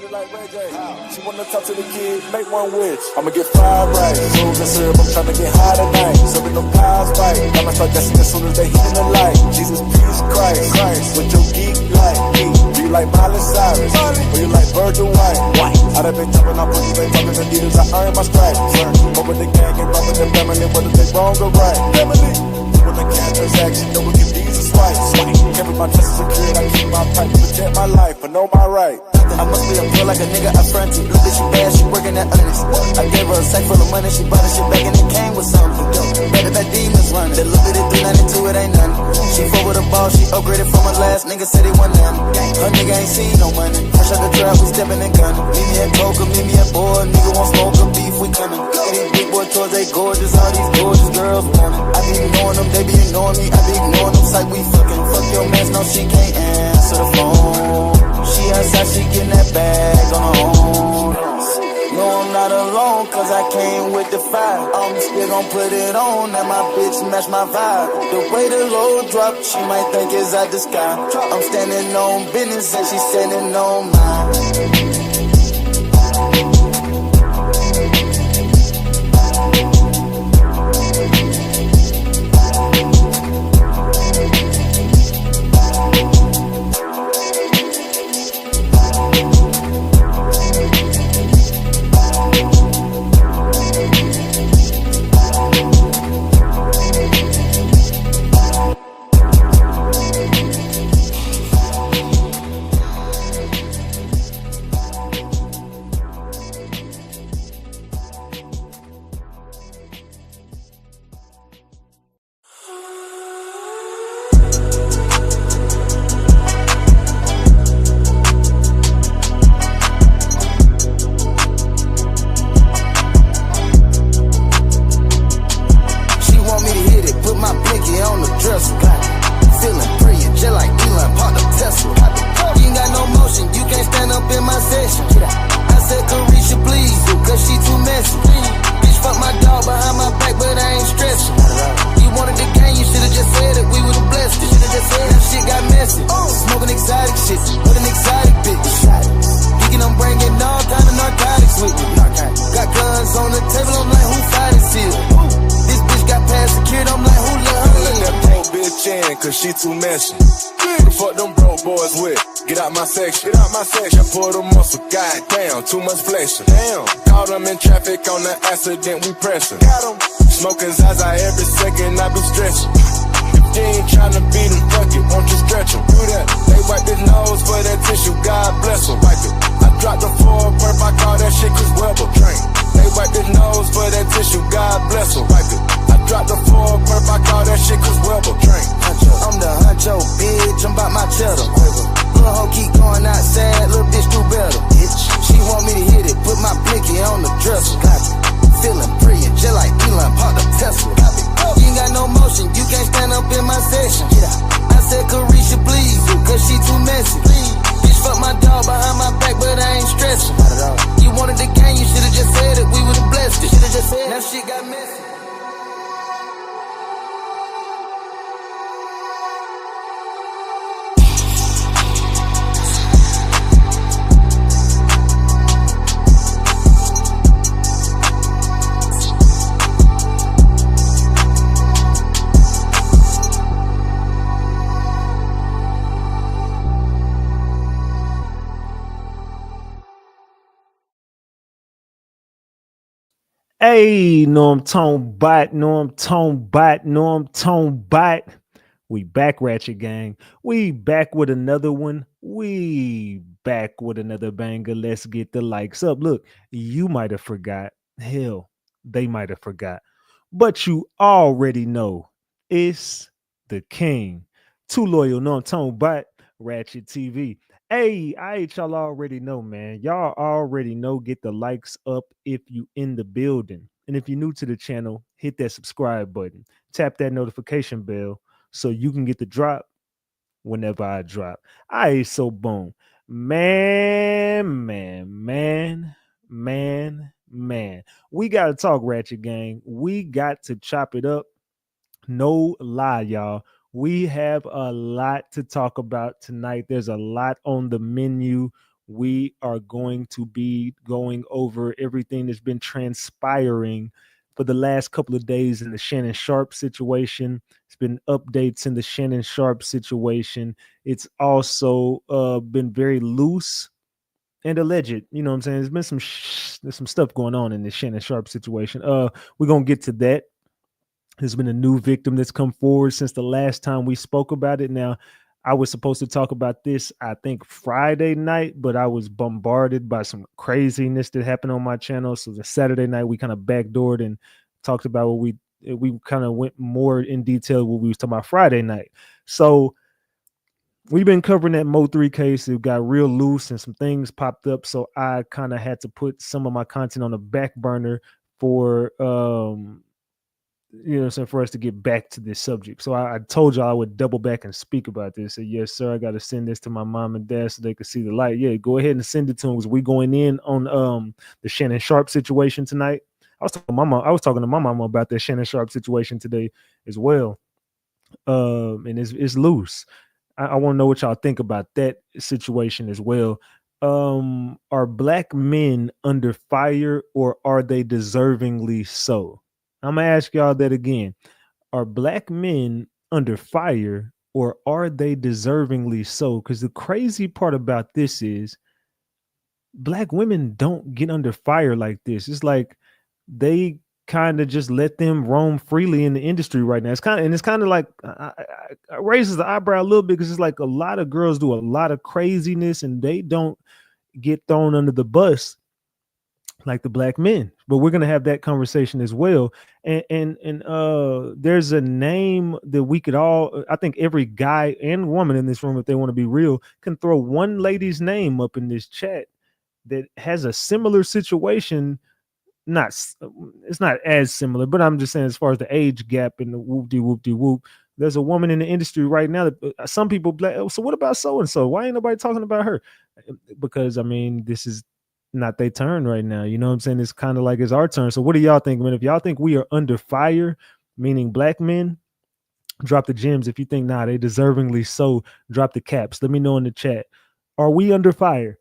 it like Ray J. She wanna talk to the kid, make one wish. I'ma get fried right. Soon as syrup, I'm tryna get high tonight. Serving them pies right. I'ma start dancing as soon as they hit in the light. Jesus, peace, Christ. With your geek like me. Do you like Miley Cyrus? Or you like Virgil White? I done been jumping, I'm pushing, they talking Adidas, I earn my stripes. Over the gang and robbing the family, whether they wrong or right. Family. When the cash transaction, no one can visa swipe. Carry my trust secured, I keep my pipe to protect my life, I know my right. I must be a girl like a nigga I fronted. Look at she bad, she working at Ernest. I gave her a sack full of money, she bought her shit back and it came with something. Better that demons running. The look at it, 392, it ain't nothing. She fuck with a ball, she upgraded from her last nigga, said it wasn't nothing. Her nigga ain't seen no money. Fresh out the trap, we stepping and gunning. Meet me at Coca, meet me at Boy, nigga want smoke or beef, we coming. These big boy toys, they gorgeous, all these gorgeous girls want it. I be ignoring them, they be ignoring me, I be ignoring them, like we fucking. Fuck your man, no she can't answer the phone. She outside, she getting that bag on her own. No, I'm not alone, cause I came with the fire. I'm still gon' put it on, and my bitch match my vibe. The way the load drop, she might think it's out the sky. I'm standing on business, and she standing on mine. For the muscle, goddamn, too much flexing. Damn, caught them in traffic on the accident, we pressing. Got them smoking Zaza every second, I be stretching. If you ain't tryna beat them, fuck it, won't you stretch them? Do that. They wipe their nose for that tissue, God bless them. Wipe it. I dropped the 4 perp, I call that shit Chris Webber. Drink. They wipe their nose for that tissue, God bless them. Wipe it. I dropped the 4 perp, I call that shit Chris Webber. Drink. I'm the huncho, bitch, I'm about my cheddar. Little hoe keep going outside, little bitch do better. She want me to hit it, put my blicky on the dresser. Feeling free and just like Elon, pop the Tesla. You ain't got no motion, you can't stand up in my section. I said Carisha, please, cause she too messy. Bitch, fuck my dog behind my back, but I ain't stressing. You wanted the game, you should've just said it, we would've blessed it. Now shit got messy. Hey, Norm Tone Bot. We back, Ratchet Gang. We back with another one. We back with another banger. Let's get the likes up. Look, you might have forgot. Hell, they might have forgot. But you already know it's the king. Too loyal, Norm Tone Bot, Ratchet TV. Hey, y'all already know, man. Y'all already know. Get the likes up if you in the building. And if you're new to the channel, hit that subscribe button. Tap that notification bell so you can get the drop whenever I drop. So boom. Man. We got to talk, Ratchet Gang. We got to chop it up. No lie, y'all. We have a lot to talk about tonight. There's a lot on the menu. we are going to be going over everything that's been transpiring for the last couple of days in the Shannon Sharpe situation. It's been updates in the Shannon Sharpe situation. It's also been very loose and alleged. You know what I'm saying? There's been there's some stuff going on in the Shannon Sharpe situation. We're gonna get to that. There's been a new victim that's come forward since the last time we spoke about it. Now, I was supposed to talk about this, I think, Friday night, but I was bombarded by some craziness that happened on my channel. So the Saturday night, we kind of backdoored and talked about what we kind of went more in detail what we was talking about Friday night. So we've been covering that Mo3 case. It got real loose and some things popped up. So I kind of had to put some of my content on the back burner for so for us to get back to this subject. So I told y'all I would double back and speak about this. Say, yes, sir, I got to send this to my mom and dad so they could see the light. Yeah, go ahead and send it to them because we going in on the Shannon Sharpe situation tonight. I was talking to my mama about that Shannon Sharpe situation today as well. And it's loose. I want to know what y'all think about that situation as well. Are black men under fire or are they deservingly so? I'm going to ask y'all that again. Are black men under fire or are they deservingly so? Because the crazy part about this is black women don't get under fire like this. It's like they kind of just let them roam freely in the industry right now. It's kind of like raises the eyebrow a little bit because it's like a lot of girls do a lot of craziness and they don't get thrown under the bus like the black men. But we're gonna have that conversation as well. And there's a name that we could all, I think every guy and woman in this room, if they want to be real, can throw one lady's name up in this chat that has a similar situation. It's not as similar, but I'm just saying as far as the age gap and the whoop-de-whoop-de-whoop, there's a woman in the industry right now that some people black. So what about so-and-so? Why ain't nobody talking about her? Because I mean, this is not their turn right now. You know what I'm saying? It's kind of like it's our turn. So what do y'all think, man? If y'all think we are under fire, meaning black men, drop the gems. If you think they deservingly so, drop the caps. Let me know in the chat. Are we under fire?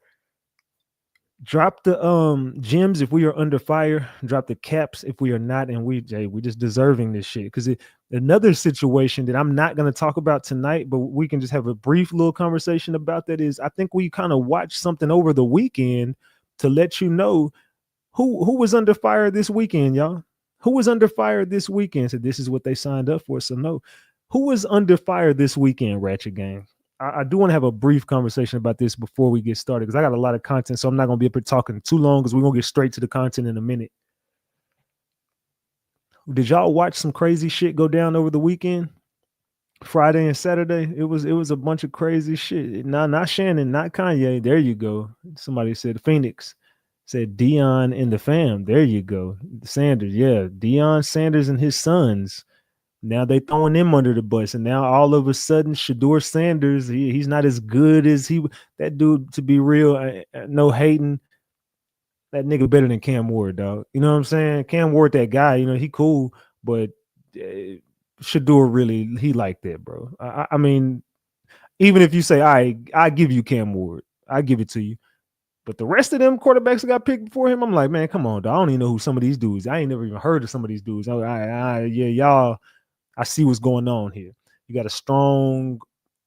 Drop the gems if we are under fire. Drop the caps if we are not, and we just deserving this shit. Because another situation that I'm not going to talk about tonight, but we can just have a brief little conversation about that is I think we kind of watched something over the weekend to let you know who was under fire this weekend, y'all. Who was under fire this weekend? So this is what they signed up for. So no, who was under fire this weekend, Ratchet Gang? I do want to have a brief conversation about this before we get started because I got a lot of content, so I'm not going to be up here talking too long because we're going to get straight to the content in a minute. Did y'all watch some crazy shit go down over the weekend? Friday and Saturday? It was a bunch of crazy shit. Not Shannon, not Kanye. There you go. Somebody said Phoenix. Said Deion and the fam. There you go. Sanders, yeah. Deion Sanders and his sons. Now they throwing them under the bus, and now all of a sudden, Shador Sanders, he's not as good as that dude. To be real, no hating, that nigga better than Cam Ward, dog. You know what I'm saying? Cam Ward, that guy, he cool, but Shador really, he like that, bro. I mean, even if you say, all right, I give you Cam Ward, I give it to you. But the rest of them quarterbacks that got picked before him, I'm like, man, come on, dog. I don't even know who some of these dudes. I ain't never even heard of some of these dudes. Yeah, y'all. I see what's going on here. You got a strong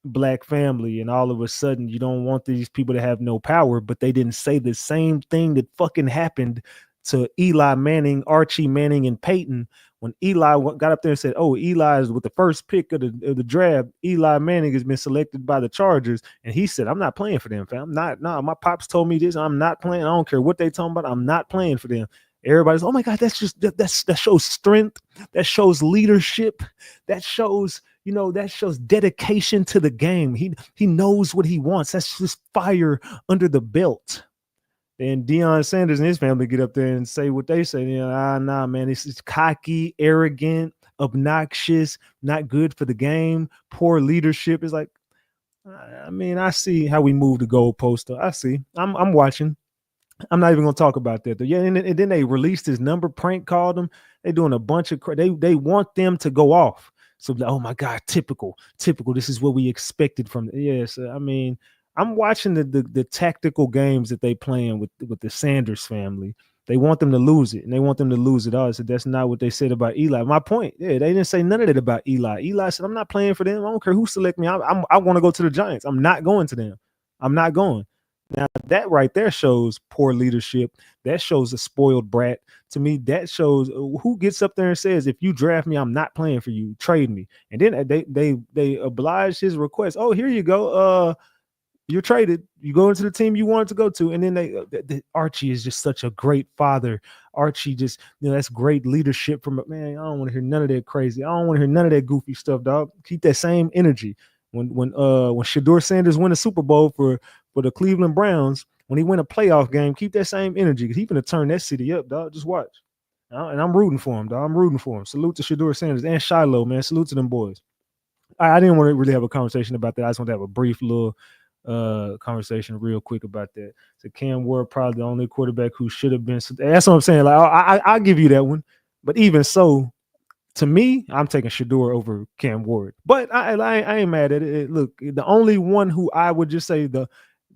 black family, and all of a sudden you don't want these people to have no power, but they didn't say the same thing that fucking happened to Eli Manning, Archie Manning, and Peyton. When Eli got up there and said, oh, Eli is with the first pick of the draft, Eli Manning has been selected by the Chargers. And he said, I'm not playing for them, fam. My pops told me this. I'm not playing. I don't care what they talking about. I'm not playing for them. Everybody's, oh my God, that shows strength. That shows leadership. That shows, that shows dedication to the game. He knows what he wants. That's just fire under the belt. And Deion Sanders and his family get up there and say what they say. Nah, man, it's cocky, arrogant, obnoxious, not good for the game, poor leadership. It's like, I mean, I see how we move the goalpost. I see. I'm watching. I'm not even gonna talk about that though. Yeah, and then they released his number, prank called him. They doing a bunch of they want them to go off. So oh my God, typical. This is what we expected from. Yes, I mean, I'm watching the tactical games that they playing with the Sanders family. They want them to lose it, and they want them to lose it all. I said that's not what they said about Eli. My point, yeah, they didn't say none of that about Eli. Eli said, "I'm not playing for them. I don't care who select me. I want to go to the Giants. I'm not going to them. I'm not going." Now that right there shows poor leadership. That shows a spoiled brat. To me, that shows who gets up there and says, "If you draft me, I'm not playing for you. Trade me." And then they oblige his request. Oh, here you go. You're traded. You go into the team you wanted to go to, and then Archie is just such a great father. Archie just, that's great leadership from man. I don't want to hear none of that crazy. I don't want to hear none of that goofy stuff, dog. Keep that same energy. When Shedeur Sanders win a Super Bowl for the Cleveland Browns, when he win a playoff game, keep that same energy because he's gonna turn that city up, dog. Just watch. And I'm rooting for him, dog. I'm rooting for him. Salute to Shedeur Sanders and Shiloh, man. Salute to them boys. I didn't want to really have a conversation about that. I just want to have a brief little conversation real quick about that. So Cam Ward probably the only quarterback who should have been. That's what I'm saying. Like I'll give you that one. But even so, to me, I'm taking Shedeur over Cam Ward. But I ain't mad at it. Look, the only one who I would just say the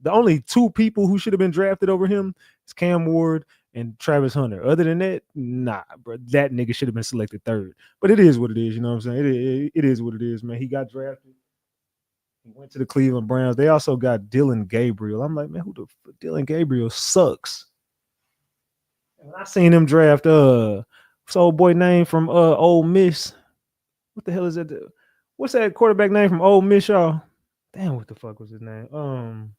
only two people who should have been drafted over him is Cam Ward and Travis Hunter. Other than that, nah, bro. That nigga should have been selected third. But it is what it is. You know what I'm saying? It is what it is, man. He got drafted. He went to the Cleveland Browns. They also got Dylan Gabriel. I'm like, man, who the Dylan Gabriel sucks. And I seen him draft what's old boy name from Ole Miss. What the hell is that? What's that quarterback name from Ole Miss, y'all? Damn, what the fuck was his name?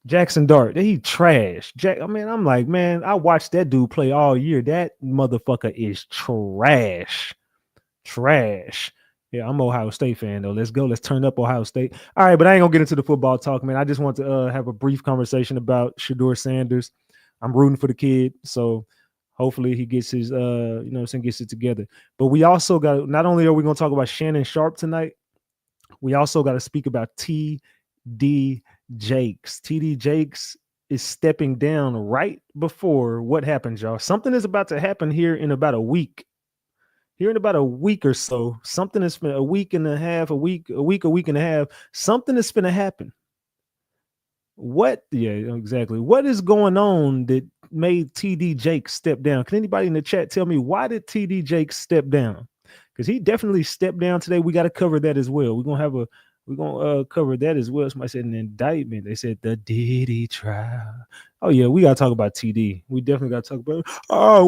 Jackson Dart. He trash. I'm like, man, I watched that dude play all year. That motherfucker is trash. Trash. Yeah, I'm an Ohio State fan, though. Let's go. Let's turn up Ohio State. All right, but I ain't going to get into the football talk, man. I just want to have a brief conversation about Shedeur Sanders. I'm rooting for the kid, so hopefully he gets his, gets it together. But we also got, not only are we going to talk about Shannon Sharpe tonight, we also got to speak about T.D. Jakes. T.D. Jakes is stepping down right before what happens, y'all. Something is about to happen here in about a week. Here in about a week or so, something is a week and a half, a week and a half, something is going to happen. What? Yeah, exactly. What is going on that made TD Jakes step down? Can anybody in the chat tell me why did TD Jakes step down? Because he definitely stepped down today. We got to cover that as well. We're gonna cover that as well. Somebody said an indictment. They said the Diddy trial. Oh yeah, we gotta talk about TD. We definitely gotta talk about it. I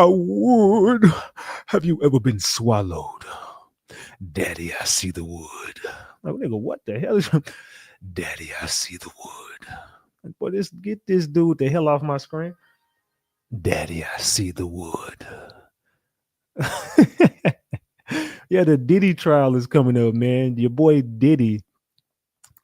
would. Have you ever been swallowed? Daddy, I see the wood. Like, nigga, what the hell is Daddy, I see the wood. Like, boy, get this dude the hell off my screen. Daddy, I see the wood. Yeah, the Diddy trial is coming up, man. Your boy Diddy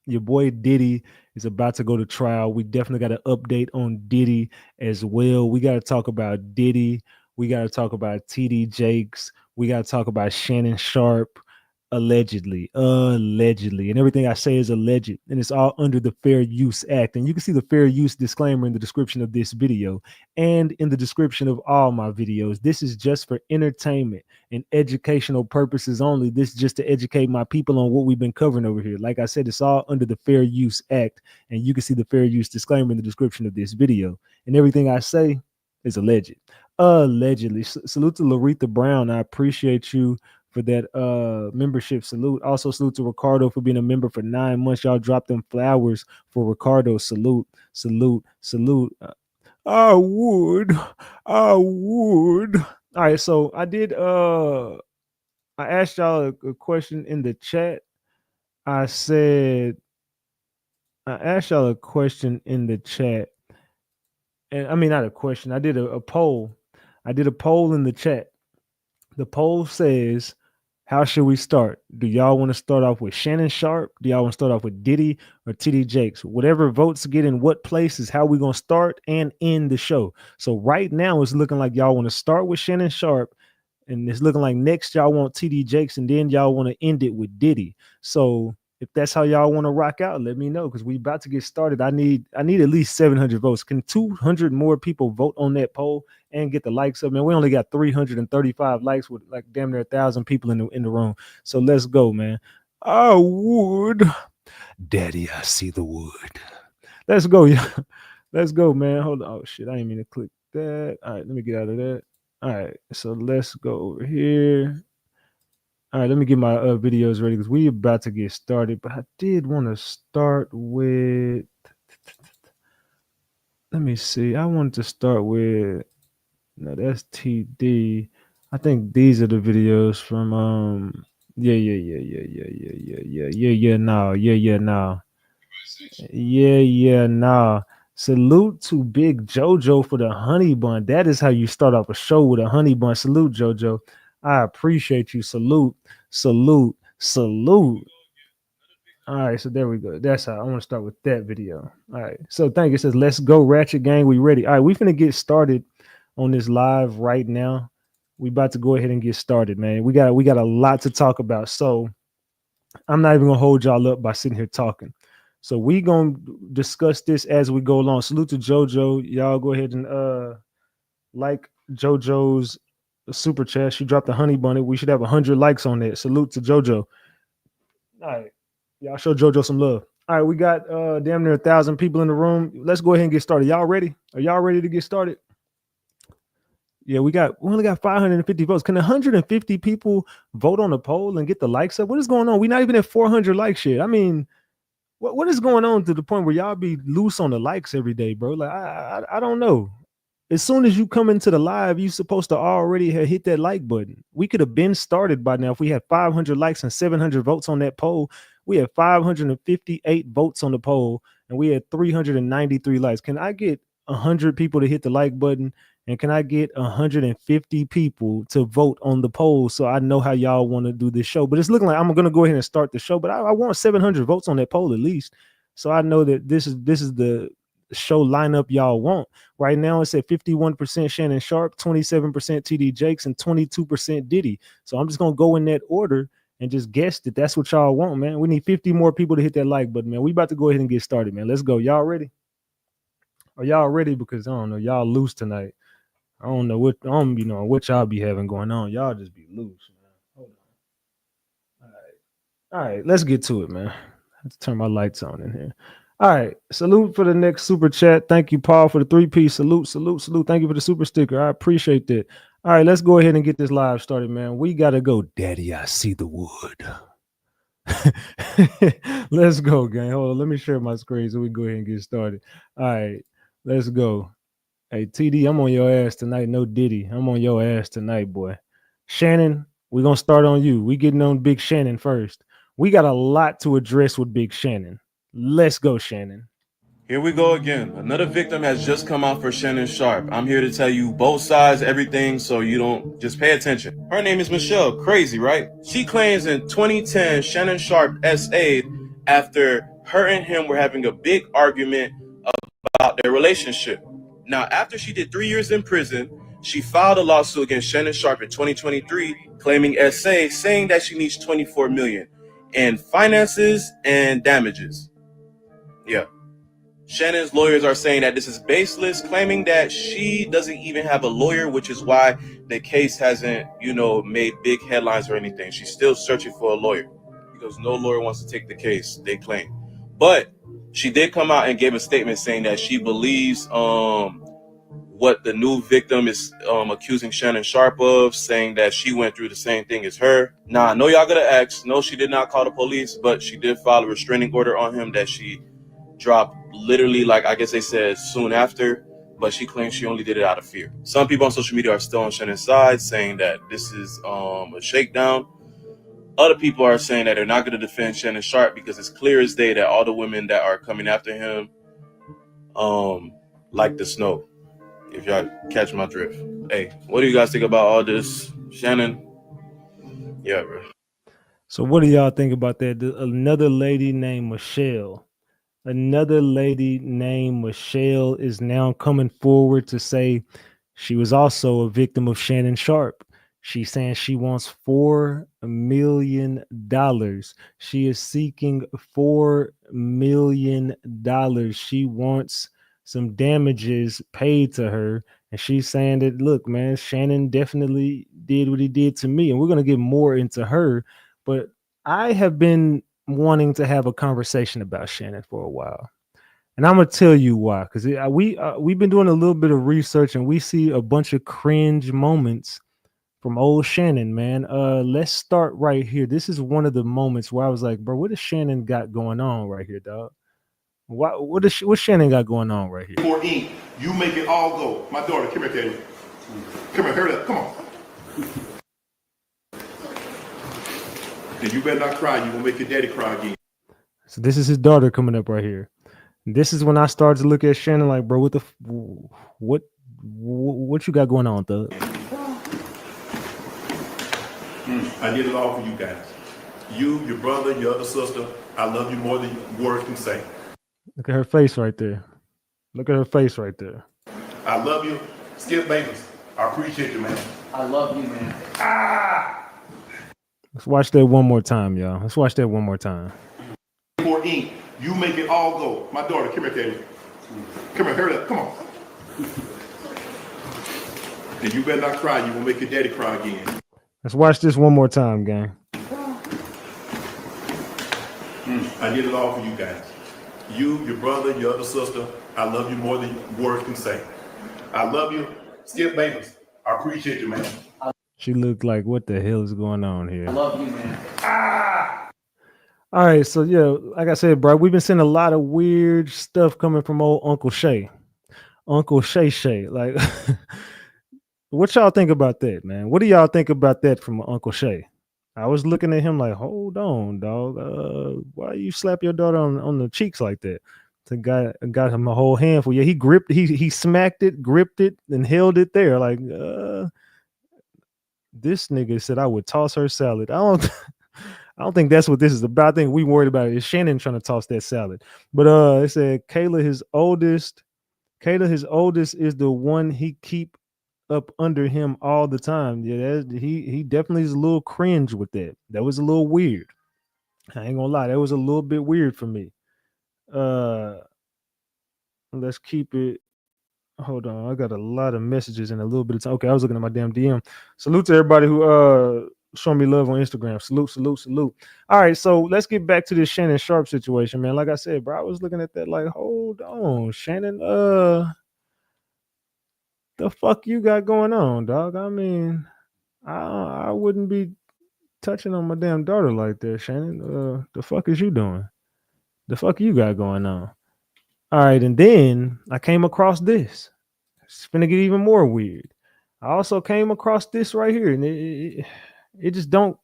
is about to go to trial. We definitely got an update on Diddy as well. We got to talk about Diddy. We got to talk about TD Jakes. We got to talk about Shannon Sharpe. Allegedly, and everything I say is alleged, and it's all under the Fair Use Act. And you can see the Fair Use disclaimer in the description of this video and in the description of all my videos. This is just for entertainment and educational purposes only. This is just to educate my people on what we've been covering over here. Like I said, it's all under the Fair Use Act, and you can see the Fair Use disclaimer in the description of this video. And everything I say is alleged. Allegedly. Salute to Laretha Brown. I appreciate you for that membership. Salute. Also salute to Ricardo for being a member for 9 months. Y'all dropped them flowers for Ricardo. Salute. I would. All right, so I did I asked y'all a question in the chat. I asked y'all a question in the chat. And I mean, not a question. I did a poll. I did a poll in the chat. The poll says, how should we start? Do y'all want to start off with Shannon Sharpe? Do y'all want to start off with Diddy or TD Jakes? Whatever votes get in what place is how we're going to start and end the show. So right now it's looking like y'all want to start with Shannon Sharpe, and it's looking like next y'all want TD Jakes, and then y'all want to end it with Diddy. So if that's how y'all want to rock out, let me know, because we about to get started. I need at least 700 votes. Can 200 more people vote on that poll and get the likes up? Man, we only got 335 likes with like damn near 1,000 people in the room. So let's go, man. I would. Daddy, I see the wood. Let's go, yeah. Let's go, man. Hold on. Oh shit, I didn't mean to click that. All right, let me get out of that. All right, so let's go over here. All right, let me get my videos ready because we about to get started. But I did want to start with. Let me see. I wanted to start with. No, that's TD. I think these are the videos from. Yeah. Now. Nah. Salute to Big JoJo for the honey bun. That is how you start off a show, with a honey bun. Salute, JoJo. I appreciate you. Salute. All right, so there we go. That's how I want to start with that video. All right, so thank you. It says, let's go, Ratchet Gang. We ready. All right, we finna get started on this live right now. We about to go ahead and get started, man. We got a lot to talk about. So I'm not even gonna hold y'all up by sitting here talking. So we gonna discuss this as we go along. Salute to JoJo. Y'all go ahead and like JoJo's super chat. She dropped a honey bun. We should have 100 likes on that. Salute to JoJo. All right, y'all show JoJo some love. All right, we got damn near 1,000 people in the room. Let's go ahead and get started. Y'all ready? Are y'all ready to get started? Yeah, we only got 550 votes. Can 150 people vote on the poll and get the likes up? What is going on? We're not even at 400 likes yet. I mean, what is going on to the point where y'all be loose on the likes every day, bro? Like, I don't know. As soon as you come into the live, you're supposed to already have hit that like button. We could have been started by now if we had 500 likes and 700 votes on that poll. We had 558 votes on the poll, and we had 393 likes. Can I get 100 people to hit the like button? And can I get 150 people to vote on the poll so I know how y'all want to do this show? But it's looking like I'm going to go ahead and start the show. But I want 700 votes on that poll at least, so I know that this is the show lineup y'all want. Right now it's at 51% Shannon Sharpe, 27% TD Jakes, and 22% Diddy. So I'm just going to go in that order and just guess that that's what y'all want, man. We need 50 more people to hit that like button, man. We about to go ahead and get started, man. Let's go. Y'all ready? Are y'all ready? Because I don't know, y'all loose tonight. I don't know what what y'all be having going on. Y'all just be loose, man. Hold on. All right, let's get to it, man. Let's turn my lights on in here. All right, salute for the next super chat. Thank you, Paul, for the 3-piece. Salute. Thank you for the super sticker. I appreciate that. All right, let's go ahead and get this live started, man. We gotta go. Daddy, I see the wood. Let's go, gang. Hold on, let me share my screen so we can go ahead and get started. All right, let's go. Hey, TD, I'm on your ass tonight. No Diddy. I'm on your ass tonight, boy. Shannon, we're going to start on you. We getting on Big Shannon first. We got a lot to address with Big Shannon. Let's go, Shannon. Here we go again. Another victim has just come out for Shannon Sharpe. I'm here to tell you both sides, everything, so you don't just pay attention. Her name is Michelle. Crazy, right? She claims in 2010, Shannon Sharpe SA'd after her and him were having a big argument about their relationship. Now, after she did 3 years in prison, she filed a lawsuit against Shannon Sharpe in 2023, claiming SA, saying that she needs $24 million in finances and damages. Yeah. Shannon's lawyers are saying that this is baseless, claiming that she doesn't even have a lawyer, which is why the case hasn't, made big headlines or anything. She's still searching for a lawyer because no lawyer wants to take the case, they claim. But she did come out and gave a statement saying that she believes what the new victim is accusing Shannon Sharpe of, saying that she went through the same thing as her. Now, I know y'all gonna ask, no, she did not call the police, but she did file a restraining order on him that she dropped literally, like I guess they said, soon after, but she claims she only did it out of fear. Some people on social media are still on Shannon's side, saying that this is a shakedown. Other people are saying that they're not going to defend Shannon Sharpe because it's clear as day that all the women that are coming after him like the snow, if y'all catch my drift. Hey, what do you guys think about all this, Shannon? Yeah, bro. So what do y'all think about that? Another lady named Michelle. Another lady named Michelle is now coming forward to say she was also a victim of Shannon Sharpe. She's saying she wants $4 million. She is seeking $4 million. She wants some damages paid to her. And she's saying that, look, man, Shannon definitely did what he did to me. And we're going to get more into her. But I have been wanting to have a conversation about Shannon for a while. And I'm gonna tell you why, because we've been doing a little bit of research and we see a bunch of cringe moments from old Shannon, man. Let's start right here. This is one of the moments where I was like, bro, what does Shannon got going on right here, dog? What Shannon got going on right here? 14, you make it all go. My daughter, come here, Kayla. Come here, hurry up, come on. And you better not cry. You gonna make your daddy cry again. So this is his daughter coming up right here. This is when I started to look at Shannon like, bro, what you got going on, thug? I did it all for you guys. You, your brother, your other sister. I love you more than words can say. Look at her face right there. Look at her face right there. I love you. Skip Babies. I appreciate you, man. I love you, man. Let's watch that one more time, y'all. Let's watch that one more time. 14, you make it all go. My daughter, come here, Kayla. Come here, hurry up, come on. And you better not cry. You gonna make your daddy cry again. Let's watch this one more time, gang. I did it all for you guys. You, your brother, your other sister. I love you more than words can say. I love you. Skip Babies. I appreciate you, man. She looked like, what the hell is going on here? I love you, man. All right, so yeah, like I said, bro, we've been seeing a lot of weird stuff coming from old Uncle Shay. Uncle Shay. Like, what y'all think about that, man? What do y'all think about that from Uncle Shay? I was looking at him like, hold on, dog. Why you slap your daughter on the cheeks like that? The guy got him a whole handful. Yeah, he smacked it, gripped it, and held it there. Like, this nigga said I would toss her salad. I don't think that's what this is about. I think we worried about it. Is Shannon trying to toss that salad? But it said Kayla, his oldest is the one he keep up under him all the time. Yeah, he definitely is a little cringe with that. That was a little weird. I ain't gonna lie, that was a little bit weird for me. Let's keep it. Hold on, I got a lot of messages in a little bit of time. Okay, I was looking at my damn DM. Salute to everybody who showing me love on Instagram. Salute. All right, so let's get back to this Shannon Sharpe situation, man. Like I said, bro, I was looking at that like, hold on, Shannon, the fuck you got going on, dog? I mean, I wouldn't be touching on my damn daughter like that, Shannon. The fuck is you doing? The fuck you got going on? All right, and then I came across this. It's gonna get even more weird. I also came across this right here, and it just don't.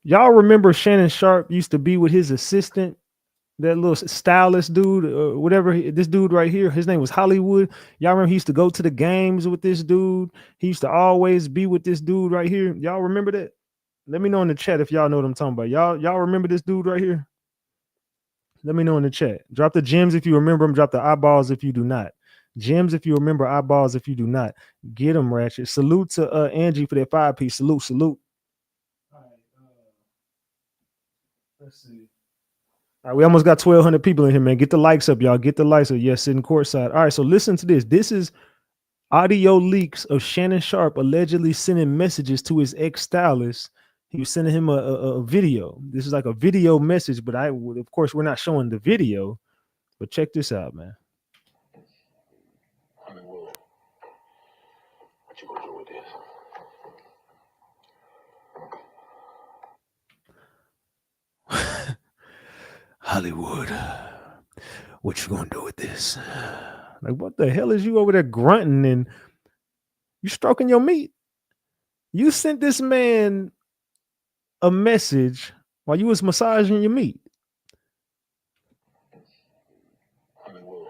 Y'all remember Shannon Sharpe used to be with his assistant, that little stylist dude, or whatever. This dude right here, his name was Hollywood. Y'all remember he used to go to the games with this dude. He used to always be with this dude right here. Y'all remember that? Let me know in the chat if y'all know what I'm talking about. Y'all remember this dude right here? Let me know in the chat. Drop the gems if you remember him. Drop the eyeballs if you do not. Gems if you remember, eyeballs if you do not. Get him, Ratchet. Salute to Angie for that 5-piece. Salute. All right, let's see. All right, we almost got 1,200 people in here, man. Get the likes up, y'all. Get the likes up. Yes, sitting courtside. All right, so listen to this. This is audio leaks of Shannon Sharpe allegedly sending messages to his ex-stylist. He was sending him a video. This is like a video message, but of course, we're not showing the video. But check this out, man. Hollywood, what you gonna do with this? Hollywood, what you gonna do with this? Like, what the hell is you over there grunting and you stroking your meat? You sent this man a message while you was massaging your meat. Hollywood,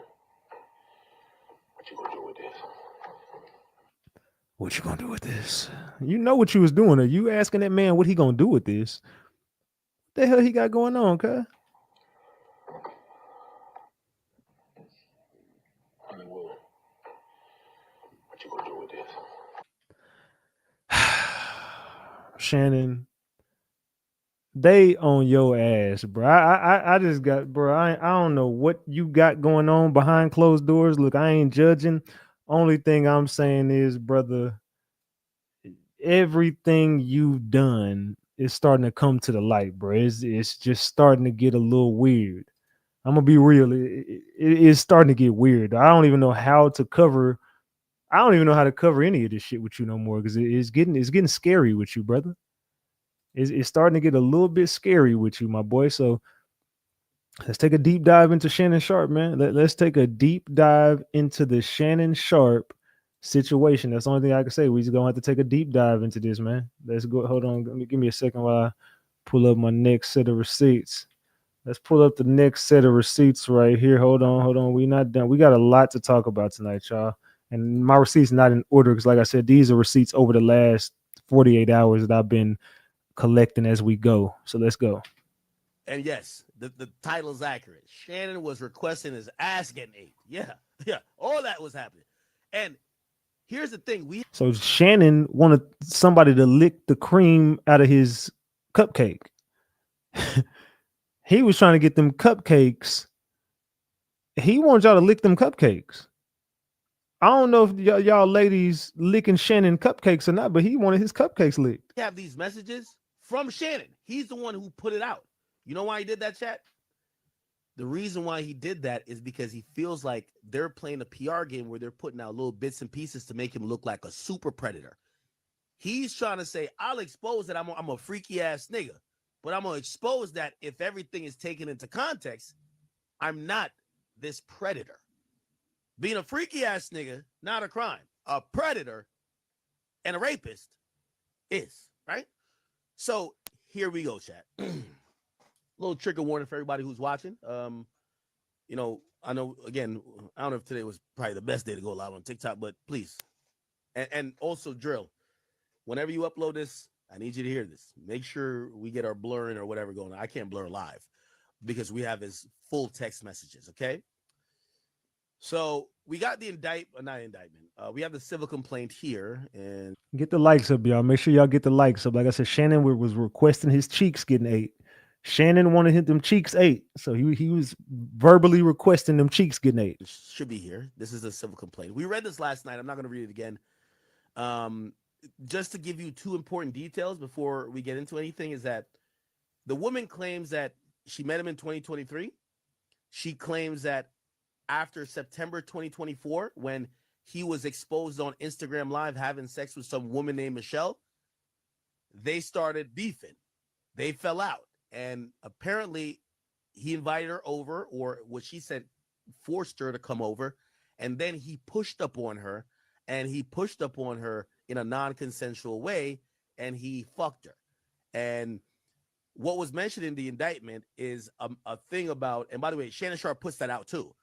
what you gonna do with this? What you gonna do with this? You know what you was doing. Are you asking that man what he gonna do with this? What the hell he got going on, cuz? Hollywood, what you gonna do with this? Shannon, they on your ass, bro. I just got, bro. I don't know what you got going on behind closed doors. Look, I ain't judging. Only thing I'm saying is, brother, everything you've done it's starting to come to the light, bro. It's just starting to get a little weird. I'm gonna be real. It's starting to get weird. I don't even know how to cover. I don't even know how to cover any of this shit with you no more because it's getting scary with you, brother. It's starting to get a little bit scary with you, my boy. So let's take a deep dive into Shannon Sharpe, man. Let's take a deep dive into the Shannon Sharpe situation. That's the only thing I can say. We just gonna have to take a deep dive into this, man. Let's go. Hold on. Give me a second while I pull up my next set of receipts. Let's pull up the next set of receipts right here. Hold on. We not done. We got a lot to talk about tonight, y'all. And my receipts not in order because, like I said, these are receipts over the last 48 hours that I've been collecting as we go. So let's go. And yes, the title is accurate. Shannon was requesting his ass getting ate. Yeah, all that was happening. And here's the thing: so Shannon wanted somebody to lick the cream out of his cupcake. He was trying to get them cupcakes. He wanted y'all to lick them cupcakes. I don't know if y'all ladies licking Shannon cupcakes or not, but he wanted his cupcakes licked. Have these messages from Shannon. He's the one who put it out. You know why he did that, chat? The reason why he did that is because he feels like they're playing a PR game where they're putting out little bits and pieces to make him look like a super predator. He's trying to say, I'll expose that I'm a freaky ass nigga, but I'm going to expose that if everything is taken into context, I'm not this predator. Being a freaky ass nigga, not a crime. A predator and a rapist is, right? So here we go, chat. Little trigger warning for everybody who's watching. You know, I know, again, I don't know if today was probably the best day to go live on TikTok, but please. And also, drill. Whenever you upload this, I need you to hear this. Make sure we get our blurring or whatever going on. I can't blur live because we have his full text messages, okay? So we got the not indictment. We have the civil complaint here. And get the likes up, y'all. Make sure y'all get the likes up. Like I said, Shannon was requesting his cheeks getting ate. Shannon wanted him them cheeks ate. So he was verbally requesting them cheeks getting ate. Should be here. This is a civil complaint. We read this last night. I'm not going to read it again. Just to give you two important details before we get into anything is that the woman claims that she met him in 2023. She claims that after September 2024, when he was exposed on Instagram Live having sex with some woman named Michelle, they started beefing. They fell out. And apparently he invited her over, or what she said, forced her to come over. And then he pushed up on her, and he pushed up on her in a non-consensual way, and he fucked her. And what was mentioned in the indictment is a thing about, and by the way, Shannon Sharpe puts that out too,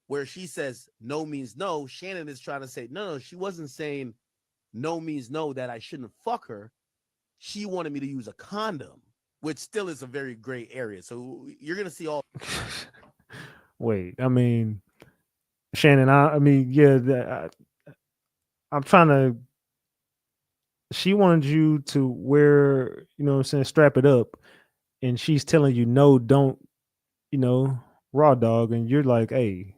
where she says no means no. Shannon is trying to say, no, she wasn't saying no means no, that I shouldn't fuck her. She wanted me to use a condom, which still is a very gray area. So you're going to see all. Wait, I mean, Shannon, I mean, yeah, I'm trying to, she wanted you to wear, you know what I'm saying, strap it up. And she's telling you, no, don't, you know, raw dog. And you're like, hey,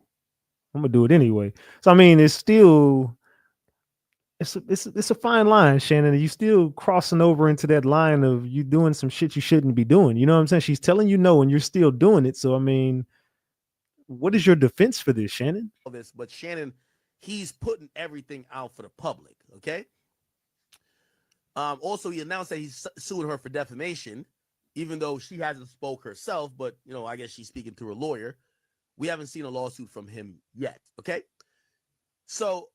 I'm gonna do it anyway. So I mean, it's still it's a fine line, Shannon. You still crossing over into that line of you doing some shit you shouldn't be doing. You know what I'm saying? She's telling you no, and you're still doing it. So I mean, what is your defense for this, Shannon? But Shannon, he's putting everything out for the public. Okay. Also, he announced that he's suing her for defamation, even though she hasn't spoke herself. But you know, I guess she's speaking through a lawyer. We haven't seen a lawsuit from him yet, okay? So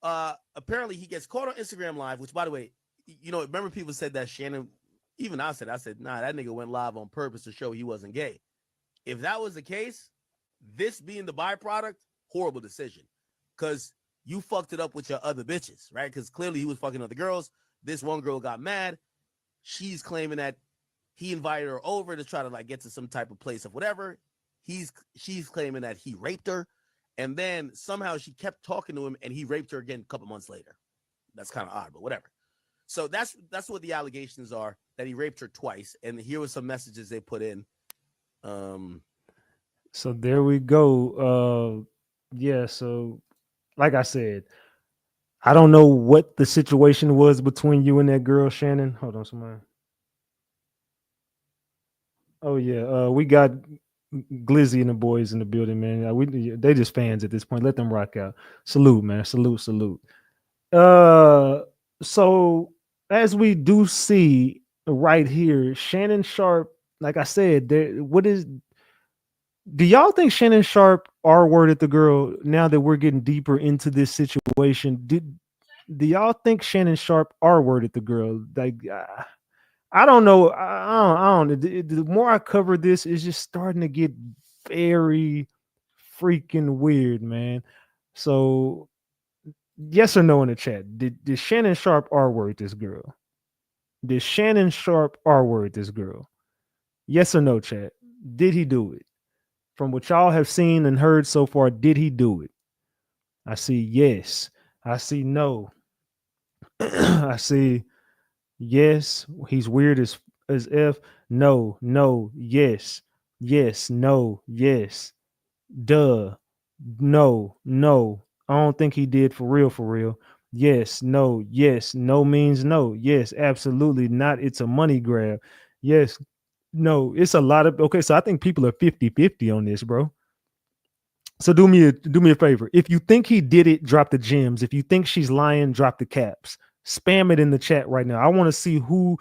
apparently he gets caught on Instagram Live, which, by the way, you know, remember people said that Shannon, even I said, nah, that nigga went live on purpose to show he wasn't gay. If that was the case, this being the byproduct, horrible decision. Because you fucked it up with your other bitches, right? Because clearly he was fucking other girls. This one girl got mad. She's claiming that he invited her over to try to, like, get to some type of place of whatever. She's claiming that he raped her, and then somehow she kept talking to him, and he raped her again a couple months later. That's kind of odd, but whatever. So that's what the allegations are, that he raped her twice. And here were some messages they put in. So there we go. Yeah. So, like I said, I don't know what the situation was between you and that girl, Shannon. Hold on, somebody. Oh yeah, we got Glizzy and the boys in the building, man. They just fans at this point. Let them rock out. Salute, man. Salute, salute. Uh, so as we do see right here, Shannon Sharpe, like I said, there. What is? Do y'all think Shannon Sharpe R-worded the girl? Now that we're getting deeper into this situation, do y'all think Shannon Sharpe R-worded the girl? Like, I don't know. I don't. The more I cover this, it's just starting to get very freaking weird, man. So, yes or no in the chat? Did Shannon Sharpe R-word this girl? Did Shannon Sharpe R-word this girl? Yes or no, chat? Did he do it? From what y'all have seen and heard so far, did he do it? I see yes. I see no. I see yes. He's weird as F. No, no, yes, yes, no, yes. Duh. No, no. I don't think he did for real, for real. Yes, no, yes. No means no. Yes, absolutely not. It's a money grab. Yes, no. It's a lot of okay. So I think people are 50-50 on this, bro. So do me a favor. If you think he did it, drop the gems. If you think she's lying, drop the caps. Spam it in the chat right now. I want to see who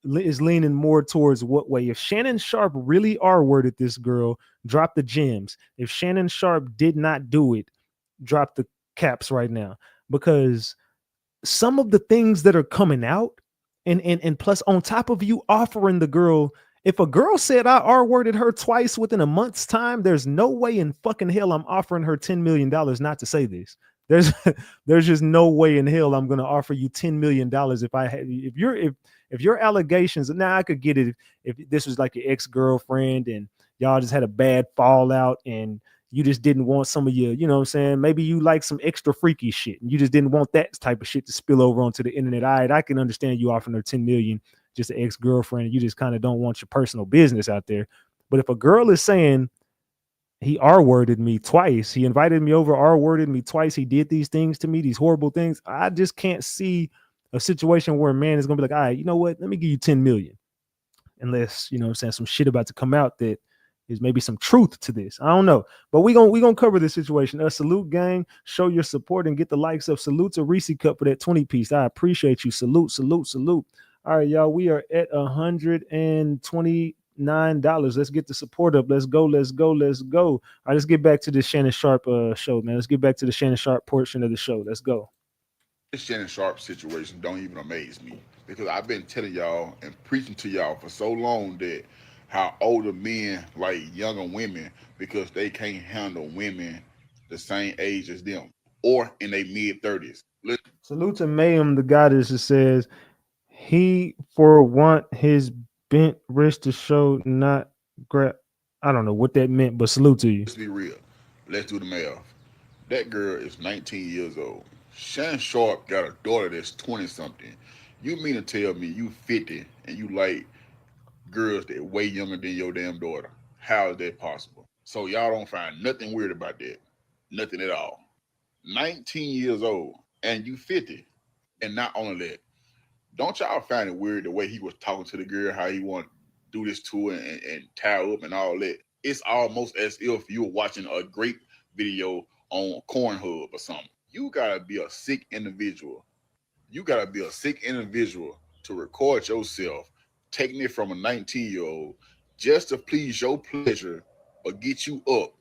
is leaning more towards what way. If Shannon Sharpe really R-worded this girl, drop the gems. If Shannon Sharpe did not do it, drop the caps right now. Because some of the things that are coming out, and plus on top of you offering the girl, if a girl said I R-worded her twice within a month's time, there's no way in fucking hell I'm offering her $10 million not to say this. There's there's just no way in hell I'm gonna offer you $10 million if I had if your allegations. Now I could get it if this was like your ex-girlfriend and y'all just had a bad fallout and you just didn't want some of your, you know what I'm saying? Maybe you like some extra freaky shit and you just didn't want that type of shit to spill over onto the internet. All right, I can understand you offering her 10 million, just an ex-girlfriend, and you just kind of don't want your personal business out there. But if a girl is saying he R-worded me twice, he invited me over, R-worded me twice, he did these things to me, these horrible things, I just can't see a situation where a man is gonna be like, all right, you know what? Let me give you 10 million. Unless, you know what I'm saying, some shit about to come out that is maybe some truth to this. I don't know. But we gonna cover this situation. Salute gang, show your support and get the likes up. Salute to Reese Cup for that 20 piece. I appreciate you. Salute, salute, salute. All right, y'all. We are at $129. Let's get the support up. Let's go. Let's go. Let's go. All right, let's get back to the Shannon Sharpe show, man. Let's get back to the Shannon Sharpe portion of the show. Let's go. This Shannon Sharpe situation don't even amaze me because I've been telling y'all and preaching to y'all for so long that how older men like younger women because they can't handle women the same age as them or in their mid-30s. Salute to Mayhem, the goddess, that says he for want his bent wrist to show not grab. I don't know what that meant, but salute to you. Let's be real. Let's do the math. That girl is 19 years old. Shannon Sharpe got a daughter that's 20 something. You mean to tell me you 50 and you like girls that way younger than your damn daughter? How is that possible? So y'all don't find nothing weird about that. Nothing at all. 19 years old and you 50. And not only that, don't y'all find it weird the way he was talking to the girl, how he want to do this to her and tie her up and all that? It's almost as if you were watching a great video on Cornhub or something. You gotta be a sick individual. You gotta be a sick individual to record yourself taking it from a 19-year-old just to please your pleasure or get you up,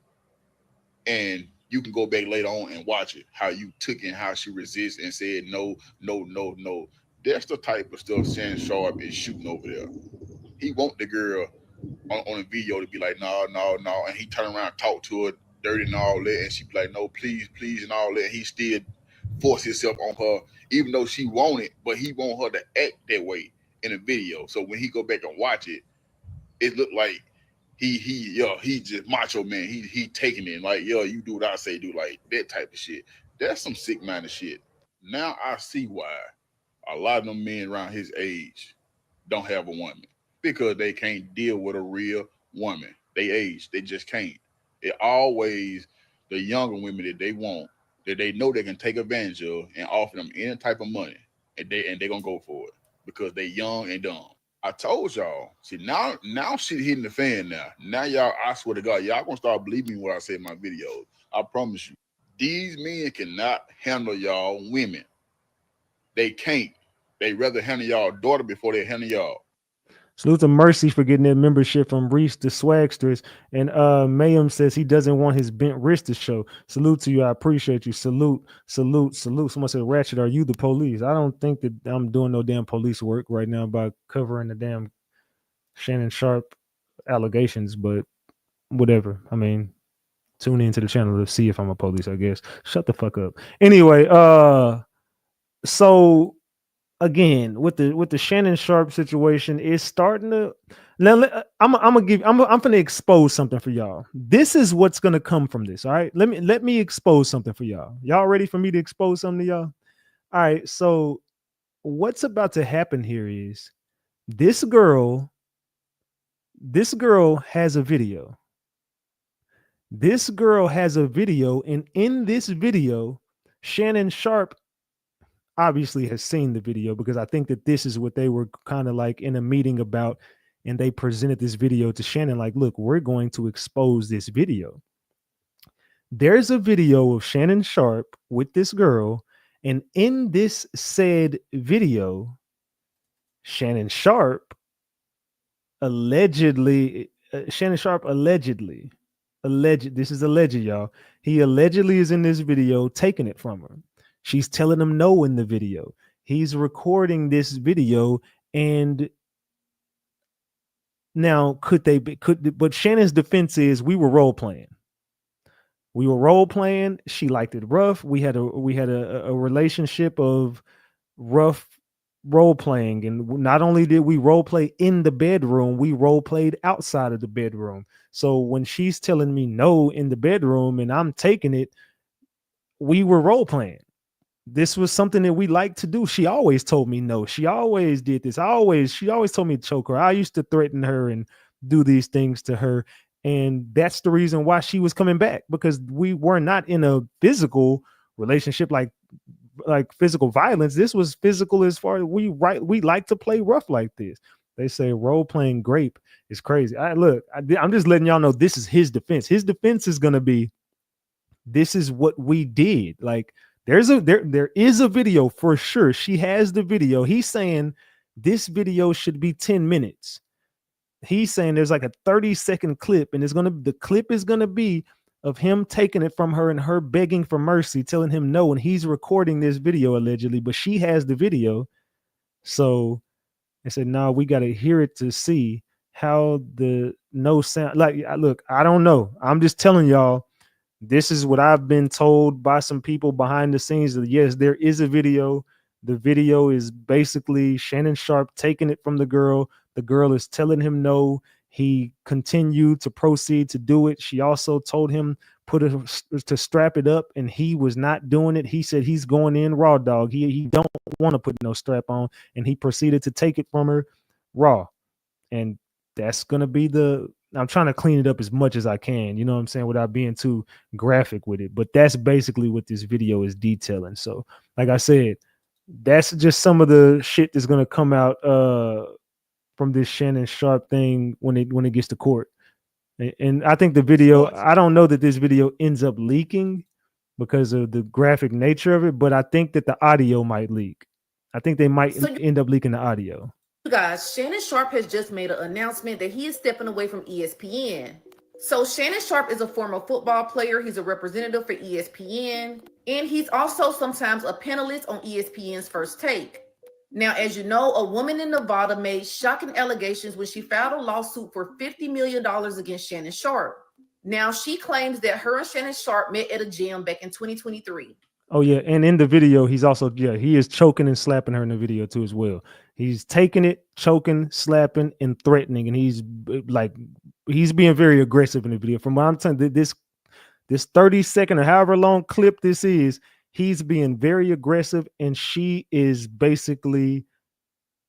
and you can go back later on and watch it how you took and how she resists and said no, no, no, no. That's the type of stuff Shannon Sharpe is shooting over there. He want the girl on a video to be like, no, no, no, and he turn around and talk to her dirty and all that, and she be like, no, please, please, and all that. He still force himself on her, even though she want it, but he want her to act that way in a video. So when he go back and watch it, it look like he just macho man. He taking it like, yo, you do what I say do, like that type of shit. That's some sick minded shit. Now I see why a lot of them men around his age don't have a woman because they can't deal with a real woman. They age, they just can't. It always the younger women that they want, that they know they can take advantage of and offer them any type of money, and they gonna go for it because they young and dumb. I told y'all. See, now shit hitting the fan now. Now y'all, I swear to God, y'all gonna start believing what I say in my videos. I promise you. These men cannot handle y'all women. They can't. They rather handle y'all daughter before they handle y'all. Salute to Mercy for getting that membership from Reese the Swagsters. And Mayhem says he doesn't want his bent wrist to show. Salute to you. I appreciate you. Salute. Someone said, Ratchet, are you the police? I don't think that I'm doing no damn police work right now by covering the damn Shannon Sharpe allegations, but whatever. I mean, tune into the channel to see if I'm a police, I guess. Shut the fuck up. Anyway, so again, with the Shannon Sharpe situation, is starting to now. I'm gonna expose something for y'all. This is what's gonna come from this. All right, let me expose something for y'all. Y'all ready for me to expose something to y'all? All right. So what's about to happen here is this girl has a video. This girl has a video, and in this video, Shannon Sharpe obviously has seen the video, because I think that this is what they were kind of like in a meeting about, and they presented this video to Shannon like, look, we're going to expose this video. There's a video of Shannon Sharpe with this girl, and in this said video, Shannon Sharpe allegedly, this is alleged, y'all. He allegedly is in this video taking it from her. She's telling him no in the video. He's recording this video, and now but Shannon's defense is we were role playing. She liked it rough. We had a relationship of rough role playing, and not only did we role play in the bedroom, we role played outside of the bedroom. So when she's telling me no in the bedroom and I'm taking it, we were role playing. This was something that we like to do. She always told me no. She always did this. She always told me to choke her. I used to threaten her and do these things to her. And that's the reason why she was coming back, because we were not in a physical relationship, like physical violence. This was physical as far as we like to play rough like this. They say role playing grape is crazy. I'm just letting y'all know this is his defense. His defense is going to be, this is what we did. Like, there is a video for sure. She has the video. He's saying this video should be 10 minutes. He's saying there's like a 30-second clip, and the clip is gonna be of him taking it from her and her begging for mercy, telling him no, and he's recording this video allegedly, but she has the video. So I said, no, we got to hear it to see how the no sound. Like, look, I don't know. I'm just telling y'all. This is what I've been told by some people behind the scenes. That yes, there is a video. The video is basically Shannon Sharpe taking it from the girl. The girl is telling him no. He continued to proceed to do it. She also told him to strap it up, and he was not doing it. He said he's going in raw dog. He don't want to put no strap on, and he proceeded to take it from her raw. And that's gonna be I'm trying to clean it up as much as I can, you know what I'm saying, without being too graphic with it. But that's basically what this video is detailing. So, like I said, that's just some of the shit that's gonna come out from this Shannon Sharpe thing when it gets to court. And I think the video, I don't know that this video ends up leaking because of the graphic nature of it, but I think that the audio might leak. I think they might end up leaking the audio. Guys, Shannon Sharpe has just made an announcement that he is stepping away from ESPN. So Shannon Sharpe is a former football player. He's a representative for ESPN, and he's also sometimes a panelist on ESPN's First Take. Now, as you know, a woman in Nevada made shocking allegations when she filed a lawsuit for $50 million against Shannon Sharpe. Now, she claims that her and Shannon Sharpe met at a gym back in 2023. Oh, yeah. And in the video, he is choking and slapping her in the video, too, as well. He's taking it, choking, slapping, and threatening. And he's being very aggressive in the video. From what I'm telling you, this 30-second or however long clip this is, he's being very aggressive, and she is basically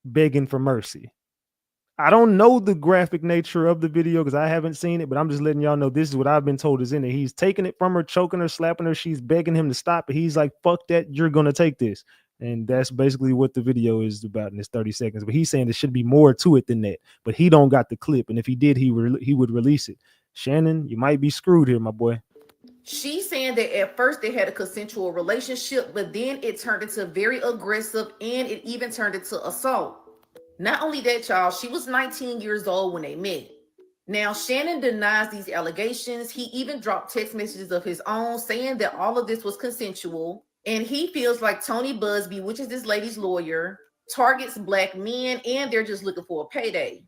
begging for mercy. I don't know the graphic nature of the video because I haven't seen it, but I'm just letting y'all know this is what I've been told is in it. He's taking it from her, choking her, slapping her. She's begging him to stop it. He's like, fuck that. You're going to take this. And that's basically what the video is about in this 30 seconds. But he's saying there should be more to it than that. But he don't got the clip. And if he did, he would release it. Shannon, you might be screwed here, my boy. She's saying that at first they had a consensual relationship, but then it turned into very aggressive and it even turned into assault. Not only that, y'all, she was 19 years old when they met. Now, Shannon denies these allegations. He even dropped text messages of his own saying that all of this was consensual. And he feels like Tony Busby, which is this lady's lawyer, targets black men and they're just looking for a payday.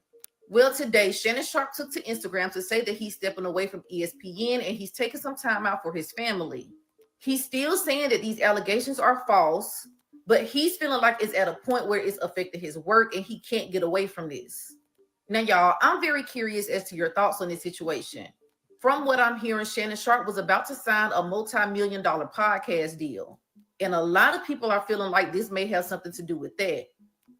Well, today, Shannon Sharpe took to Instagram to say that he's stepping away from ESPN and he's taking some time out for his family. He's still saying that these allegations are false, but he's feeling like it's at a point where it's affected his work and he can't get away from this. Now, y'all, I'm very curious as to your thoughts on this situation. From what I'm hearing, Shannon Sharpe was about to sign a multi-million-dollar podcast deal. And a lot of people are feeling like this may have something to do with that.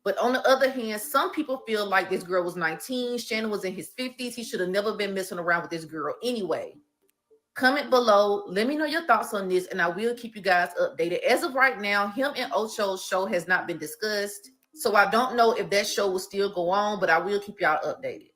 But on the other hand, some people feel like this girl was 19. Shannon was in his 50s. He should have never been messing around with this girl anyway. Comment below. Let me know your thoughts on this, and I will keep you guys updated. As of right now, him and Ocho's show has not been discussed. So I don't know if that show will still go on, but I will keep y'all updated.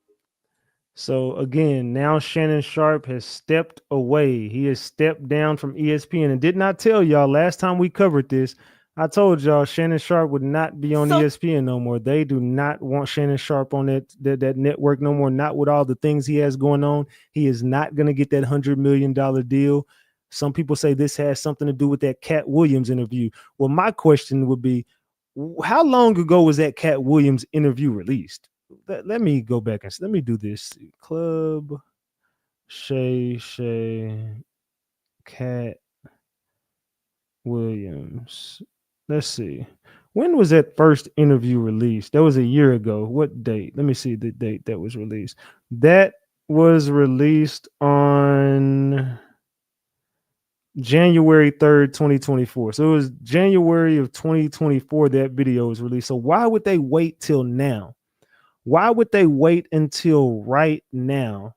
So again, now Shannon Sharpe has stepped away. He has stepped down from ESPN and did not tell y'all last time we covered this. I told y'all Shannon Sharpe would not be on ESPN no more. They do not want Shannon Sharpe on that network no more, not with all the things he has going on. He is not going to get that $100 million deal. Some people say this has something to do with that Cat Williams interview. Well, my question would be, how long ago was that Cat Williams interview released? Let me go back and let me do this. Club Shay Cat Williams. Let's see. When was that first interview released? That was a year ago. What date? Let me see the date that was released. That was released on January 3rd, 2024. So it was January of 2024 that video was released. So why would they wait till now? Why would they wait until right now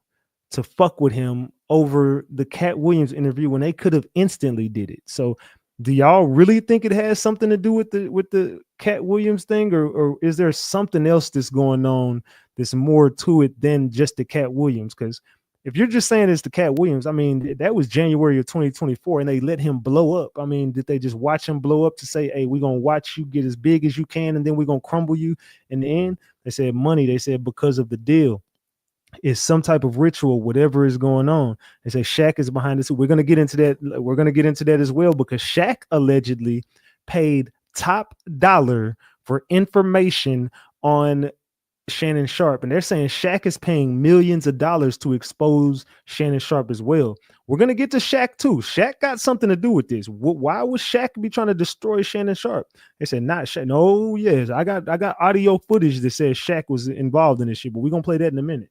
to fuck with him over the Cat Williams interview when they could have instantly did it? So do y'all really think it has something to do with the Cat Williams thing, or is there something else that's going on that's more to it than just the Cat Williams? Because if you're just saying it's the Cat Williams, I mean, that was January of 2024 and they let him blow up. I mean, did they just watch him blow up to say, hey, we're going to watch you get as big as you can and then we're going to crumble you in the end? They said money. They said because of the deal. It's some type of ritual, whatever is going on. They say Shaq is behind this. We're going to get into that. We're going to get into that as well, because Shaq allegedly paid top dollar for information on Shannon Sharpe. And they're saying Shaq is paying millions of dollars to expose Shannon Sharpe as well. We're going to get to Shaq too. Shaq got something to do with this. Why would Shaq be trying to destroy Shannon Sharpe? They said not Shaq. No, yes, I got audio footage that says Shaq was involved in this shit, but we're going to play that in a minute.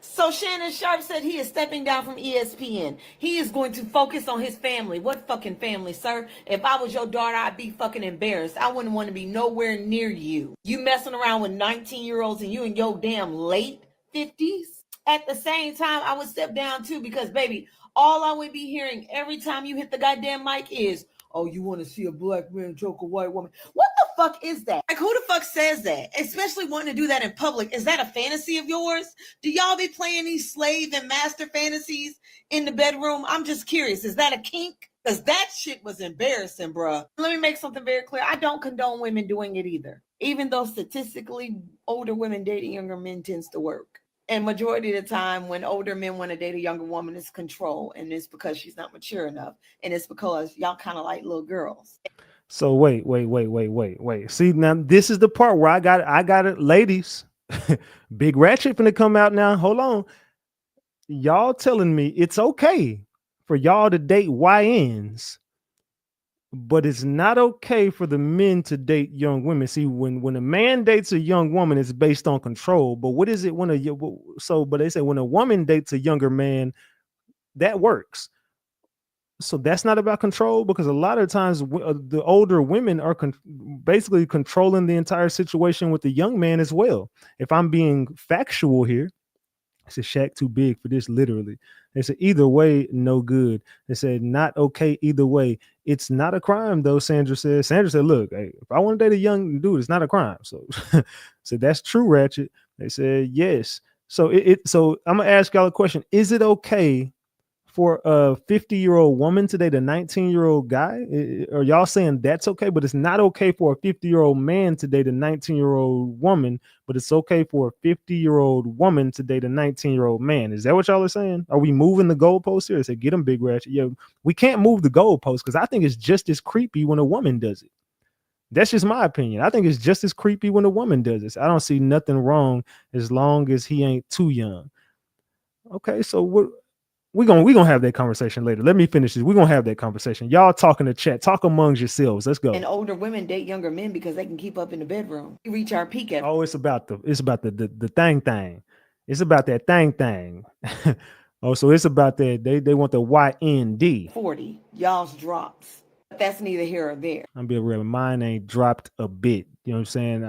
So Shannon Sharpe said he is stepping down from ESPN. He is going to focus on his family. What fucking family, sir? If I was your daughter, I'd be fucking embarrassed. I wouldn't want to be nowhere near you. You messing around with 19-year-olds and you in your damn late 50s? At the same time, I would step down too, because, baby, all I would be hearing every time you hit the goddamn mic is, oh, you want to see a black man choke a white woman? What the fuck is that? Like, who the fuck says that? Especially wanting to do that in public. Is that a fantasy of yours? Do y'all be playing these slave and master fantasies in the bedroom? I'm just curious. Is that a kink? Because that shit was embarrassing, bruh. Let me make something very clear. I don't condone women doing it either. Even though statistically, older women dating younger men tends to work. And majority of the time, when older men want to date a younger woman, it's control. And it's because she's not mature enough. And it's because y'all kind of like little girls. So wait. See, now this is the part where I got it, ladies. Big Ratchet finna come out now. Hold on. Y'all telling me it's okay for y'all to date YNs, but it's not okay for the men to date young women. See, when a man dates a young woman, it's based on control. But what is it when but they say when a woman dates a younger man, that works. So that's not about control, because a lot of times the older women are basically controlling the entire situation with the young man as well. If I'm being factual here, I said Shaq too big for this, literally. They said either way, no good. They said not okay either way. It's not a crime, though, Sandra said. Sandra said, look, hey, if I want to date a young dude, it's not a crime. So, so that's true, Ratchet. They said yes. So so I'm gonna ask y'all a question. Is it okay for a 50-year-old woman to date a 19-year-old guy? Are y'all saying that's okay? But it's not okay for a 50-year-old man to date a 19-year-old woman, but it's okay for a 50-year-old woman to date a 19-year-old man. Is that what y'all are saying? Are we moving the goalposts here? I said, get them, Big Ratchet. Yeah, we can't move the goalposts because I think it's just as creepy when a woman does it. That's just my opinion. I think it's just as creepy when a woman does this. I don't see nothing wrong as long as he ain't too young. Okay, so what? We're gonna have that conversation later. Let me finish this. We're gonna have that conversation. Y'all talk in the chat. Talk amongst yourselves. Let's go. And older women date younger men because they can keep up in the bedroom. We reach our peak at it's about the thing. It's about that thing. Oh, so it's about that. They want the YND. 40. Y'all's drops. But that's neither here or there. I'm being real. Mine ain't dropped a bit. You know what I'm saying?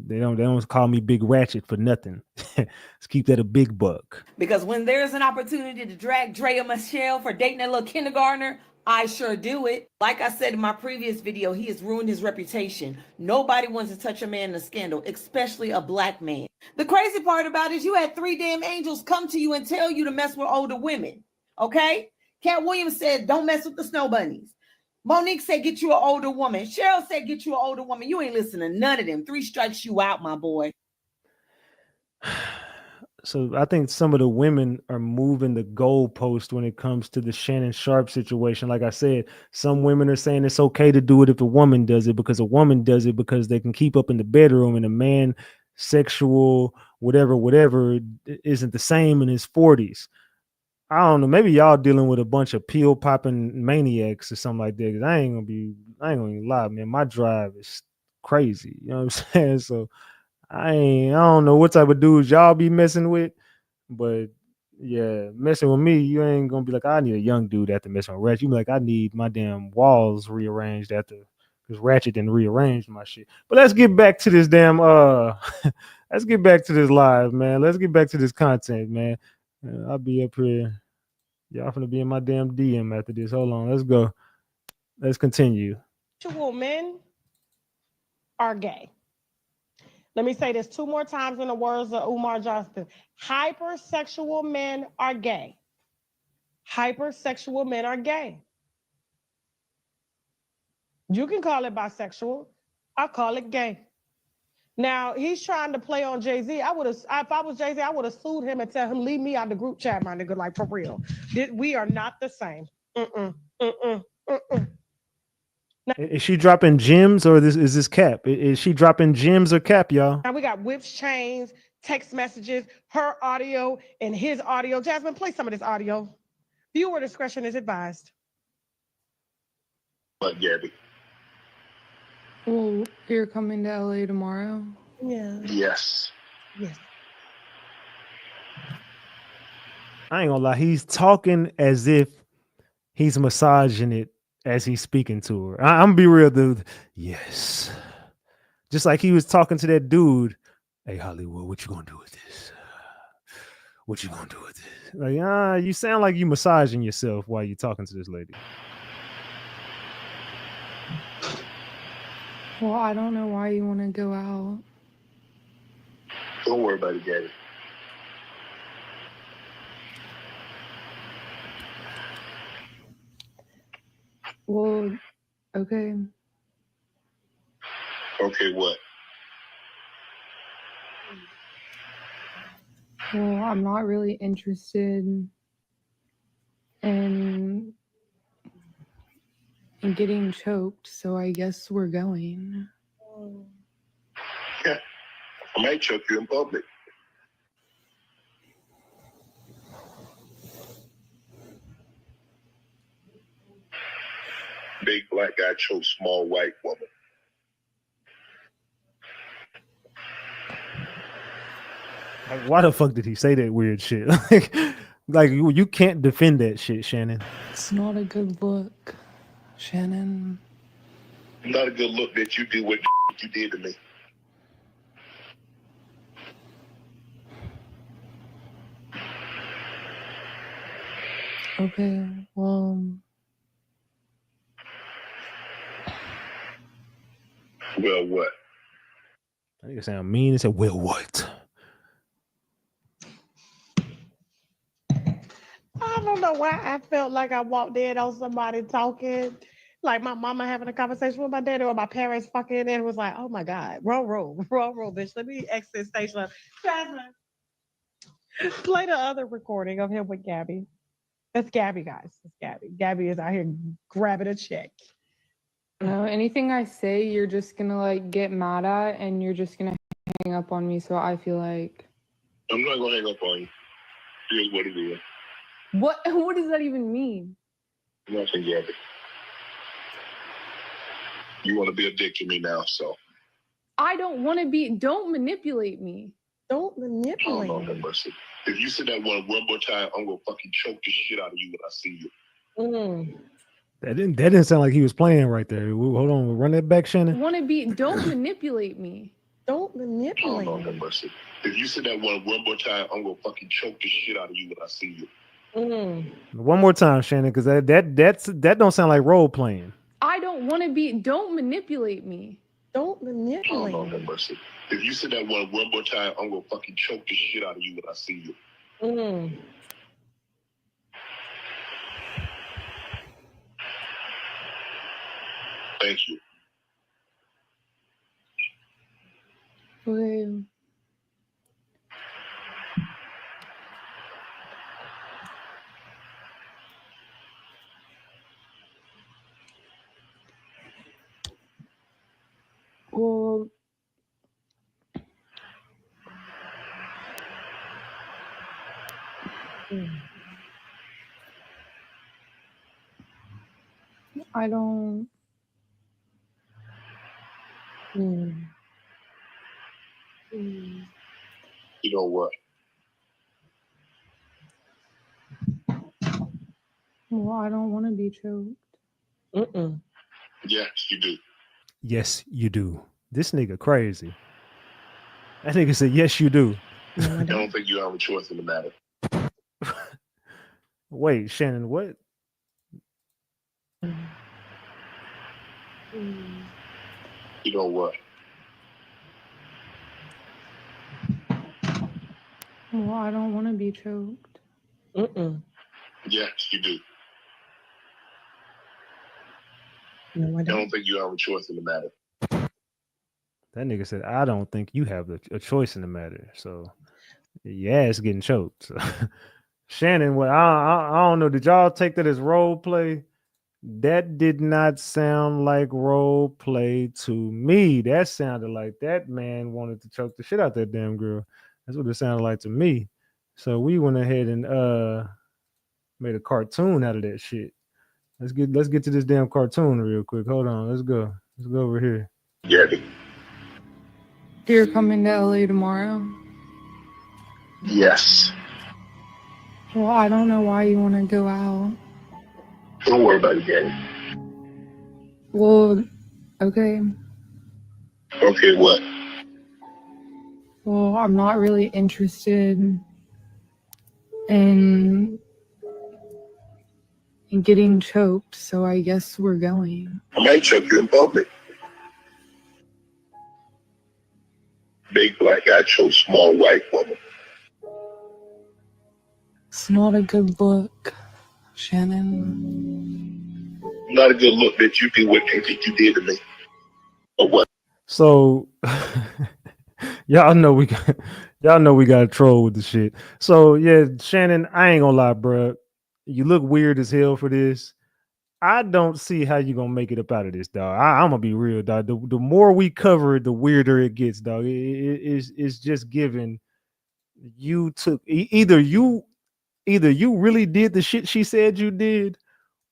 They don't call me Big Ratchet for nothing. Let's keep that a big buck. Because when there's an opportunity to drag Drea Michelle for dating that little kindergartner, I sure do it. Like I said in my previous video, he has ruined his reputation. Nobody wants to touch a man in a scandal, especially a black man. The crazy part about it is you had 3 damn angels come to you and tell you to mess with older women. Okay? Cat Williams said, don't mess with the snow bunnies. Monique said, get you an older woman. Cheryl said, get you an older woman. You ain't listening to none of them. 3 strikes you out, my boy. So I think some of the women are moving the goalpost when it comes to the Shannon Sharpe situation. Like I said, some women are saying it's okay to do it if a woman does it because a woman does it because they can keep up in the bedroom, and a man sexual whatever isn't the same in his 40s. I don't know. Maybe y'all dealing with a bunch of pill popping maniacs or something like that. Cause I ain't gonna lie, man. My drive is crazy. You know what I'm saying? So I don't know what type of dudes y'all be messing with, but yeah, messing with me, you ain't gonna be like, I need a young dude after messing with Ratchet. You be like, I need my damn walls rearranged after, because Ratchet didn't rearrange my shit. But let's get back to this damn let's get back to this live, man. Let's get back to this content, man. I'll be up here. Y'all finna be in my damn DM after this. Hold on, let's go. Let's continue. Sexual men are gay. Let me say this 2 more times in the words of Umar Johnson. Hypersexual men are gay. Hypersexual men are gay. You can call it bisexual. I call it gay. Now, he's trying to play on Jay-Z. If I was Jay-Z, I would have sued him and tell him, leave me out the group chat, my nigga, like for real. We are not the same. Is she dropping gems or is this cap? Is she dropping gems or cap, y'all? Now we got whips, chains, text messages, her audio and his audio. Jasmine, play some of this audio. Viewer discretion is advised. But Gabby. Well, you're coming to LA tomorrow? Yeah. Yes. Yes. I ain't gonna lie. He's talking as if he's massaging it as he's speaking to her. I'm gonna be real, dude. Yes. Just like he was talking to that dude. Hey, Hollywood, what you gonna do with this? What you gonna do with this? Like, you sound like you massaging yourself while you're talking to this lady. Well, I don't know why you want to go out. Don't worry about it, Gabby. Well, okay. Okay, what? Well, I'm not really interested in getting choked, so I guess we're going. Yeah. I might choke you in public. Big black guy chokes small white woman. Like, why the fuck did he say that weird shit? like you can't defend that shit, Shannon. It's not a good look, Shannon. Not a good look that you did what you did to me. Okay, well, Well, what? I think it sound mean. It said, well, what? I don't know why I felt like I walked in on somebody talking, like my mama having a conversation with my daddy or my parents fucking, and it was like, oh my God, roll, bitch. Let me exit station. Jasmine, play the other recording of him with Gabby. That's Gabby, guys. It's Gabby. Gabby is out here grabbing a check. No, anything I say, you're just gonna like get mad at, and you're just gonna hang up on me. So I feel like. I'm not gonna hang up on you. Here's what it is. What? What does that even mean? Nothing, Gabby. You want to be a dick to me now, so. I don't want to be. Don't manipulate me. Don't Oh, manipulate. no, have mercy. If you say that one more time, I'm gonna fucking choke the shit out of you when I see you. That didn't sound like he was playing right there. Hold on, run that back, Shannon. Want to be? Don't manipulate me. Don't Oh, manipulate. no, have mercy. If you say that one more time, I'm gonna fucking choke the shit out of you when I see you. One more time, Shannon, because that don't sound like role playing. I don't want to be. Don't manipulate me. Don't Oh, manipulate. no, have mercy. If you say that one more time, I'm gonna fucking choke the shit out of you when I see you. Thank you. Okay. Well, I don't. You know what? Well, I don't want to be choked. Yes, you do. Yes, you do. This nigga crazy. That nigga said, yes, you do. I don't think you have a choice in the matter. Wait, Shannon, what? You know what? Well, I don't want to be choked. Yes, you do. No, I don't think you have a choice in the matter. That nigga said, I don't think you have a choice in the matter. So, yeah, it's getting choked. So. Shannon, what I don't know. Did y'all take that as role play? That did not sound like role play to me. That sounded like that man wanted to choke the shit out that damn girl. That's what it sounded like to me. So we went ahead and made a cartoon out of that shit. Let's get to this damn cartoon real quick. Hold on. Let's go over here. Gabby. You're coming to LA tomorrow? Yes. Well, I don't know why you want to go out. Don't worry about it, Gabby. Well, okay. Okay, what? Well, I'm not really interested in getting choked, so I guess we're going. I might choke you in public. Big black guy chose small white woman. It's not a good look, Shannon. Not a good look that you did what you think you did to me. Or what? So y'all know we got to troll with the shit. So yeah, Shannon, I ain't gonna lie, bro. You look weird as hell for this. I don't see how you gonna make it up out of this, dog. I'm gonna be real, dog. The more we cover it, the weirder it gets, dog. It's just given. You took either you really did the shit she said you did,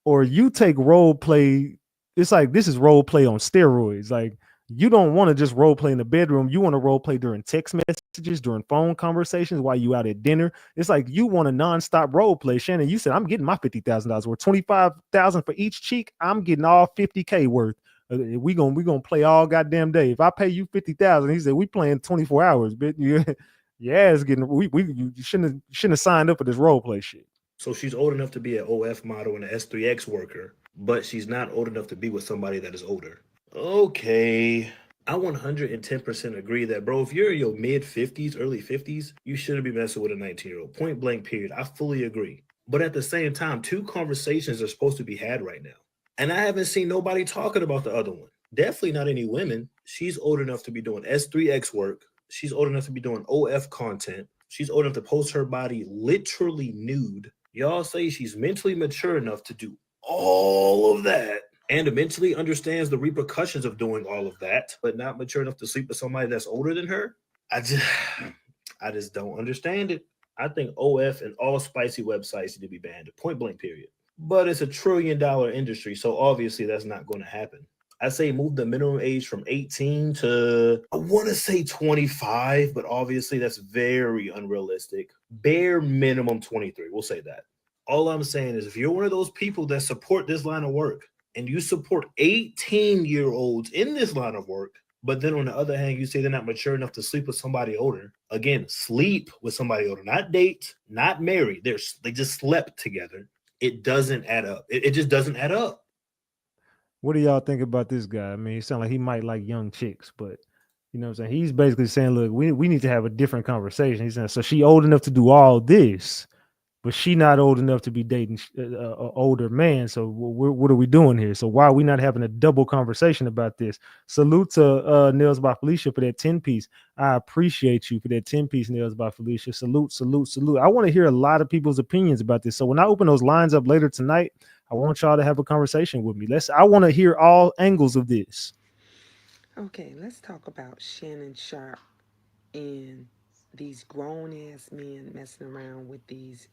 or you take role play. It's like this is role play on steroids. Like you don't want to just role play in the bedroom. You want to role play during text messages, during phone conversations, while you out at dinner. It's like you want a nonstop role play. Shannon, you said I'm getting my $50,000 worth, 25,000 for each cheek. I'm getting all 50K worth. We gonna play all goddamn day. If I pay you 50,000, he said we playing 24 hours, bitch. Yeah, it's getting you shouldn't have signed up for this role play shit. So she's old enough to be an OF model and an S3X worker, but she's not old enough to be with somebody that is older. Okay. I 110% agree that, bro, if you're in your mid 50s, early 50s, you shouldn't be messing with a 19-year-old. Point blank, period. I fully agree. But at the same time, two conversations are supposed to be had right now. And I haven't seen nobody talking about the other one. Definitely not any women. She's old enough to be doing S3X work. She's old enough to be doing OF content. She's old enough to post her body literally nude. Y'all say she's mentally mature enough to do all of that and eventually understands the repercussions of doing all of that, but not mature enough to sleep with somebody that's older than her. I just don't understand it. I think OF and all spicy websites need to be banned, point blank, period. But it's a $1 trillion industry, so obviously that's not going to happen. I say move the minimum age from 18 to, I want to say 25, but obviously that's very unrealistic. Bare minimum 23, we'll say that. All I'm saying is if you're one of those people that support this line of work and you support 18-year-olds in this line of work, but then on the other hand, you say they're not mature enough to sleep with somebody older. Again, sleep with somebody older, not date, not marry. They just slept together. It doesn't add up. It just doesn't add up. What do y'all think about this guy? I mean, he sounds like he might like young chicks, but you know what I'm saying? He's basically saying, look, we need to have a different conversation. He's saying, so she old enough to do all this, but she not old enough to be dating an older man. So what are we doing here? So why are we not having a double conversation about this? Salute to Nails by Felicia for that 10-piece. I appreciate you for that 10-piece, Nails by Felicia. Salute, salute, salute. I want to hear a lot of people's opinions about this. So when I open those lines up later tonight, I want y'all to have a conversation with me. I want to hear all angles of this. Okay, let's talk about Shannon Sharpe and these grown ass men messing around with these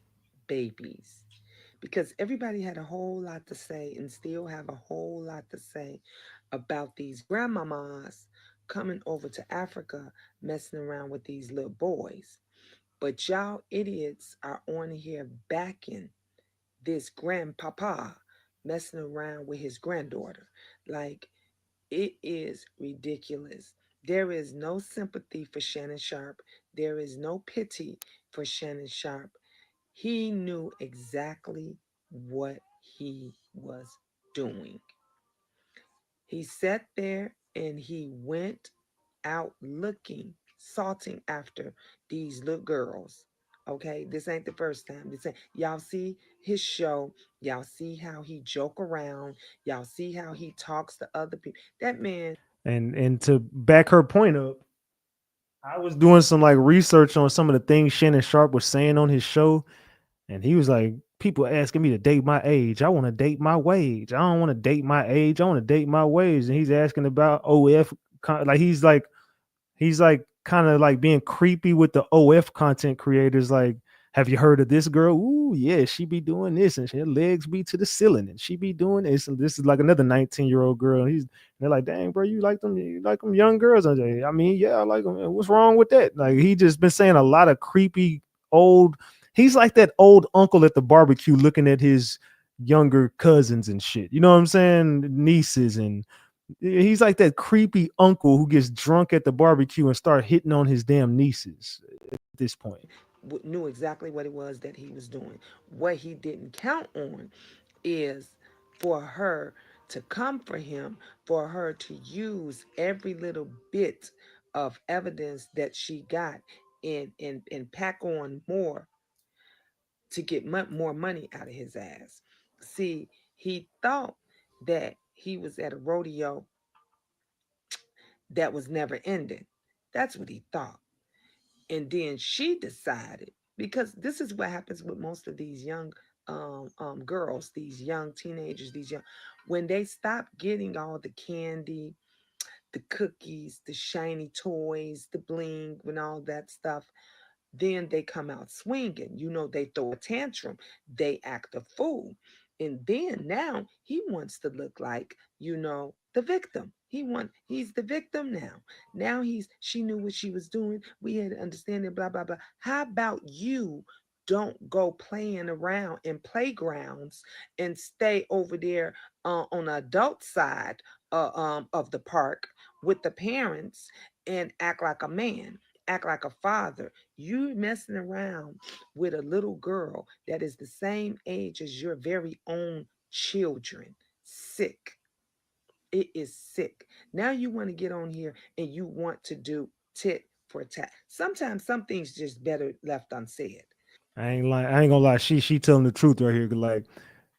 babies. Because everybody had a whole lot to say and still have a whole lot to say about these grandmamas coming over to Africa messing around with these little boys. But y'all idiots are on here backing this grandpapa messing around with his granddaughter. Like, it is ridiculous. There is no sympathy for Shannon Sharpe. There is no pity for Shannon Sharpe. He knew exactly what he was doing. He sat there and he went out looking, salting after these little girls. Okay, this ain't the first time. Y'all see his show. Y'all see how he joke around. Y'all see how he talks to other people. That man. And to back her point up, I was doing some like research on some of the things Shannon Sharpe was saying on his show, and he was like, people asking me to date my age. I want to date my wage. I don't want to date my age. I want to date my wage. And he's asking about OF, like he's like kind of like being creepy with the OF content creators. Like, have you heard of this girl? Ooh, yeah, she be doing this, and her legs be to the ceiling, and she be doing this. And this is like another 19-year-old girl. And they're like, dang, bro, you like them? You like them young girls? I mean, yeah, I like them. What's wrong with that? Like, he just been saying a lot of creepy old. He's like that old uncle at the barbecue looking at his younger cousins and shit. You know what I'm saying? Nieces, and he's like that creepy uncle who gets drunk at the barbecue and start hitting on his damn nieces at this point. Knew exactly what it was that he was doing. What he didn't count on is for her to come for him, for her to use every little bit of evidence that she got and pack on more to get more money out of his ass. See, he thought that he was at a rodeo that was never ending. That's what he thought. And then she decided, because this is what happens with most of these young girls, these young teenagers, when they stop getting all the candy, the cookies, the shiny toys, the bling, and all that stuff, then they come out swinging. They throw a tantrum. They act a fool. And then now he wants to look like, the victim. He's the victim now. Now she knew what she was doing. We had to understand it, blah, blah, blah. How about you don't go playing around in playgrounds and stay over there on the adult side of the park with the parents and act like a man, act like a father. You messing around with a little girl that is the same age as your very own children. Sick. It is sick. Now you want to get on here and you want to do tit for tat. Sometimes some things just better left unsaid. I ain't lying. I ain't gonna lie. She telling the truth right here. Like,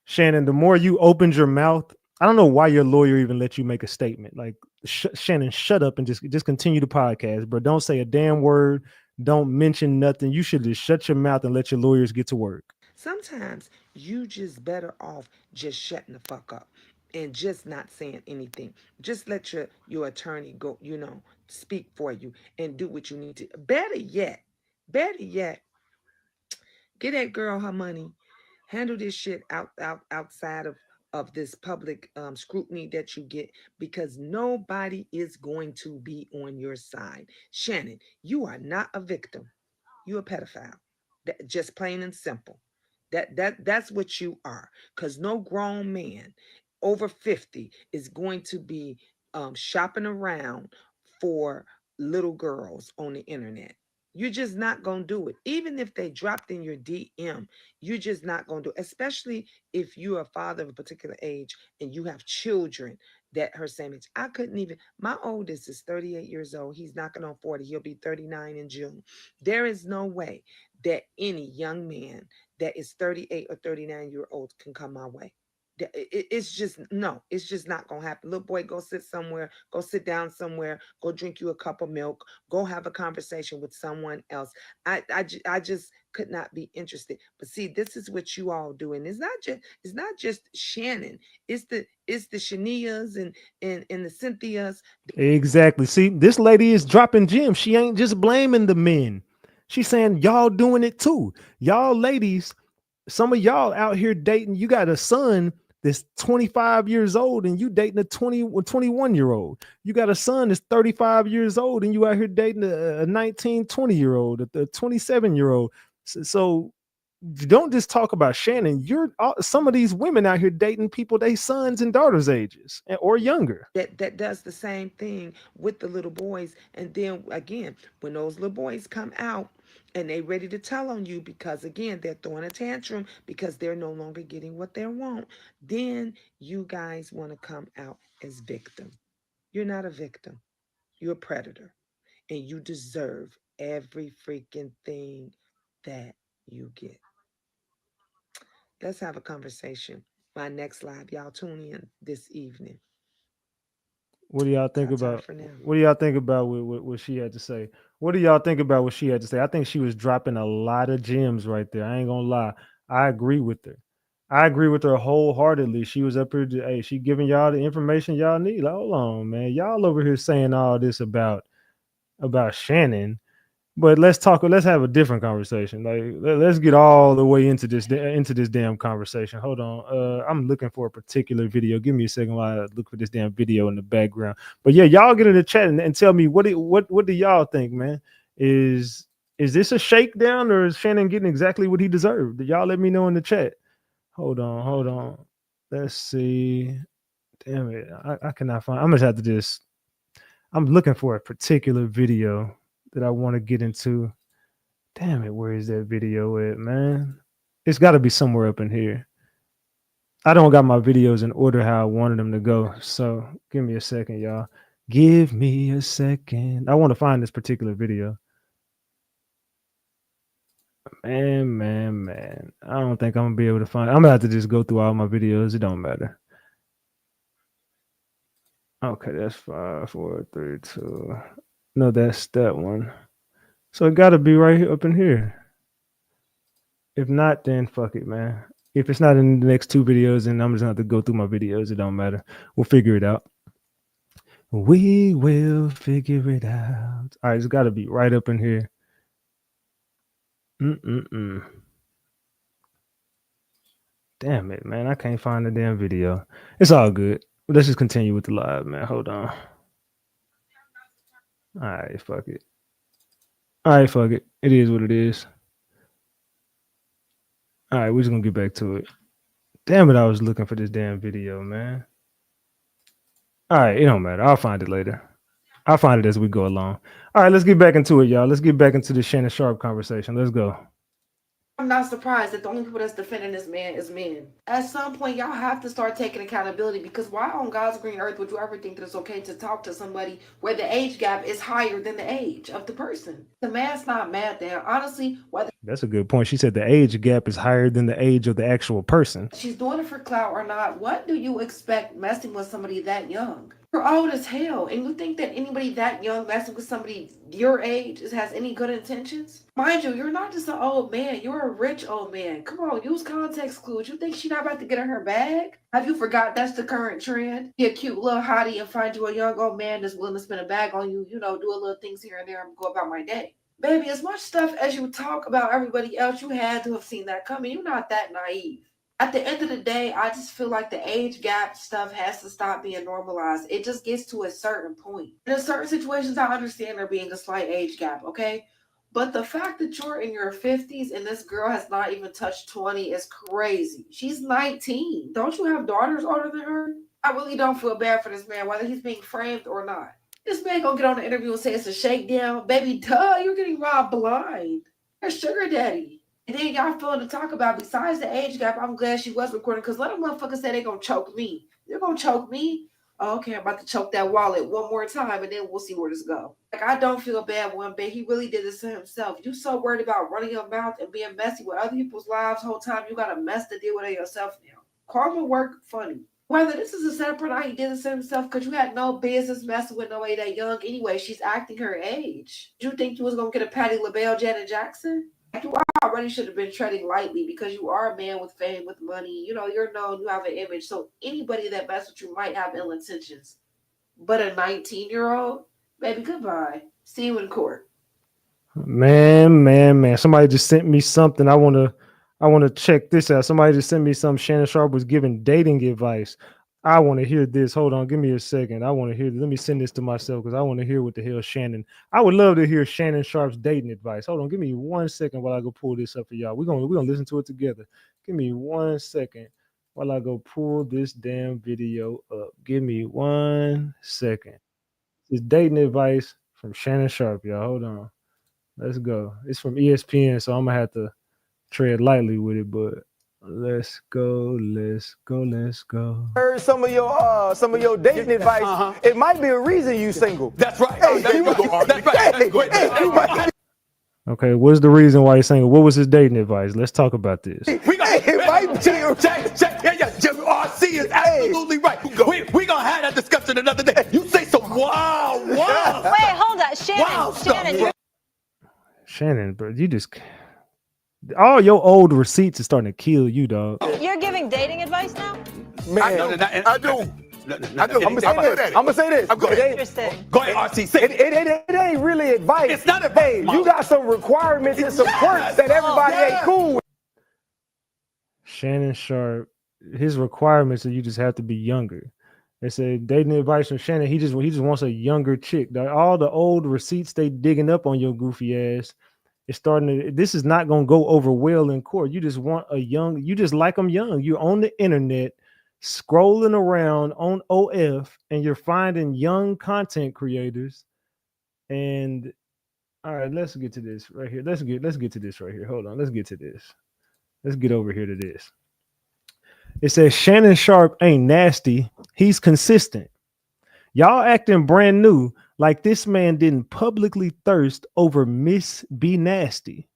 Shannon, the more you opened your mouth, I don't know why your lawyer even let you make a statement. Like, Shannon, shut up and just continue the podcast, bro. Don't say a damn word. Don't mention nothing. You should just shut your mouth and let your lawyers get to work. Sometimes you just better off just shutting the fuck up and just not saying anything. Just let your attorney go, speak for you and do what you need to. Better yet, get that girl her money. Handle this shit outside of this public scrutiny that you get, because nobody is going to be on your side. Shannon, you are not a victim. You a pedophile. Just plain and simple. That's what you are. Because no grown man over 50 is going to be shopping around for little girls on the internet. You're just not going to do it. Even if they dropped in your DM, you're just not going to do it. Especially if you're a father of a particular age and you have children that her same age. I couldn't even, my oldest is 38 years old. He's knocking on 40. He'll be 39 in June. There is no way that any young man that is 38 or 39-year-old can come my way. It's just not gonna happen. Little boy, go sit somewhere, go sit down somewhere, go drink you a cup of milk, go have a conversation with someone else. I just could not be interested. But see, this is what you all do, and it's not just Shannon. It's the Shanias and the Cynthias. Exactly. See, this lady is dropping gems. She ain't just blaming the men. She's saying y'all doing it too. Y'all ladies, some of y'all out here dating, you got a son that's 25 years old and you dating a 21-year-old. You got a son that's 35 years old and you out here dating a 19, 20-year-old, a 27-year-old. So don't just talk about Shannon. Some of these women out here dating people they sons and daughters ages or younger. That does the same thing with the little boys. And then again, when those little boys come out and they ready to tell on you because again they're throwing a tantrum because they're no longer getting what they want, then you guys want to come out as victim. You're not a victim. You're a predator, and you deserve every freaking thing that you get. Let's have a conversation. My next live, y'all tune in this evening. What do y'all think Ta-ta about? for now. What do y'all think about what she had to say? What do y'all think about what she had to say? I think she was dropping a lot of gems right there. I ain't gonna lie. I agree with her. I agree with her wholeheartedly. She was up here. Hey, she giving y'all the information y'all need. Like, hold on, man. Y'all over here saying all this about Shannon. But let's have a different conversation. Like, let's get all the way into this damn conversation. Hold on. I'm looking for a particular video. Give me a second while I look for this damn video in the background. But yeah, y'all get in the chat and tell me what do y'all think, man? Is this a shakedown or is Shannon getting exactly what he deserved? Y'all let me know in the chat. Hold on. Let's see. Damn it. I cannot find. I'm gonna have to I'm looking for a particular video that I want to get into. Damn it, where is that video at, man? It's got to be somewhere up in here. I don't got my videos in order how I wanted them to go. So give me a second, y'all. Give me a second. I want to find this particular video. Man. I don't think I'm going to be able to find it. I'm going to have to just go through all my videos. It don't matter. Okay, that's 5, 4, 3, 2. No, that's that one. So it got to be right here up in here. If not, then fuck it, man. If it's not in the next 2 videos, then I'm just going to have to go through my videos. It don't matter. We'll figure it out. We will figure it out. All right, it's got to be right up in here. Damn it, man. I can't find the damn video. It's all good. Let's just continue with the live, man. Hold on. All right, fuck it. It is what it is. All right, we're just going to get back to it. Damn it, I was looking for this damn video, man. All right, it don't matter. I'll find it later. I'll find it as we go along. All right, let's get back into it, y'all. Let's get back into the Shannon Sharpe conversation. Let's go. I'm not surprised that the only people that's defending this man is men. At some point, y'all have to start taking accountability, because why on God's green earth would you ever think that it's okay to talk to somebody where the age gap is higher than the age of the person? The man's not mad there. Honestly, whether That's a good point. She said the age gap is higher than the age of the actual person. she's doing it for clout or not, what do you expect messing with somebody that young? You're old as hell, and you think that anybody that young messing with somebody your age has any good intentions? Mind you, you're not just an old man, you're a rich old man. Come on, use context clues. You think she's not about to get in her bag? Have you forgot that's the current trend? Be a cute little hottie and find you a young old man that's willing to spend a bag on you, you know, do a little things here and there and go about my day. Baby, as much stuff as you talk about everybody else, you had to have seen that coming. You're not that naive. At the end of the day, I just feel like the age gap stuff has to stop being normalized. It just gets to a certain point. In certain situations, I understand there being a slight age gap, okay? But the fact that you're in your 50s and this girl has not even touched 20 is crazy. She's 19. Don't you have daughters older than her? I really don't feel bad for this man, whether he's being framed or not. This man gonna get on the interview and say it's a shakedown. Baby, duh, you're getting robbed blind. You're sugar daddy. And then y'all feeling to talk about, besides the age gap, I'm glad she was recording, because let a motherfucker say they gonna choke me. They're gonna choke me. Oh, okay, I'm about to choke that wallet one more time, and then we'll see where this go. Like, I don't feel bad one bit. He really did this to himself. You so worried about running your mouth and being messy with other people's lives the whole time, you got a mess to deal with it yourself now. Karma work funny. Whether this is a setup or not, he did this to himself, because you had no business messing with nobody that young anyway. She's acting her age. Did you think you was gonna get a Patti LaBelle, Janet Jackson? You already should have been treading lightly, because you are a man with fame, with money. You know, you're known, you have an image. So anybody that messes with you might have ill intentions. But a 19-year-old, baby, goodbye. See you in court. Man. Somebody just sent me something. I wanna check this out. Somebody just sent me some. Shannon Sharpe was giving dating advice. I want to hear this. Hold on, give me a second. I want to hear. Let me send this to myself, because I want to hear what the hell Shannon. I would love to hear Shannon Sharpe's dating advice. Hold on, give me 1 second while I go pull this up for y'all. We're gonna listen to it together. Give me 1 second while I go pull this damn video up. Give me 1 second. It's dating advice from Shannon Sharpe, y'all. Hold on. Let's go. It's from ESPN, so I'm gonna have to tread lightly with it, but let's go. Heard some of your dating advice. It might be a reason you single. That's right. Hey, that's right. Okay, what's the reason why he's single? What was his dating advice? Let's talk about this. We got check. RC is absolutely right. We gonna have that discussion another day. You say some wow. Wait, hold on, Shannon. Shannon, bro, you just all your old receipts are starting to kill you, dog. You're giving dating advice now? Man, I do. I'm gonna say this. Interesting. Go ahead, RC. It ain't really advice. It's not advice. Hey, you got some requirements and some quirks that everybody ain't cool with. Shannon Sharpe, his requirements are you just have to be younger. They say dating advice from Shannon. He just wants a younger chick. Dog. All the old receipts they digging up on your goofy ass. It's starting to. This is not gonna go over well in court. You just want a young. You just like them young. You're on the internet, scrolling around on OF, and you're finding young content creators. And all right, let's get to this right here. Let's get to this right here. Hold on. Let's get to this. Let's get over here to this. It says Shannon Sharpe ain't nasty. He's consistent. Y'all acting brand new like this man didn't publicly thirst over Miss Be Nasty,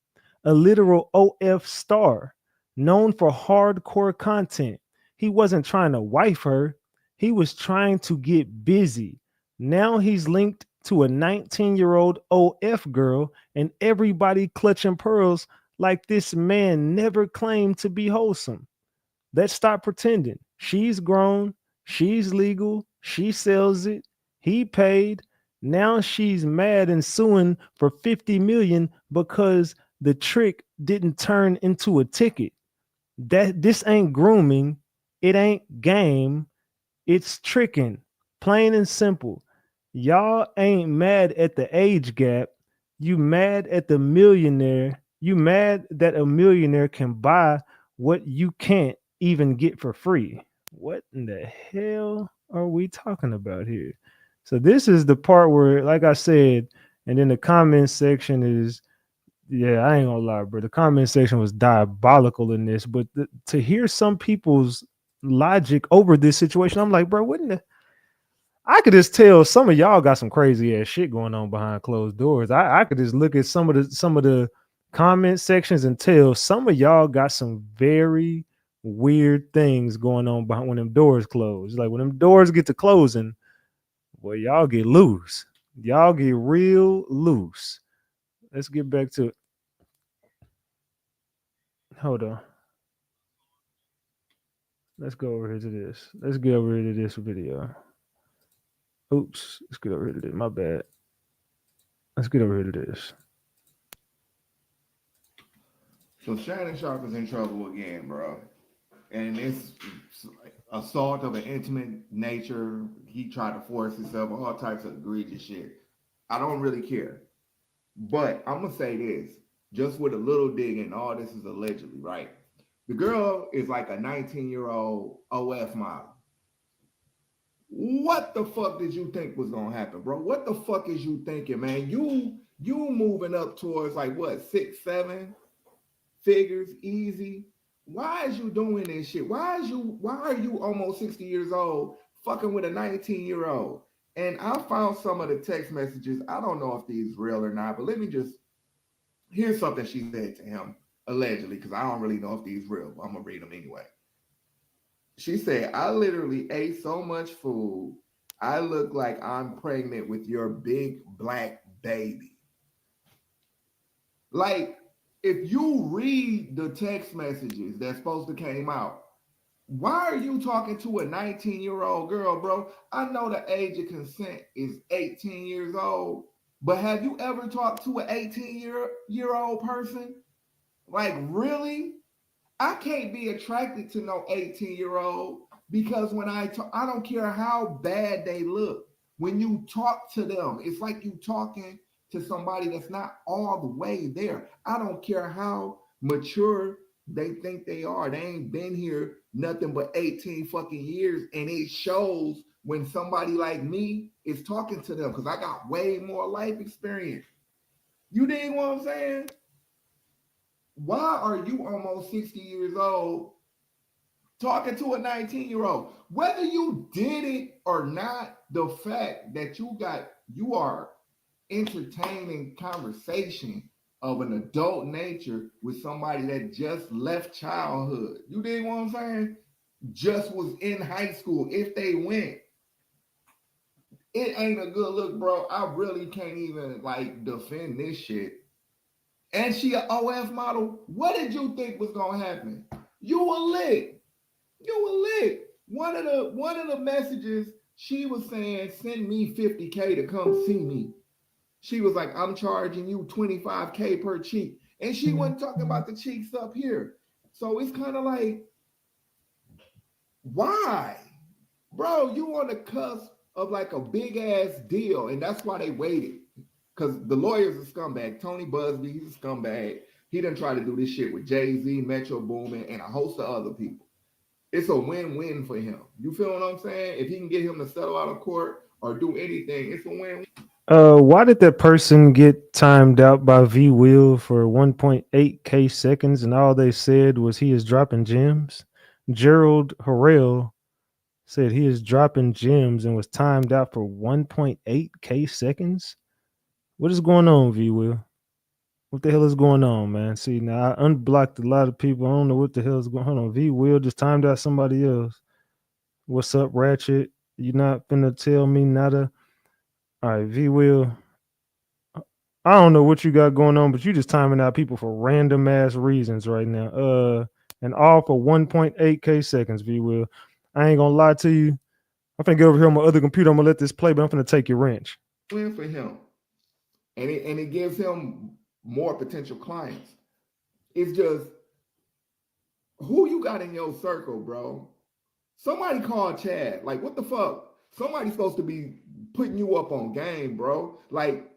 a literal OF star known for hardcore content. He wasn't trying to wife her. He was trying to get busy. Now he's linked to a 19-year-old OF girl, and everybody clutching pearls like this man never claimed to be wholesome. Let's stop pretending. She's grown. She's legal. She sells it. He paid. Now she's mad and suing for $50 million because the trick didn't turn into a ticket. This ain't grooming. It ain't game. It's tricking. Plain and simple. Y'all ain't mad at the age gap. You mad at the millionaire. You mad that a millionaire can buy what you can't even get for free. What in the hell are we talking about here? So this is the part where, like I said, and then the comment section is Yeah, I ain't gonna lie, bro. The comment section was diabolical in this, but to hear some people's logic over this situation, I'm like, bro, wouldn't it? I could just tell some of y'all got some crazy ass shit going on behind closed doors. I could just look at some of the comment sections and tell some of y'all got some very weird things going on behind when them doors close. Like when them doors get to closing, boy, y'all get loose. Y'all get real loose. Let's get back to it. Hold on. Let's go over here to this. Let's get over here to this video. Oops. Let's get over here to this. My bad. Let's get over here to this. So Shannon Sharpe is in trouble again, bro. And it's assault of an intimate nature. He tried to force himself, all types of egregious shit. I don't really care. But I'm going to say this, just with a little digging, all this is allegedly, right? The girl is like a 19-year-old OF model. What the fuck did you think was going to happen, bro? What the fuck is you thinking, man? You moving up towards like what, 6, 7 figures easy? Why is you doing this shit? Why are you almost 60 years old fucking with a 19-year-old? And I found some of the text messages. I don't know if these real or not, but let me just, here's something she said to him, allegedly, because I don't really know if these real, but I'm going to read them anyway. She said, I literally ate so much food, I look like I'm pregnant with your big black baby. Like, if you read the text messages that's supposed to came out, why are you talking to a 19-year-old girl, bro? I know the age of consent is 18 years old, but have you ever talked to an 18-year-old person? Like, really? I can't be attracted to no 18-year-old because when I talk, I don't care how bad they look. When you talk to them, it's like you talking to somebody that's not all the way there. I don't care how mature they think they are. They ain't been here nothing but 18 fucking years, and it shows when somebody like me is talking to them because I got way more life experience. You dig what I'm saying? Why are you almost 60 years old talking to a 19-year-old? Whether you did it or not, the fact that you are entertaining conversation of an adult nature with somebody that just left childhood. You dig what I'm saying? Just was in high school. If they went, it ain't a good look, bro. I really can't even like defend this shit. And she an OF model. What did you think was gonna happen? You were lit. You were lit. One of the messages she was saying, send me 50K to come see me. She was like, I'm charging you 25K per cheek. And she wasn't talking about the cheeks up here. So it's kind of like, why? Bro, you on the cusp of like a big ass deal. And that's why they waited. Because the lawyer's a scumbag. Tony Busby, he's a scumbag. He done tried to do this shit with Jay-Z, Metro Boomin, and a host of other people. It's a win-win for him. You feel what I'm saying? If he can get him to settle out of court or do anything, it's a win-win. Why did that person get timed out by V Will for 1.8K seconds and all they said was he is dropping gems? Gerald Harrell said he is dropping gems and was timed out for 1.8K seconds. What is going on, V Will? What the hell is going on, man? See, now I unblocked a lot of people. I don't know what the hell is going on. Hold on, V Will just timed out somebody else. What's up, Ratchet? You not finna tell me nada? All right, V Will. I don't know what you got going on, but you just timing out people for random ass reasons right now. And all for 1.8K seconds, V Will. I ain't gonna lie to you. I'm finna get over here on my other computer. I'm gonna let this play, but I'm finna take your wrench. Win for him. And it gives him more potential clients. It's just who you got in your circle, bro. Somebody called Chad. Like, what the fuck? Somebody's supposed to be putting you up on game, bro. Like,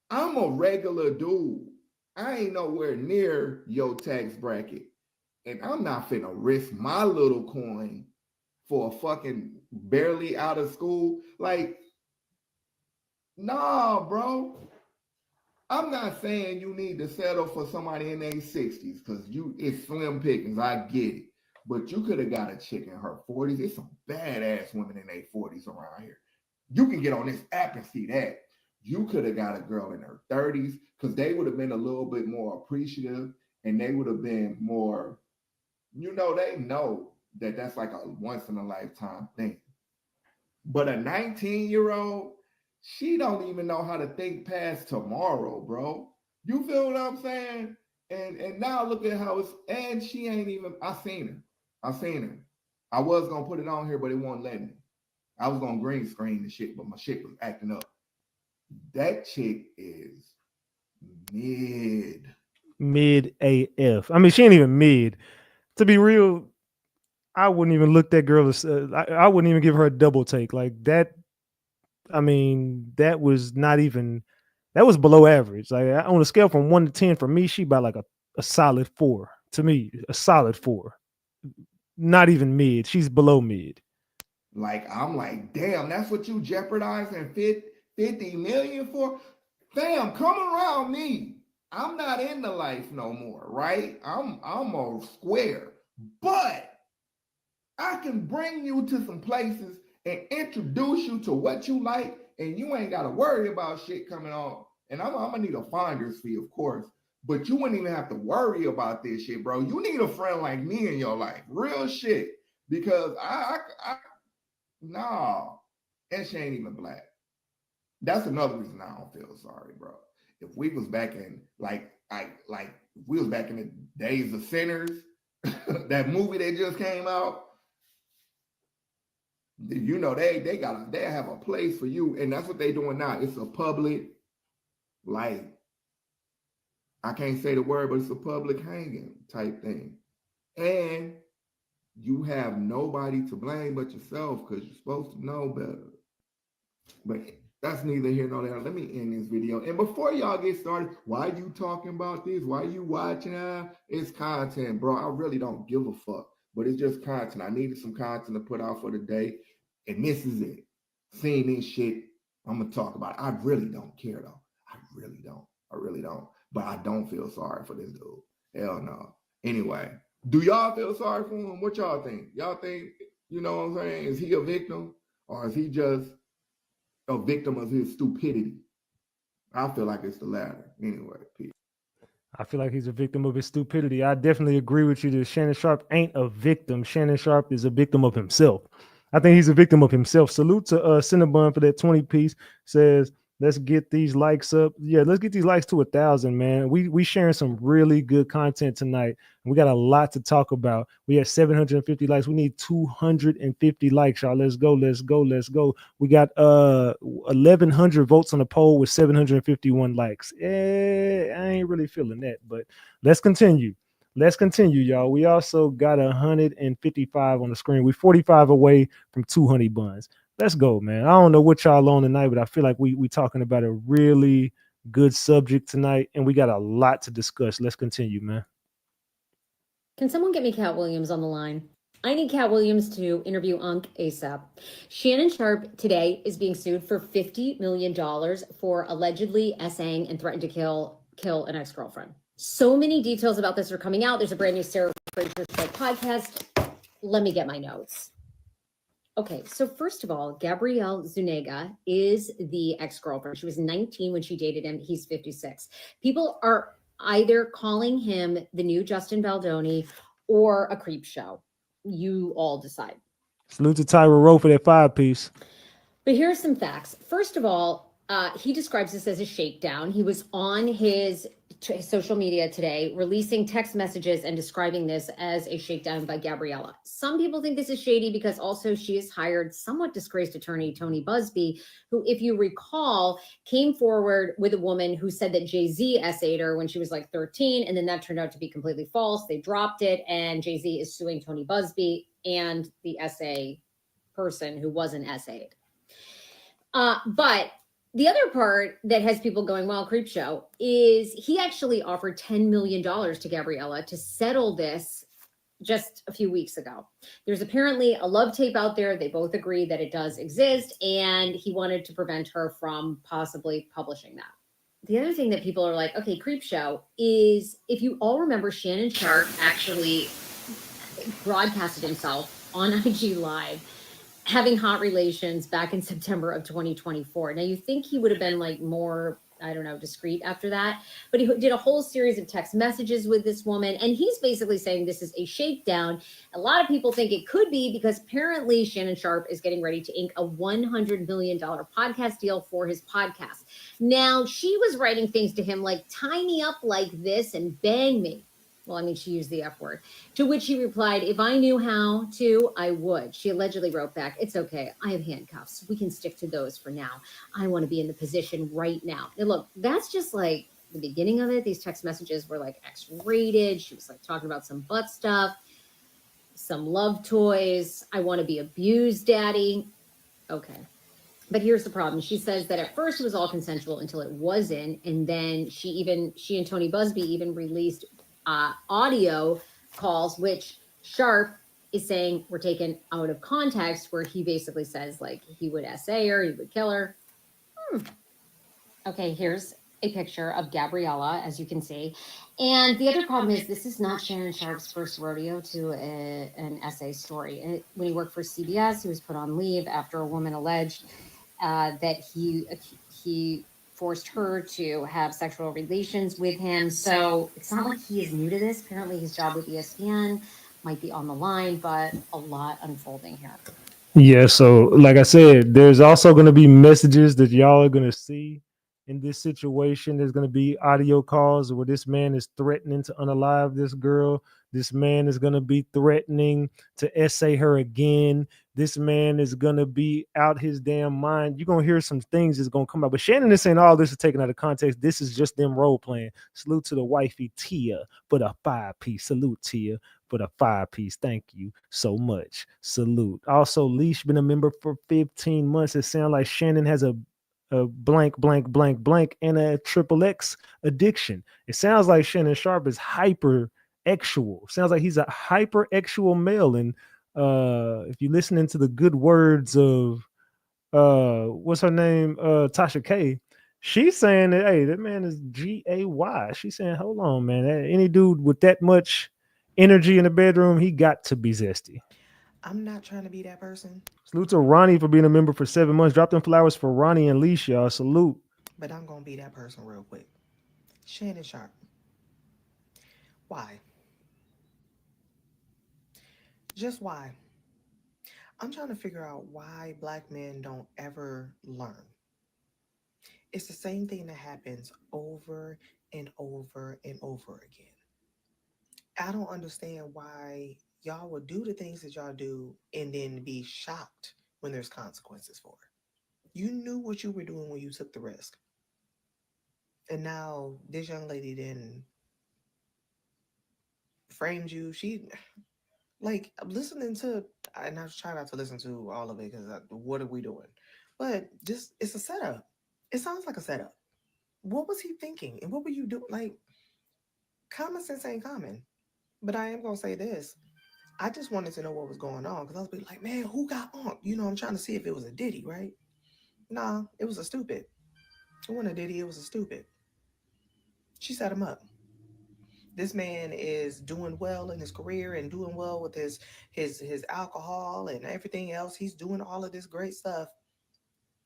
I'm a regular dude. I ain't nowhere near your tax bracket. And I'm not finna risk my little coin for a fucking barely out of school. Like, nah, bro. I'm not saying you need to settle for somebody in their 60s because it's slim pickings. I get it. But you could have got a chick in her 40s. There's some badass women in their 40s around here. You can get on this app and see that. You could have got a girl in her 30s because they would have been a little bit more appreciative and they would have been more, they know that that's like a once in a lifetime thing. But a 19-year-old, she don't even know how to think past tomorrow, bro. You feel what I'm saying? And now look at how and she ain't even, I seen her. I was going to put it on here, but it won't let me. I was going to green screen the shit, but my shit was acting up. That chick is mid AF. I mean, she ain't even mid. To be real, I wouldn't even look that girl as I wouldn't even give her a double take like that. I mean, that was below average. Like on a scale from 1 to 10 for me, she about like a solid 4 to me, a solid 4. Not even mid. She's below mid. Like, I'm like, damn, that's what you jeopardizing 50 million for? Fam, come around me. I'm not in the life no more, right? I'm a square. But I can bring you to some places and introduce you to what you like, and you ain't got to worry about shit coming on. And I'm going to need a finder's fee, of course. But you wouldn't even have to worry about this shit, bro. You need a friend like me in your life. Real shit. Because no, and she ain't even black. That's another reason I don't feel sorry, bro. If we was back in if we was back in the days of Sinners, that movie that just came out, they have a place for you, and that's what they doing now. It's a public, like, I can't say the word, but it's a public hanging type thing, and you have nobody to blame but yourself because you're supposed to know better. But that's neither here nor there. Let me end this video. And before y'all get started, why you talking about this? Why you watching? It's content, bro. I really don't give a fuck. But it's just content. I needed some content to put out for the day. And this is it. Seeing this shit, I'm going to talk about it. I really don't care, though. I really don't. But I don't feel sorry for this dude. Hell no. Anyway, do y'all feel sorry for him? What y'all think? Y'all think, you know what I'm saying? Is he a victim? Or is he just a victim of his stupidity? I feel like it's the latter. Anyway, peace. I feel like he's a victim of his stupidity. I definitely agree with you that Shannon Sharpe ain't a victim. Shannon Sharpe is a victim of himself. I think he's a victim of himself. Salute to Cinnabon for that 20 piece. Says, let's get these likes up. Yeah, let's get these likes to 1,000, man. We sharing some really good content tonight. We got a lot to talk about. We had 750 likes. We need 250 likes, y'all. Let's go. We got 1,100 votes on the poll with 751 likes. I ain't really feeling that, but let's continue. Y'all. We also got 155 on the screen. We're 45 away from 200 buns. Let's go, man. I don't know what y'all on tonight, but I feel like we talking about a really good subject tonight, and we got a lot to discuss. Let's continue, man. Can someone get me Cat Williams on the line? I need Cat Williams to interview Unc ASAP. Shannon Sharpe today is being sued for $50 million for allegedly essaying and threatened to kill an ex-girlfriend. So many details about this are coming out. There's a brand new Sarah Fraser Show podcast. Let me get my notes. Okay, so first of all, Gabrielle Zuniga is the ex-girlfriend. She was 19 when she dated him. He's 56. People are either calling him the new Justin Baldoni or a creep show. You all decide. Salute to Tyra Rowe for that 5-piece. But here are some facts. First of all, he describes this as a shakedown. He was on his social media today, releasing text messages and describing this as a shakedown by Gabriella. Some people think this is shady because also she has hired somewhat disgraced attorney Tony Busby, who, if you recall, came forward with a woman who said that Jay-Z essayed her when she was like 13, and then that turned out to be completely false. They dropped it, and Jay-Z is suing Tony Busby and the essay person who wasn't essayed. But the other part that has people going, well, creep show, is he actually offered $10 million to Gabriella to settle this just a few weeks ago. There's apparently a love tape out there. They both agree that it does exist, and he wanted to prevent her from possibly publishing that. the other thing that people are like, okay, creep show, is if you all remember, Shannon Sharpe actually broadcasted himself on IG Live having hot relations back in September of 2024. Now, you think he would have been like more, I don't know, discreet after that, but he did a whole series of text messages with this woman, and he's basically saying this is a shakedown. A lot of people think it could be because apparently Shannon Sharpe is getting ready to ink a $100 million podcast deal for his podcast. Now, she was writing things to him like, tie me up like this and bang me. Well, I mean, she used the F word, to which he replied, if I knew how to, I would. She allegedly wrote back, it's okay. I have handcuffs. We can stick to those for now. I want to be in the position right now. And look, that's just like the beginning of it. These text messages were like X-rated. She was like talking about some butt stuff, some love toys. I want to be abused, daddy. Okay. But here's the problem. She says that at first it was all consensual until it wasn't. And then she and Tony Busby even released audio calls, which Sharpe is saying were taken out of context, where he basically says like he would SA her, he would kill her. Okay, here's a picture of Gabriella, as you can see. And the other problem is this is not Shannon Sharpe's first rodeo to an SA story. When he worked for CBS, he was put on leave after a woman alleged that he forced her to have sexual relations with him. So it's not like he is new to this. Apparently his job with ESPN might be on the line, but a lot unfolding here. Yeah, so like I said, there's also going to be messages that y'all are going to see in this situation. There's going to be audio calls where this man is threatening to unalive this girl. This man is going to be threatening to essay her again. This man is going to be out his damn mind. You're going to hear some things that's going to come out. But Shannon is saying all this is taken out of context. This is just them role playing. Salute to the wifey, Tia, for the 5-piece. Salute, Tia, for the 5-piece. Thank you so much. Salute. Also, Leash been a member for 15 months. It sounds like Shannon has a blank and a XXX addiction. It sounds like Shannon Sharpe is hyper-exual. Sounds like he's a hyper-exual male. And if you're listening to the good words of what's her name, Tasha K, she's saying that, hey, that man is GAY. She's saying, hold on, man, any dude with that much energy in the bedroom, he got to be zesty. I'm not trying to be that person. Salute to Ronnie for being a member for 7 months. Drop them flowers for Ronnie and Leash, y'all. Salute. But I'm going to be that person real quick. Shannon Sharpe. Why? Just why? I'm trying to figure out why black men don't ever learn. It's the same thing that happens over and over and over again. I don't understand why y'all would do the things that y'all do and then be shocked when there's consequences for it. You knew what you were doing when you took the risk. And now this young lady then framed you. She, like, I'm listening to, and I try not to listen to all of it because what are we doing? But just, it's a setup. It sounds like a setup. What was he thinking? And what were you doing? Like, common sense ain't common. But I am going to say this. I just wanted to know what was going on because I was be like, man, who got on? You know, I'm trying to see if it was a Diddy, right? Nah, it was a stupid. It wasn't a Diddy, it was a stupid. She set him up. This man is doing well in his career and doing well with his alcohol and everything else. He's doing all of this great stuff.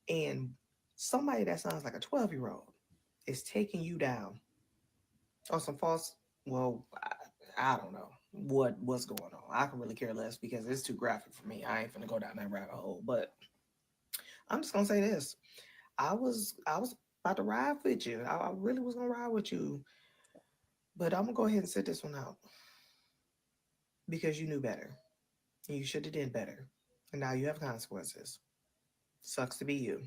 And somebody that sounds like a 12-year-old is taking you down on some false, well, I don't know what's going on. I can really care less because it's too graphic for me. I ain't finna go down that rabbit hole. But I'm just gonna say this. I was about to ride with you. I really was gonna ride with you. But I'm gonna go ahead and sit this one out. Because you knew better. And you should have did better. And now you have consequences. Sucks to be you.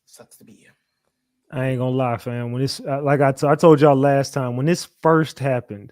Sucks to be you. I ain't gonna lie, fam. When this, like I told y'all last time, when this first happened,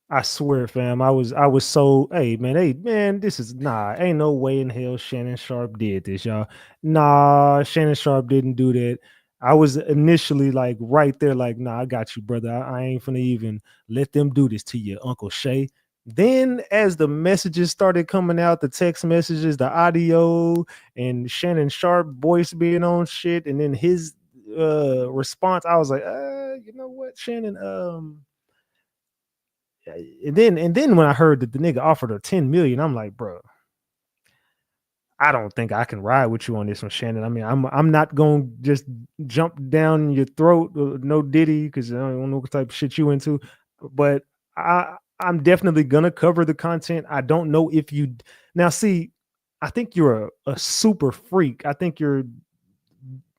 I swear, fam, I was so, hey man, this is ain't no way in hell Shannon Sharpe did this, y'all. Nah, Shannon Sharpe didn't do that. I was initially like right there, like, nah, I got you, brother. I ain't finna even let them do this to you, Uncle Shay. Then as the messages started coming out, the text messages, the audio, and Shannon Sharpe voice being on shit, and then his response, I was like, you know what, Shannon, and then when I heard that the nigga offered her 10 million, I'm like, bro, I don't think I can ride with you on this one, Shannon. I mean, I'm not gonna just jump down your throat, no Diddy, because I don't know what type of shit you into. But I'm definitely gonna cover the content. I don't know if you now see. I think you're a super freak. I think you're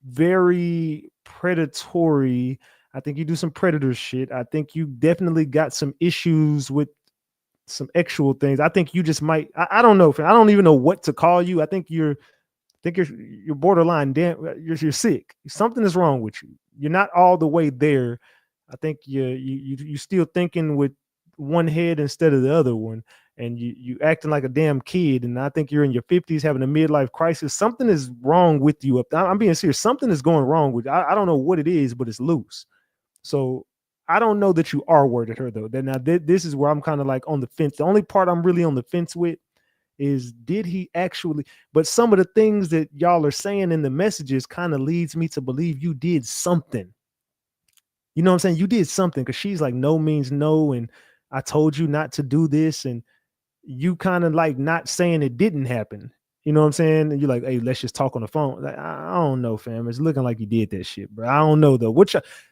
very predatory. I think you do some predator shit. I think you definitely got some issues with some actual things. I think you just might. I don't know. I don't even know what to call you. I think you're borderline. Damn, you're sick. Something is wrong with you. You're not all the way there. I think you still thinking with one head instead of the other one, and you acting like a damn kid. And I think you're in your 50s having a midlife crisis. Something is wrong with you. I'm being serious. Something is going wrong with you. I don't know what it is, but it's loose. So I don't know that you are worried at her though. Now this is where I'm kind of like on the fence. The only part I'm really on the fence with is did he actually, but some of the things that y'all are saying in the messages kind of leads me to believe you did something. You know what I'm saying? You did something, because she's like, no means no, and I told you not to do this, and you kind of like not saying it didn't happen. You know what I'm saying? And you're like, hey, let's just talk on the phone. Like, I don't know, fam. It's looking like you did that shit, bro. I don't know though.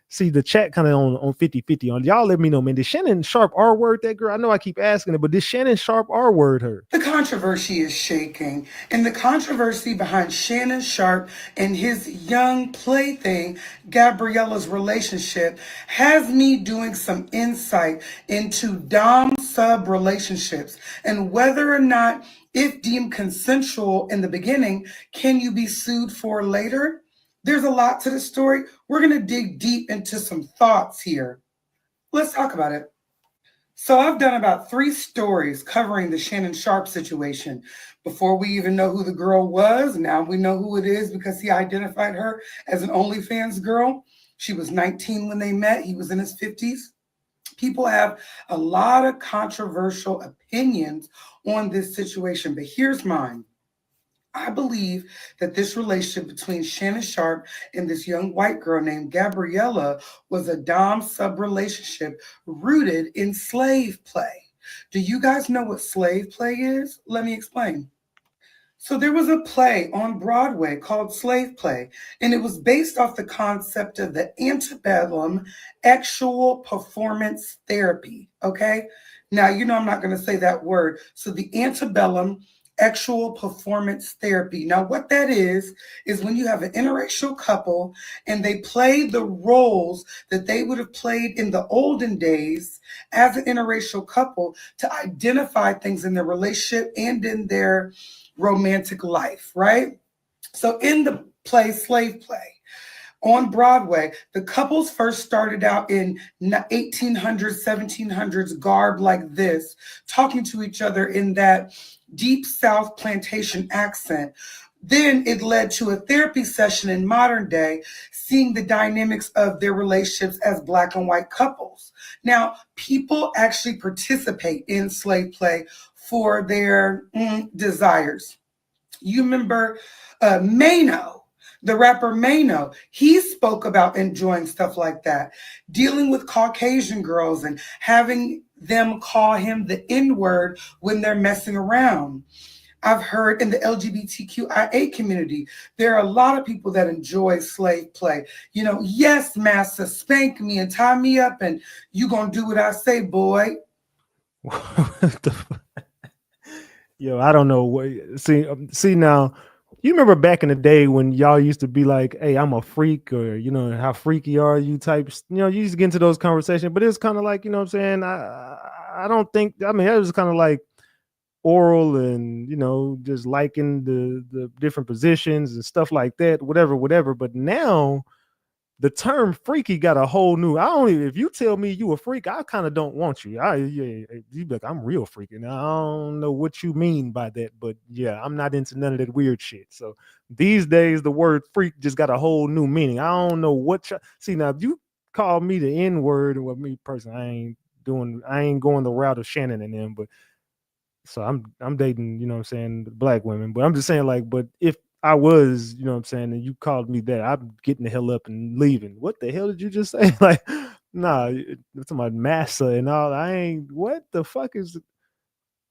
See the chat kind of on 50-50 on y'all. Let me know, man. Did Shannon Sharpe R word that girl? I know I keep asking it, but did Shannon Sharpe R word her? The controversy is shaking, and the controversy behind Shannon Sharpe and his young plaything, Gabriella's relationship, has me doing some insight into Dom-sub relationships and whether or not, if deemed consensual in the beginning, can you be sued for later? There's a lot to the story. We're going to dig deep into some thoughts here. Let's talk about it. So I've done about 3 stories covering the Shannon Sharpe situation. Before we even know who the girl was, now we know who it is because he identified her as an OnlyFans girl. She was 19 when they met. He was in his 50s. People have a lot of controversial opinions on this situation, but here's mine. I believe that this relationship between Shannon Sharpe and this young white girl named Gabriella was a dom-sub relationship rooted in slave play. Do you guys know what slave play is? Let me explain. So there was a play on Broadway called Slave Play, and it was based off the concept of the antebellum actual performance therapy, okay? Now, you know I'm not going to say that word. So the antebellum actual performance therapy. Now, what that is when you have an interracial couple and they play the roles that they would have played in the olden days as an interracial couple to identify things in their relationship and in their romantic life, right? So in the play Slave Play, on Broadway, the couples first started out in 1800s, 1700s garb like this, talking to each other in that deep South plantation accent. Then it led to a therapy session in modern day, seeing the dynamics of their relationships as Black and white couples. Now, people actually participate in slave play for their desires. You remember Mano, the rapper Mano, he spoke about enjoying stuff like that, dealing with Caucasian girls and having them call him the N-word when they're messing around. I've heard in the LGBTQIA community, there are a lot of people that enjoy slave play. You know, yes, master, spank me and tie me up and you gonna do what I say, boy. Yo, I don't know what. See now, you remember back in the day when y'all used to be like, "Hey, I'm a freak," or you know, "How freaky are you?" types. You know, you used to get into those conversations, but it's kind of like, you know what I'm saying. I don't think. I mean, that was kind of like oral and you know, just liking the different positions and stuff like that, whatever. But now the term freaky got a whole new. I don't even, if you tell me you a freak, I kind of don't want you. You be like, I'm real freaky. Now, I don't know what you mean by that, but yeah, I'm not into none of that weird shit. So these days, the word freak just got a whole new meaning. I don't know what. See now, if you call me the N word, or me personally, I ain't going the route of Shannon and them, but so I'm dating, you know what I'm saying, black women. But I'm just saying, like, but if I was, you know what I'm saying, and you called me that, I'm getting the hell up and leaving. What the hell did you just say? Like, nah, it's my massa and all. I ain't, what the fuck is,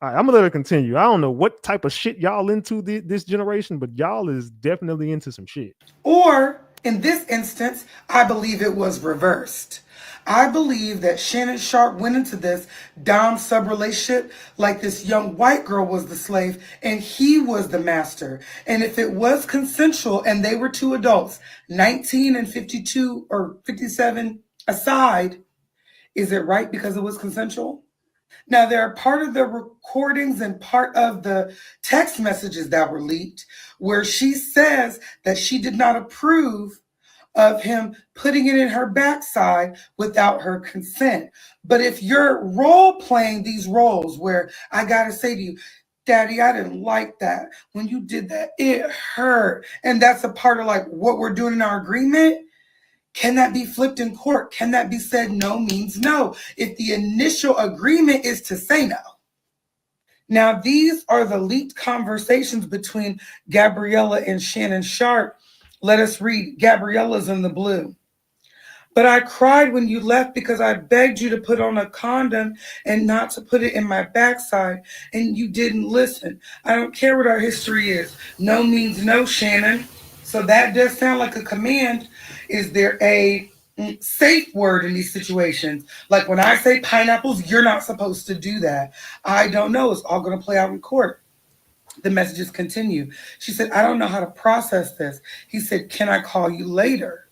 all right, I'm gonna let her continue. I don't know what type of shit y'all into this generation, but y'all is definitely into some shit. Or in this instance, I believe it was reversed. I believe that Shannon Sharpe went into this dom sub relationship like this young white girl was the slave and he was the master. And if it was consensual and they were two adults, 19 and 52 or 57 aside, is it right because it was consensual? Now, there are part of the recordings and part of the text messages that were leaked where she says that she did not approve of him putting it in her backside without her consent. But if you're role playing these roles where I got to say to you, Daddy, I didn't like that. When you did that, it hurt. And that's a part of like what we're doing in our agreement. Can that be flipped in court? Can that be said no means no? If the initial agreement is to say no. Now, these are the leaked conversations between Gabriella and Shannon Sharpe. Let us read. Gabriella's in the blue. But I cried when you left because I begged you to put on a condom and not to put it in my backside, and you didn't listen. I don't care what our history is. No means no, Shannon. So that does sound like a command. Is there a safe word in these situations? Like when I say pineapples, you're not supposed to do that. I don't know. It's all going to play out in court. The messages continue. She said, I don't know how to process this. He said, can I call you later?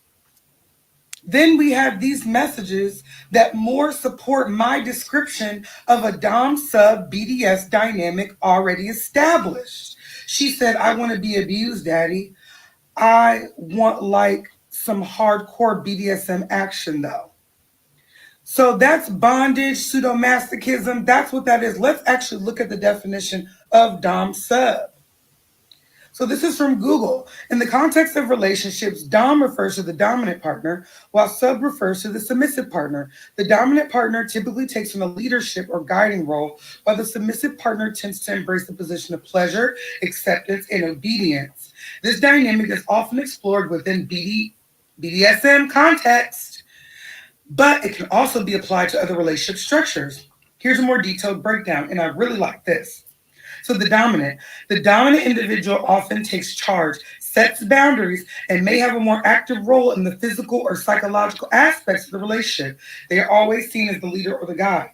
Then we have these messages that more support my description of a Dom sub BDS dynamic already established. She said, I want to be abused, Daddy. I want like some hardcore BDSM action though. So that's bondage, pseudomasochism. That's what that is. Let's actually look at the definition of Dom sub. So this is from Google. In the context of relationships, Dom refers to the dominant partner, while sub refers to the submissive partner. The dominant partner typically takes on a leadership or guiding role, while the submissive partner tends to embrace the position of pleasure, acceptance, and obedience. This dynamic is often explored within BDSM context, but it can also be applied to other relationship structures. Here's a more detailed breakdown, and I really like this. So the dominant individual often takes charge, sets boundaries, and may have a more active role in the physical or psychological aspects of the relationship. They are always seen as the leader or the guide.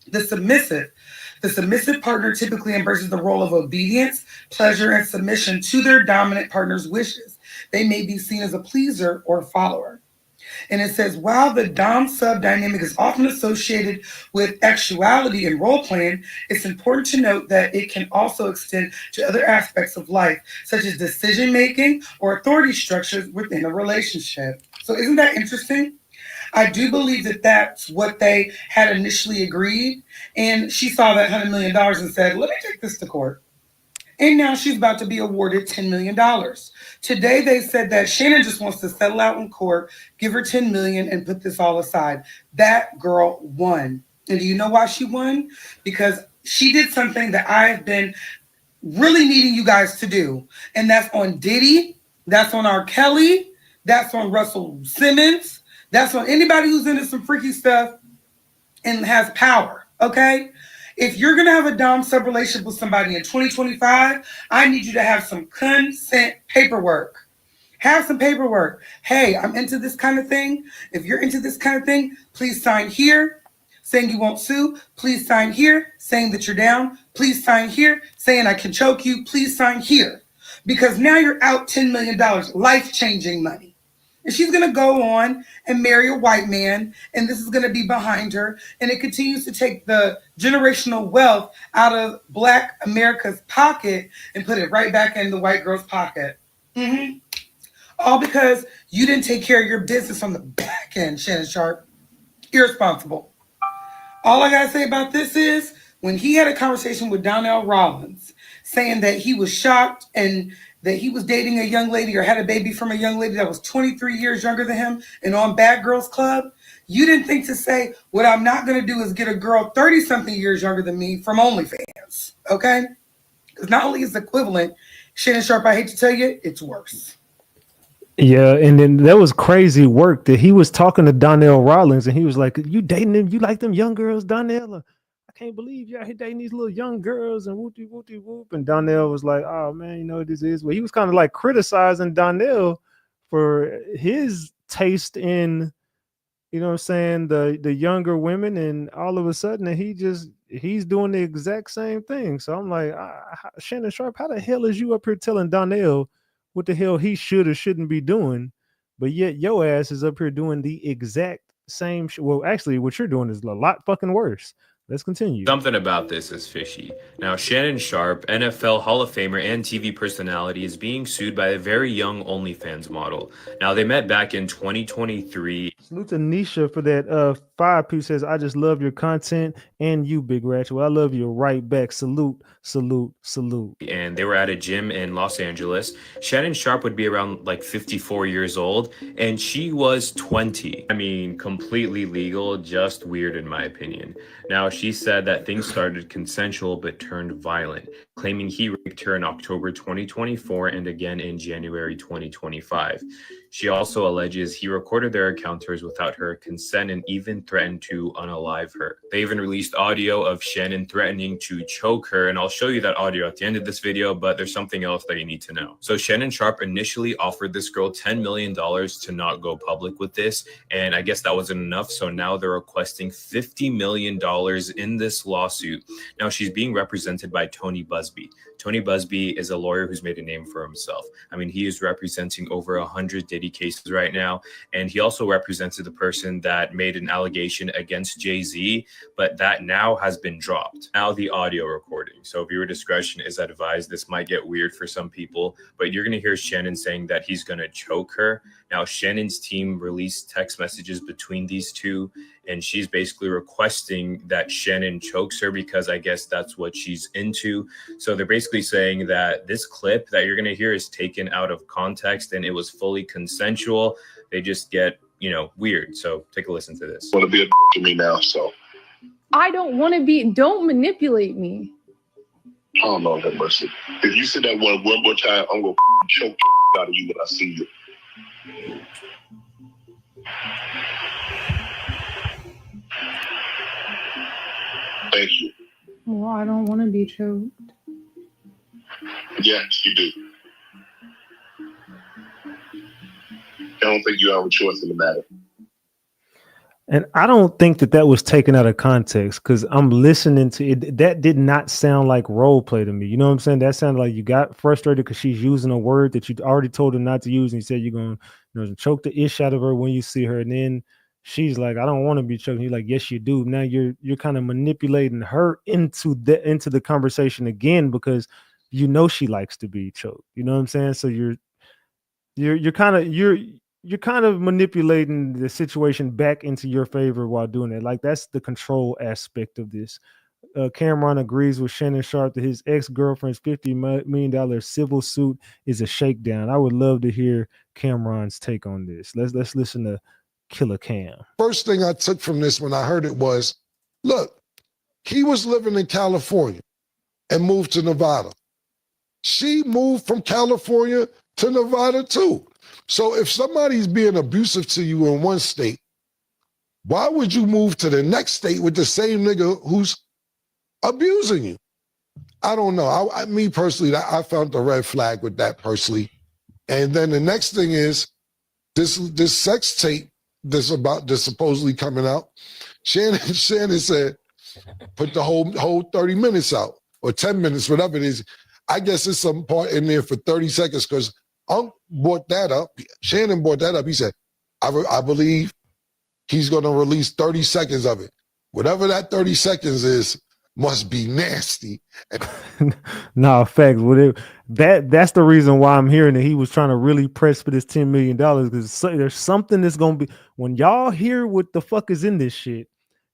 The submissive partner typically embraces the role of obedience, pleasure, and submission to their dominant partner's wishes. They may be seen as a pleaser or a follower. And it says, while the Dom-sub dynamic is often associated with actuality and role-playing, it's important to note that it can also extend to other aspects of life, such as decision-making or authority structures within a relationship. So isn't that interesting? I do believe that that's what they had initially agreed. And she saw that $100 million and said, let me take this to court. And now she's about to be awarded $10 million. Today, they said that Shannon just wants to settle out in court, give her $10 million, and put this all aside. That girl won. And do you know why she won? Because she did something that I've been really needing you guys to do. And that's on Diddy. That's on R. Kelly. That's on Russell Simmons. That's on anybody who's into some freaky stuff and has power, okay? If you're going to have a Dom sub relationship with somebody in 2025, I need you to have some consent paperwork. Have some paperwork. Hey, I'm into this kind of thing. If you're into this kind of thing, please sign here saying you won't sue. Please sign here saying that you're down. Please sign here saying I can choke you. Please sign here. Because now you're out $10 million, life-changing money. And she's going to go on and marry a white man, and this is going to be behind her. And it continues to take the generational wealth out of Black America's pocket and put it right back in the white girl's pocket. All because you didn't take care of your business on the back end, Shannon Sharpe. Irresponsible. All I got to say about this is when he had a conversation with Donnell Rollins saying that he was shocked and that he was dating a young lady or had a baby from a young lady that was 23 years younger than him and on Bad Girls Club, You didn't think to say, what I'm not going to do is get a girl 30-something years younger than me from OnlyFans, okay? Because not only is it equivalent, Shannon Sharpe, I hate to tell you, it's worse. Yeah, and then that was crazy work that he was talking to Donnell Rollins, and he was like, "You dating them? You like them young girls, Donnell? I can't believe y'all here dating these little young girls and whoopty whoopty whoop." And Donnell was like, "Oh man, you know what this is." Well, he was kind of like criticizing Donnell for his taste in, you know what I'm saying, the younger women, and all of a sudden he's doing the exact same thing. So I'm like, Shannon Sharpe, how the hell is you up here telling Donnell what the hell he should or shouldn't be doing, but yet your ass is up here doing the exact same well, actually what you're doing is a lot fucking worse. Let's continue. Something about this is fishy. Now, Shannon Sharpe, NFL Hall of Famer and TV personality, is being sued by a very young OnlyFans model. Now, they met back in 2023. Salute to Nisha for that 5-piece. Says, I just love your content and you, Big Ratchet. Well, I love you right back. Salute, salute, salute. And they were at a gym in Los Angeles. Shannon Sharpe would be around like 54 years old, and she was 20. I mean, completely legal, just weird in my opinion. Now, she said that things started consensual but turned violent, claiming he raped her in October 2024 and again in January 2025. She also alleges he recorded their encounters without her consent and even threatened to unalive her. They even released audio of Shannon threatening to choke her, and I'll show you that audio at the end of this video, but there's something else that you need to know. So Shannon Sharpe initially offered this girl $10 million to not go public with this, and I guess that wasn't enough, so now they're requesting $50 million in this lawsuit. Now, she's being represented by Tony Busby. Tony Busby is a lawyer who's made a name for himself. I mean, he is representing over 100 Diddy cases right now, and he also represented the person that made an allegation against Jay-Z, but that now has been dropped. Now the audio recording. So viewer discretion is advised. This might get weird for some people, but you're going to hear Shannon saying that he's going to choke her. Now, Shannon's team released text messages between these two, and she's basically requesting that Shannon chokes her because I guess that's what she's into. So they're basically saying that this clip that you're going to hear is taken out of context and it was fully consensual. They just get, you know, weird. So take a listen to this. Want to be a to me now, so. I don't want to be, don't manipulate me. Oh, Lord have mercy. If you say that one more time, I'm going to choke out of you when I see you. Thank you. Well, I don't want to be choked. Yes, you do. I don't think you have a choice in the matter. And I don't think that was taken out of context, because I'm listening to it. That did not sound like role play to me. You know what I'm saying? That sounded like you got frustrated because she's using a word that you already told her not to use, and you said you're going to choke the ish out of her when you see her. And then she's like, I don't want to be choked. And you're like, yes, you do. Now you're kind of manipulating her into the conversation again, because you know she likes to be choked. You know what I'm saying? So you're kind of manipulating the situation back into your favor while doing it. Like, that's the control aspect of this. Cameron agrees with Shannon Sharpe that his ex-girlfriend's $50 million civil suit is a shakedown. I would love to hear Cameron's take on this. Let's listen to Killer Cam. First thing I took from this when I heard it was, look, he was living in California and moved to Nevada. She moved from California to Nevada too. So if somebody's being abusive to you in one state, why would you move to the next state with the same nigga who's abusing you? I don't know. Me personally, I found the red flag with that personally. And then the next thing is this sex tape that's supposedly coming out. Shannon said, put the whole 30 minutes out, or 10 minutes, whatever it is. I guess there's some part in there for 30 seconds because brought that up. Shannon brought that up. He said, I believe he's going to release 30 seconds of it. Whatever that 30 seconds is must be nasty. No, facts. That's the reason why I'm hearing that he was trying to really press for this $10 million, because there's something that's going to be, when y'all hear what the fuck is in this shit,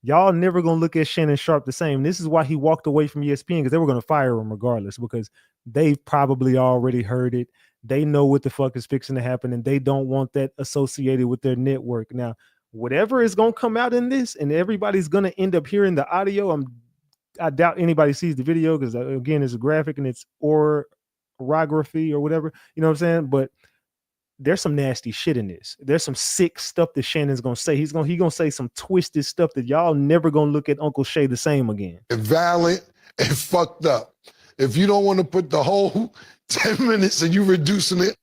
y'all never going to look at Shannon Sharpe the same. This is why he walked away from ESPN, because they were going to fire him regardless, because they've probably already heard it. They know what the fuck is fixing to happen, and they don't want that associated with their network. Now, whatever is gonna come out in this, and everybody's gonna end up hearing the audio. I doubt anybody sees the video because again, it's a graphic and it's orography or whatever. You know what I'm saying? But there's some nasty shit in this. There's some sick stuff that Shannon's gonna say. He gonna say some twisted stuff that y'all never gonna look at Uncle Shay the same again. Violent and fucked up. If you don't want to put the whole 10 minutes and you reducing it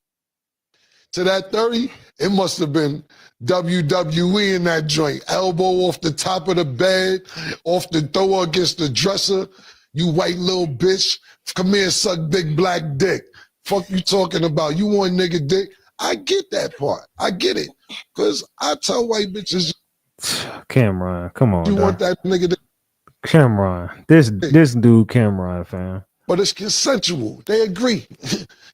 to that 30, it must have been WWE in that joint. Elbow off the top of the bed, off the thrower against the dresser. You white little bitch, come here, suck big black dick. Fuck you talking about? You want nigga dick? I get that part. I get it. Because I tell white bitches, Cameron, come on. you want that nigga dick? Cameron. This dude, Cameron, fam. But it's consensual. They agree.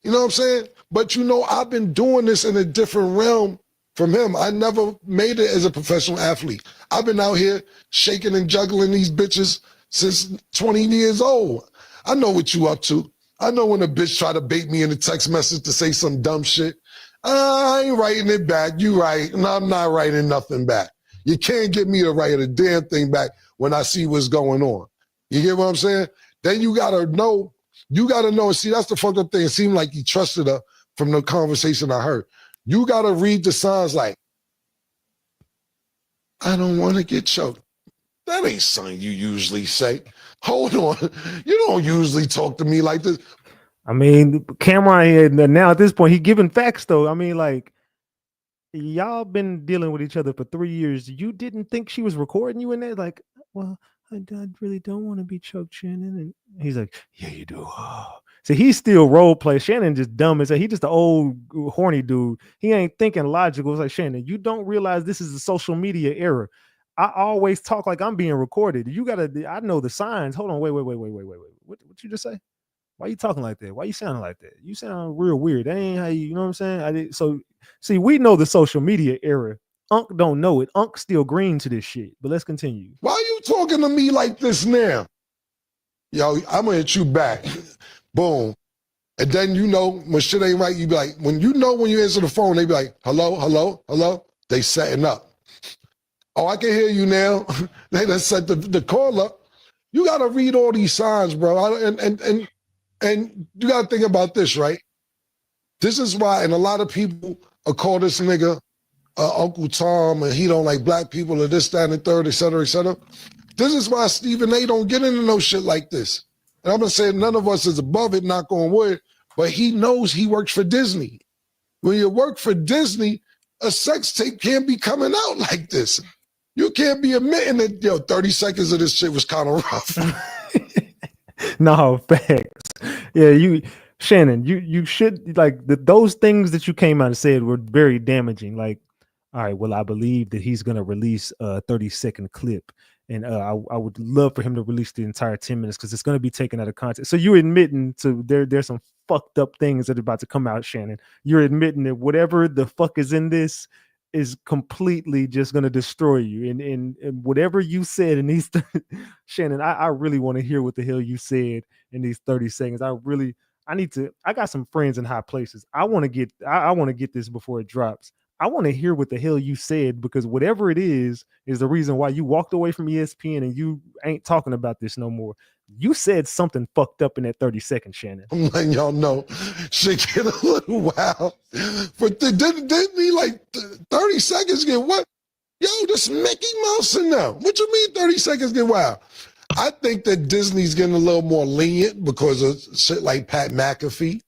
You know what I'm saying? But you know, I've been doing this in a different realm from him. I never made it as a professional athlete. I've been out here shaking and juggling these bitches since 20 years old. I know what you up to. I know when a bitch try to bait me in a text message to say some dumb shit. I ain't writing it back. You right. And I'm not writing nothing back. You can't get me to write a damn thing back when I see what's going on. You get what I'm saying? Then you gotta know. And see, that's the fucked up thing. It seemed like he trusted her from the conversation I heard. You gotta read the signs like, I don't want to get choked. That ain't something you usually say. Hold on. You don't usually talk to me like this. I mean, Cameron, now at this point, he giving facts though. I mean, like, y'all been dealing with each other for 3 years. You didn't think she was recording you in there? Like, well, I really don't want to be choked, Shannon. And he's like, yeah, you do. Oh. So he's still role play. Shannon just dumb as hell. He just an old horny dude. He ain't thinking logical. It's like, Shannon, you don't realize this is a social media era. I always talk like I'm being recorded. You gotta, I know the signs. Hold on, wait. What you just say? Why you talking like that? Why you sounding like that? You sound real weird. That ain't how you know what I'm saying? So see, we know the social media era. Unc don't know it. Unc still green to this shit. But let's continue. Why are you talking to me like this now? Yo, I'm gonna hit you back. Boom. And then you know when shit ain't right, you be like, when you answer the phone, they be like, hello. They setting up. Oh, I can hear you now. They done set the call up. You gotta read all these signs, bro. And you gotta think about this, right? This is why, and a lot of people call this nigga Uncle Tom, and he don't like black people, or this, that, and the third, et cetera, et cetera. This is why Stephen A don't get into no shit like this. And I'm gonna say none of us is above it, knock on wood, but he knows he works for Disney. When you work for Disney, a sex tape can't be coming out like this. You can't be admitting that, 30 seconds of this shit was kind of rough. No, facts. Yeah, Shannon, you should, like, those things that you came out and said were very damaging. Like, all right, well, I believe that he's gonna release a 30-second clip, and I would love for him to release the entire 10 minutes because it's gonna be taken out of context. So you're admitting to there's some fucked up things that are about to come out, Shannon. You're admitting that whatever the fuck is in this is completely just gonna destroy you. And whatever you said in these Shannon, I really want to hear what the hell you said in these 30 seconds. I got some friends in high places. I want to get this before it drops. I want to hear what the hell you said, because whatever it is the reason why you walked away from ESPN and you ain't talking about this no more. You said something fucked up in that 30 seconds, Shannon. I'm letting y'all know shit get a little wild. But didn't he like 30 seconds get what? Yo, this Mickey Mouse in there. What you mean 30 seconds get wild? I think that Disney's getting a little more lenient because of shit like Pat McAfee.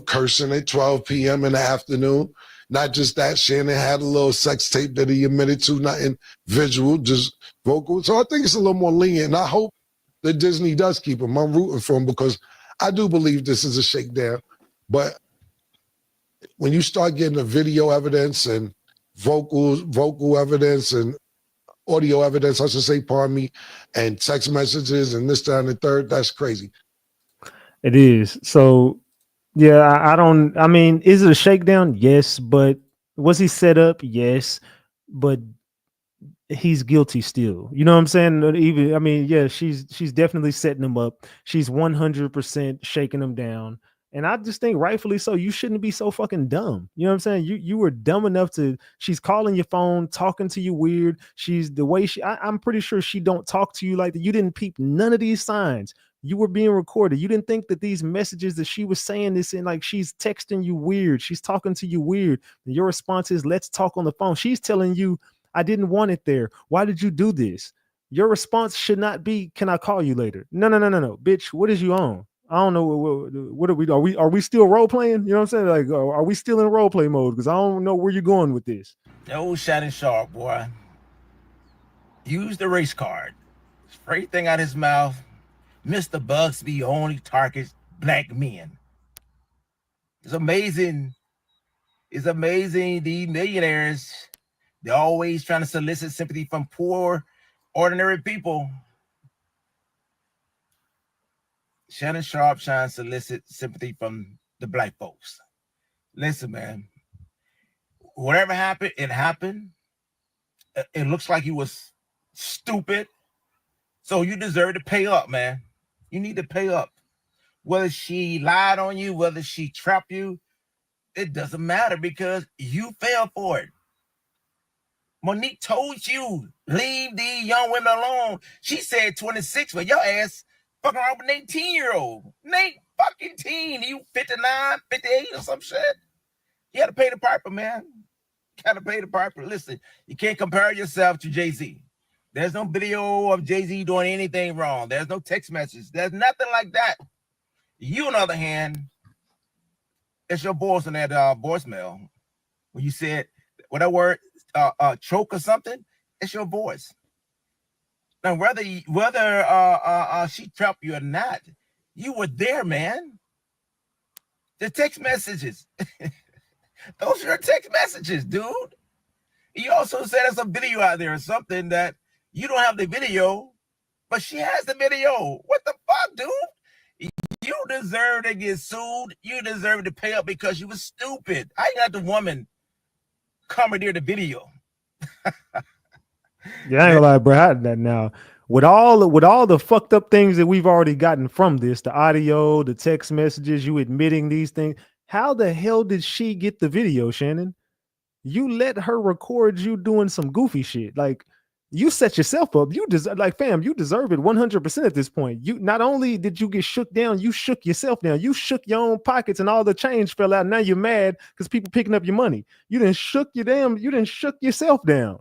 Cursing at 12 p.m. in the afternoon. Not just that, Shannon had a little sex tape that he admitted to, not in visual, just vocal. So I think it's a little more lenient, and I hope that Disney does keep him. I'm rooting for him because I do believe this is a shakedown. But when you start getting the video evidence and vocal evidence and audio evidence, I should say, pardon me, and text messages and this, that, and the third, that's crazy. It is. So, yeah, I mean, is it a shakedown? Yes. But was he set up? Yes. But he's guilty still. You know what I'm saying? Yeah, she's definitely setting him up. She's 100% shaking him down. And I just think rightfully so, you shouldn't be so fucking dumb. You know what I'm saying? You were dumb enough to, she's calling your phone, talking to you weird. She's the way I'm pretty sure she don't talk to you like that. You didn't peep none of these signs. You were being recorded. You didn't think that these messages that she was saying this in, like she's texting you weird. She's talking to you weird. And your response is, let's talk on the phone. She's telling you, I didn't want it there. Why did you do this? Your response should not be, can I call you later? No, bitch. What is you on? I don't know. What are we still role playing? You know what I'm saying? Like, are we still in role play mode? Because I don't know where you're going with this. Old Shannon Sharpe, boy. Use the race card. Straight thing out his mouth. Mr. Bugsby only targets black men. It's amazing. It's amazing. The millionaires, they're always trying to solicit sympathy from poor, ordinary people. Shannon Sharpe trying to solicit sympathy from the black folks. Listen, man. Whatever happened, it happened. It looks like you was stupid. So you deserve to pay up, man. You need to pay up. Whether she lied on you, whether she trapped you, it doesn't matter because you fell for it. Monique told you, leave these young women alone. She said 26, but your ass fucking around with an 18-year-old. Nate fucking teen. You 59, 58 or some shit. You got to pay the piper, man. You got to pay the piper. Listen, you can't compare yourself to Jay-Z. There's no video of Jay-Z doing anything wrong. There's no text message. There's nothing like that. You, on the other hand, it's your voice in that voicemail. When you said, whatever word, choke or something, it's your voice. Now, whether she trapped you or not, you were there, man. The text messages. Those are your text messages, dude. You also said there's a video out there or something that you don't have the video, but she has the video. What the fuck, dude? You deserve to get sued. You deserve to pay up because you were stupid. I got the woman commandeer the video. Yeah, I ain't gonna lie, bro. That now with all the fucked up things that we've already gotten from this, the audio, the text messages, you admitting these things. How the hell did she get the video, Shannon? You let her record you doing some goofy shit. Like, you set yourself up. You deserve, like, fam, you deserve it 100% at this point. You not only did you get shook down, you shook yourself down. You shook your own pockets and all the change fell out. Now you're mad because people picking up your money. You didn't shook yourself down.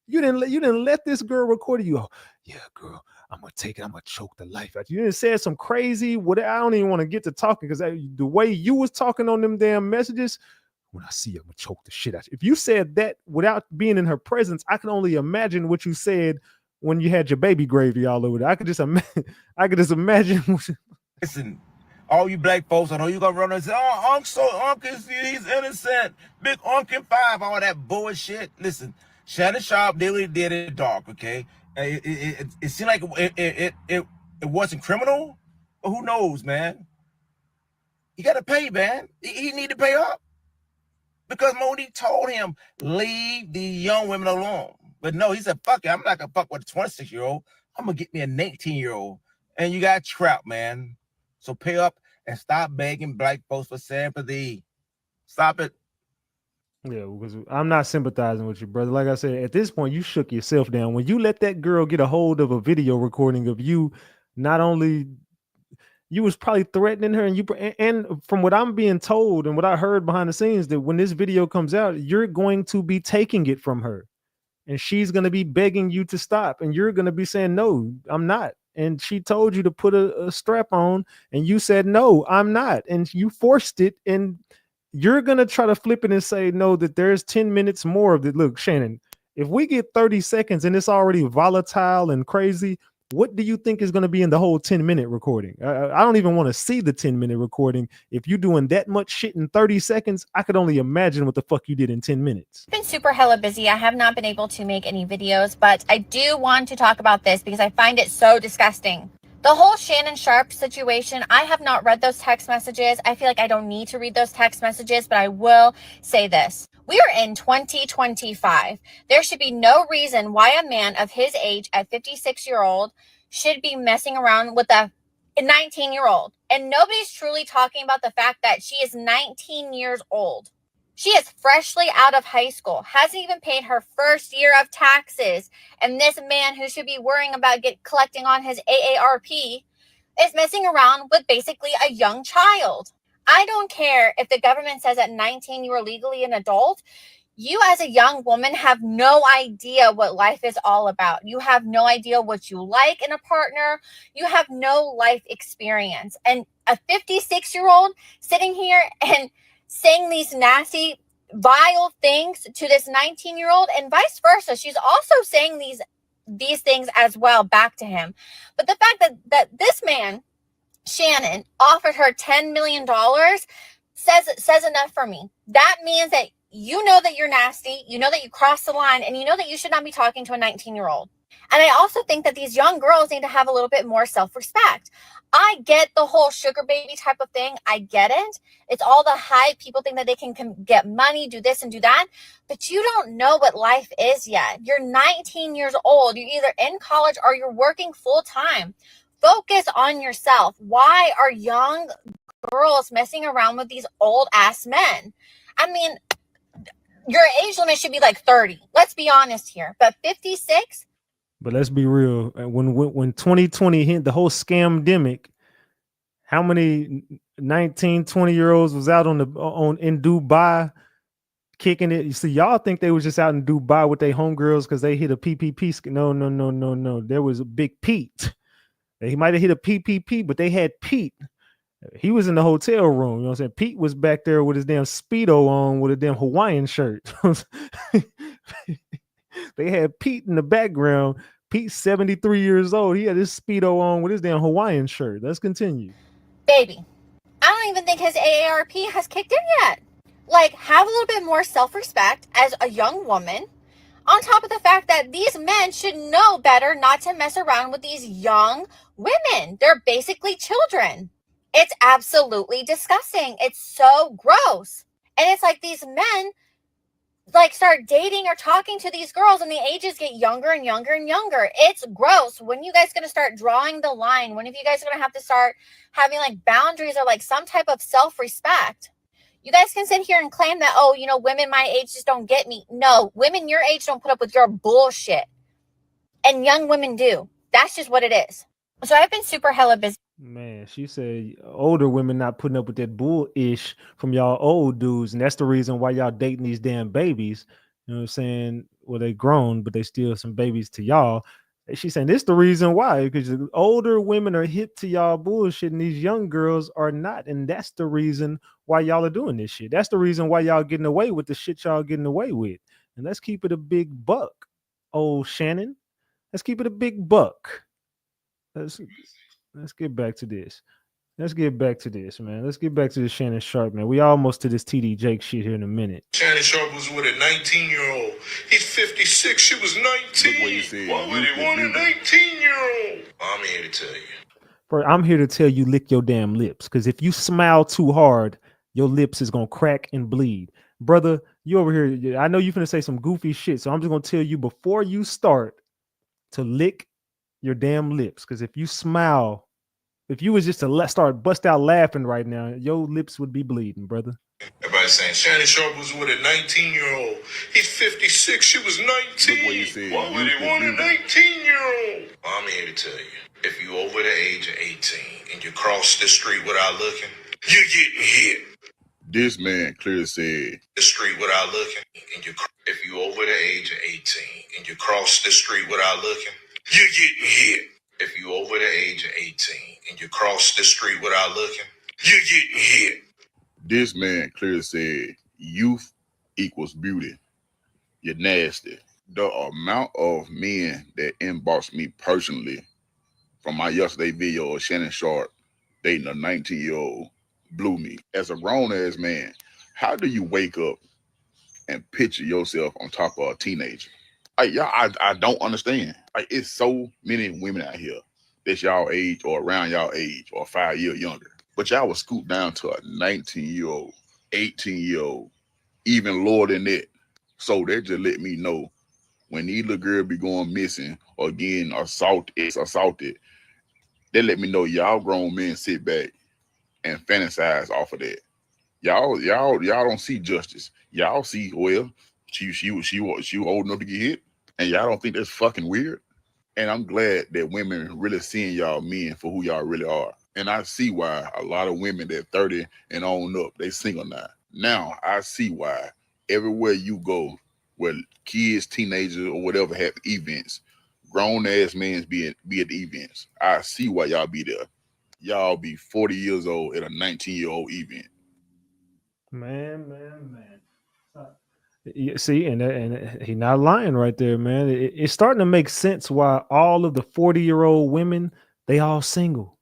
You didn't let this girl record you. Oh, yeah, girl, I'm gonna take it. I'm gonna choke the life out. You didn't say some crazy. What I don't even want to get to talking because the way you was talking on them damn messages. When I see you, I'm gonna choke the shit out you. If you said that without being in her presence, I can only imagine what you said when you had your baby gravy all over there. I could just imagine. Listen, all you black folks, I know you gonna run and say, "Oh, Uncle, he's innocent." Big Uncle 5, all that bullshit. Listen, Shannon Sharpe really did it dark. Okay, it seemed like it wasn't criminal, but who knows, man? You gotta pay, man. He need to pay up. Because Monique told him, leave the young women alone. But no, he said, fuck it. I'm not going to fuck with a 26-year-old. I'm going to get me an 18-year-old. And you got trapped, man. So pay up and stop begging black folks for sympathy. Stop it. Yeah, because I'm not sympathizing with you, brother. Like I said, at this point, you shook yourself down. When you let that girl get a hold of a video recording of you, not only... you was probably threatening her, and from what I'm being told and what I heard behind the scenes, that when this video comes out, you're going to be taking it from her, and she's going to be begging you to stop, and you're going to be saying, no, I'm not. And she told you to put a strap on, and you said, no, I'm not, and you forced it, and you're going to try to flip it and say, no, that there's 10 minutes more of it. Look, Shannon, if we get 30 seconds and it's already volatile and crazy, what do you think is going to be in the whole 10-minute recording? I don't even want to see the 10-minute recording. If you're doing that much shit in 30 seconds, I could only imagine what the fuck you did in 10 minutes. I've been super hella busy. I have not been able to make any videos, but I do want to talk about this because I find it so disgusting. The whole Shannon Sharpe situation, I have not read those text messages. I feel like I don't need to read those text messages, but I will say this. We are in 2025. There should be no reason why a man of his age, a 56-year-old, should be messing around with a a 19-year-old. And nobody's truly talking about the fact that she is 19 years old. She is freshly out of high school, hasn't even paid her first year of taxes. And this man who should be worrying about collecting on his AARP is messing around with basically a young child. I don't care if the government says at 19 you are legally an adult. You as a young woman have no idea what life is all about. You have no idea what you like in a partner. You have no life experience. And a 56-year-old sitting here and saying these nasty, vile things to this 19-year-old and vice versa. She's also saying these things as well back to him. But the fact that this man, Shannon, offered her $10 million says enough for me. That means that you know that you're nasty, you know that you crossed the line, and you know that you should not be talking to a 19-year-old. And I also think that these young girls need to have a little bit more self-respect. I get the whole sugar baby type of thing. I get it. It's all the hype. People think that they can get money, do this and do that. But you don't know what life is yet. You're 19 years old. You're either in college or you're working full time. Focus on yourself. Why are young girls messing around with these old ass men? I mean, your age limit should be like 30. Let's be honest here. But 56? But let's be real. When 2020 hit, the whole scam-demic, how many 19, 20-year-olds was out in Dubai kicking it? You see, y'all think they was just out in Dubai with their homegirls because they hit a PPP. No. There was a big Pete. He might have hit a PPP, but they had Pete. He was in the hotel room. You know what I'm saying? Pete was back there with his damn Speedo on with a damn Hawaiian shirt. They had Pete in the background. Pete's 73 years old. He had his Speedo on with his damn Hawaiian shirt. Let's continue. Baby, I don't even think his AARP has kicked in yet. Like, have a little bit more self-respect as a young woman. On top of the fact that these men should know better not to mess around with these young women. They're basically children. It's absolutely disgusting. It's so gross. And it's like these men like start dating or talking to these girls and the ages get younger and younger and younger. It's gross. When you guys going to start drawing the line? When are you guys going to have to start having like boundaries or like some type of self-respect? You guys can sit here and claim that, oh, you know, women my age just don't get me. No, women your age don't put up with your bullshit. And young women do. That's just what it is. So I've been super hella busy. Man, she said older women not putting up with that bull-ish from y'all old dudes. And that's the reason why y'all dating these damn babies. You know what I'm saying? Well, they grown, but they still some babies to y'all. And she's saying this the reason why, because the older women are hip to y'all bullshit and these young girls are not. And that's the reason why y'all are doing this shit. That's the reason why y'all getting away with the shit y'all getting away with. And let's keep it a big buck, old Shannon. Let's keep it a big buck. Let's get back to this. Let's get back to this, man. Let's get back to this Shannon Sharpe, man. We almost to this TD Jake shit here in a minute. Shannon Sharpe was with a 19-year-old. He's 56. She was 19. Why would he want a 19-year-old? I'm here to tell you. Bro, I'm here to tell you lick your damn lips. Because if you smile too hard, your lips is going to crack and bleed. Brother, you over here. I know you're going to say some goofy shit. So I'm just going to tell you before you start to lick your damn lips. Because if you smile, if you was just to start bust out laughing right now, your lips would be bleeding, brother. Everybody's saying Shannon Sharpe was with a 19-year-old. He's 56. She was 19. Why would he want a 19-year-old? I'm here to tell you. If you over the age of 18 and you cross the street without looking, you're getting hit. This man clearly said The street without looking, and if you over the age of 18 and you cross the street without looking, you're getting hit. If you over the age of 18 and you cross the street without looking, you're getting hit. This man clearly said youth equals beauty. You're nasty. The amount of men that inboxed me personally from my yesterday video of Shannon Sharpe dating a 19-year-old blew me. As a grown-ass man, how do you wake up and picture yourself on top of a teenager? Like, y'all, I don't understand. Like, it's so many women out here that's y'all age or around y'all age or 5 years younger. But y'all will scoop down to a 19-year-old, 18-year-old, even lower than that. So they just let me know when these little girls be going missing or getting assaulted, They let me know y'all grown men sit back and fantasize off of that. Y'all don't see justice. Y'all see, well, she was old enough to get hit, and y'all don't think that's fucking weird. And I'm glad that women really seeing y'all men for who y'all really are. And I see why a lot of women that 30 and on up, they single now. Now I see why everywhere you go, where kids, teenagers, or whatever have events, grown ass men be at the events. I see why y'all be there. Y'all be 40 years old at a 19-year-old event. Man. Yeah, see, and he not lying right there, man. It's starting to make sense why all of the 40-year-old women, they all single.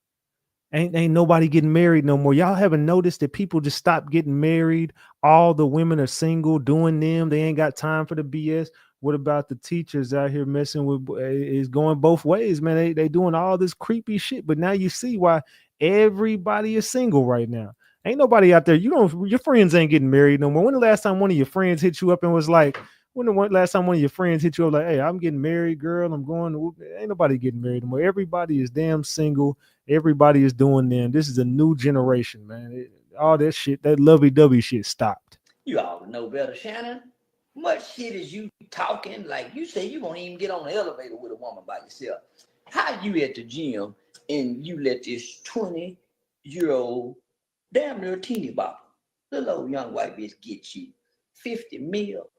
Ain't nobody getting married no more. Y'all haven't noticed that people just stopped getting married. All the women are single, doing them. They ain't got time for the BS. What about the teachers out here messing with? Is going both ways, man. They doing all this creepy shit. But now you see why everybody is single right now. Ain't nobody out there. Your friends ain't getting married no more. When the last time one of your friends hit you up and was like, last time one of your friends hit you up like, hey, I'm getting married, girl. I'm going to, ain't nobody getting married no more. Everybody is damn single. Everybody is doing them. This is a new generation, man. All that shit, that lovey-dovey shit stopped. You all know better, Shannon. Much shit is you talking like you say you won't even get on the elevator with a woman by yourself. How you at the gym and you let this 20-year-old damn near teeny bopper, little old young white bitch get you 50 mil.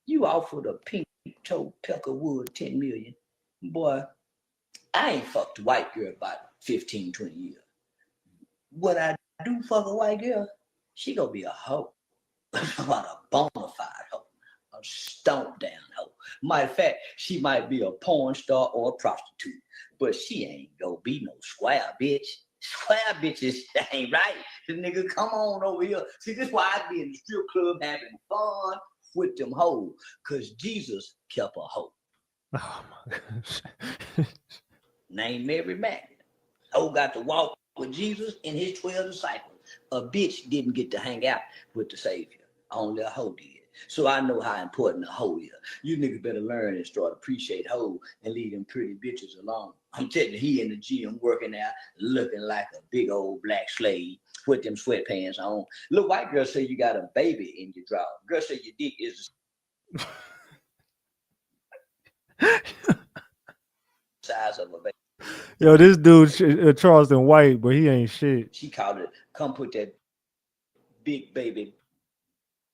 You offered a pink toe Peckerwood 10 million. Boy, I ain't fucked a white girl about 15, 20 years. When I do fuck a white girl, she gonna be a hoe. About a bona fide hoe. A stomp down hoe. Matter of fact, she might be a porn star or a prostitute, but she ain't gonna be no square bitch. Square bitches ain't right. The nigga, come on over here. See, this is why I be in the strip club having fun with them hoes, because Jesus kept a hoe. Oh my gosh. Named Mary Magdalene. Hoe got to walk with Jesus and his 12 disciples. A bitch didn't get to hang out with the Savior. Only a hoe did. So I know how important a hoe is. You niggas better learn and start appreciate hoe and leave them pretty bitches alone. I'm telling you, he in the gym working out, looking like a big old black slave with them sweatpants on. Little white girl say you got a baby in your drawer. Girl say your dick is the size of a baby. Yo, this dude Charleston white, but he ain't shit. She called it, come put that big baby.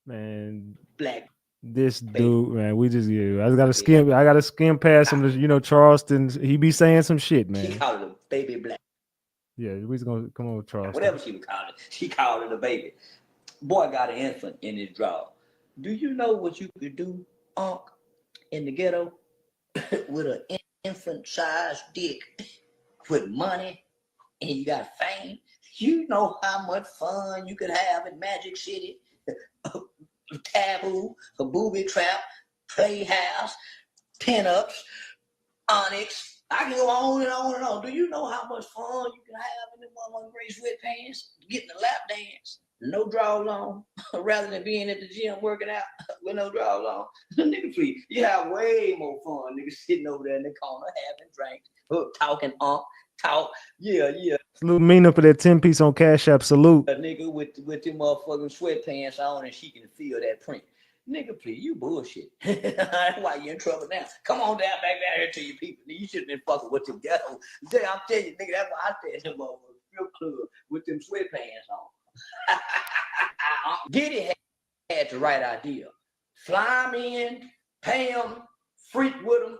Man, black. This dude, man, I gotta skim past him. Charleston, he be saying some shit, man. She called it a baby black. Yeah, we just gonna come on, Charleston. Whatever she would call it, she called it a baby. Boy got an infant in his drawer. Do you know what you could do, Unc, in the ghetto with an infant-sized dick with money and you got fame? You know how much fun you could have in Magic City. Taboo, a booby trap, playhouse, pinups, Onyx. I can go on and on and on. Do you know how much fun you can have in them one gray sweatpants, getting a lap dance, no drawers on, rather than being at the gym working out with no drawers on? Nigga, please, you have way more fun, nigga, sitting over there in the corner having drinks, talking talk, yeah. Salute Mina for that 10-piece on Cash App. Salute. A nigga with them motherfucking sweatpants on and she can feel that print. Nigga, please, you bullshit. That's why you in trouble now. Come on back down here to your people. You should have been fucking with them ghetto. I'm telling you, nigga, that's why I stay in them motherfucking strip club with them sweatpants on. Diddy had the right idea. Fly him in, pay him, freak with him,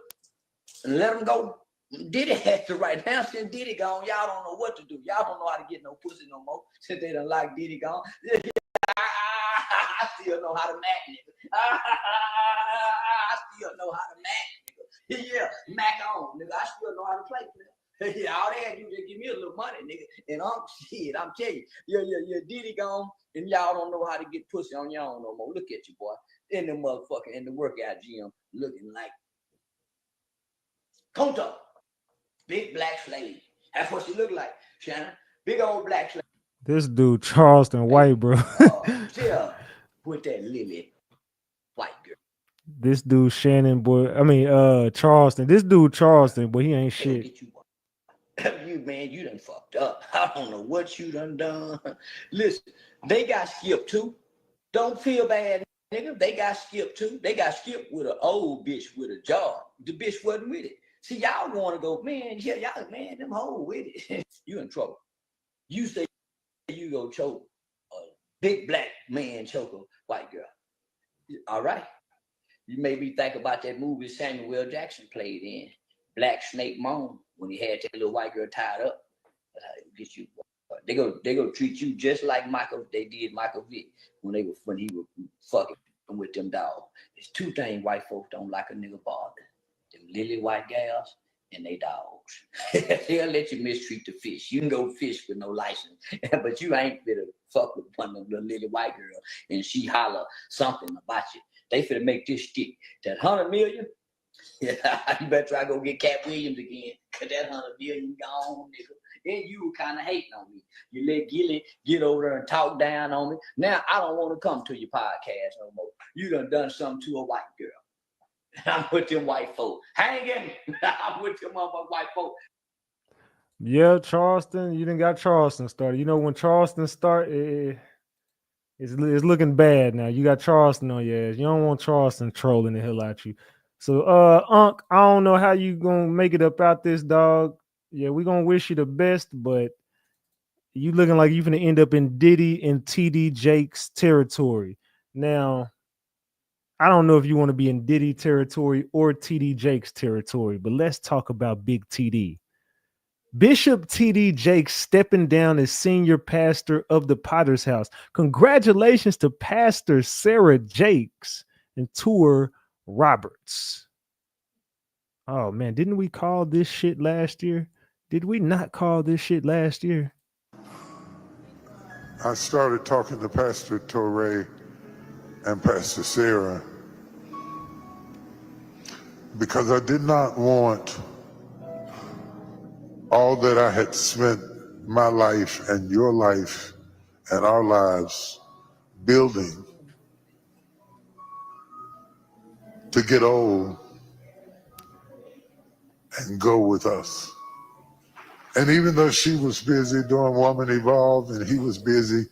and let him go. Diddy had the right. Now since Diddy gone, y'all don't know what to do. Y'all don't know how to get no pussy no more since they done like Diddy gone. I still know how to mac, nigga. I still know how to mac, nigga. Yeah, mac on, nigga. I still know how to play, nigga. Yeah, all they had to do is give me a little money, nigga. And shit, I'm telling you, yeah, Diddy gone, and y'all don't know how to get pussy on your own no more. Look at you, boy. In the motherfucker, in the workout gym, looking like Konto. Big black slave. That's what she look like, Shannon. Big old black slave. This dude Charleston white, bro. Yeah, with that lily white girl. This dude Shannon, boy. Charleston. This dude Charleston, but he ain't shit. You done fucked up. I don't know what you done. Listen, they got skipped too. Don't feel bad, nigga. They got skipped too. They got skipped with an old bitch with a job. The bitch wasn't with it. See, y'all want to go, man, yeah, y'all, man, them hoes with it. You in trouble. You say you go choke a big black man choke a white girl. All right. You made me think about that movie Samuel L. Jackson played in, Black Snake Moan, when he had that little white girl tied up. That's how they get you. They go treat you just like they did Michael Vick when he was fucking with them dogs. There's two things white folks don't like a nigga bother. Them lily white gals and they dogs. They'll let you mistreat the fish. You can go fish with no license, but you ain't finna fuck with one of the lily white girl and she holler something about you. They finna make this stick. That 100 million, yeah, you better try to go get Cat Williams again, cause that 100 million gone, nigga. Then you were kind of hating on me. You let Gilly get over there and talk down on me. Now I don't want to come to your podcast no more. You done something to a white girl. I'm with them white folk. Hanging. I'm with them other white folk. Yeah, Charleston. You done got Charleston started. You know, when Charleston start, it's looking bad now. You got Charleston on your ass. You don't want Charleston trolling the hell out you. So, Unc, I don't know how you gonna make it up out this, dog. Yeah, we gonna wish you the best, but you looking like you finna end up in Diddy and TD Jake's territory. Now, I don't know if you want to be in Diddy territory or TD Jake's territory, but let's talk about Big TD. Bishop TD Jakes stepping down as senior pastor of the Potter's House. Congratulations to Pastor Sarah Jakes and Tour Roberts. Oh man, didn't we call this shit last year? Did we not call this shit last year? I started talking to Pastor Torrey and Pastor Sarah because I did not want all that I had spent my life and your life and our lives building to get old and go with us. And even though she was busy doing Woman Evolve and he was busy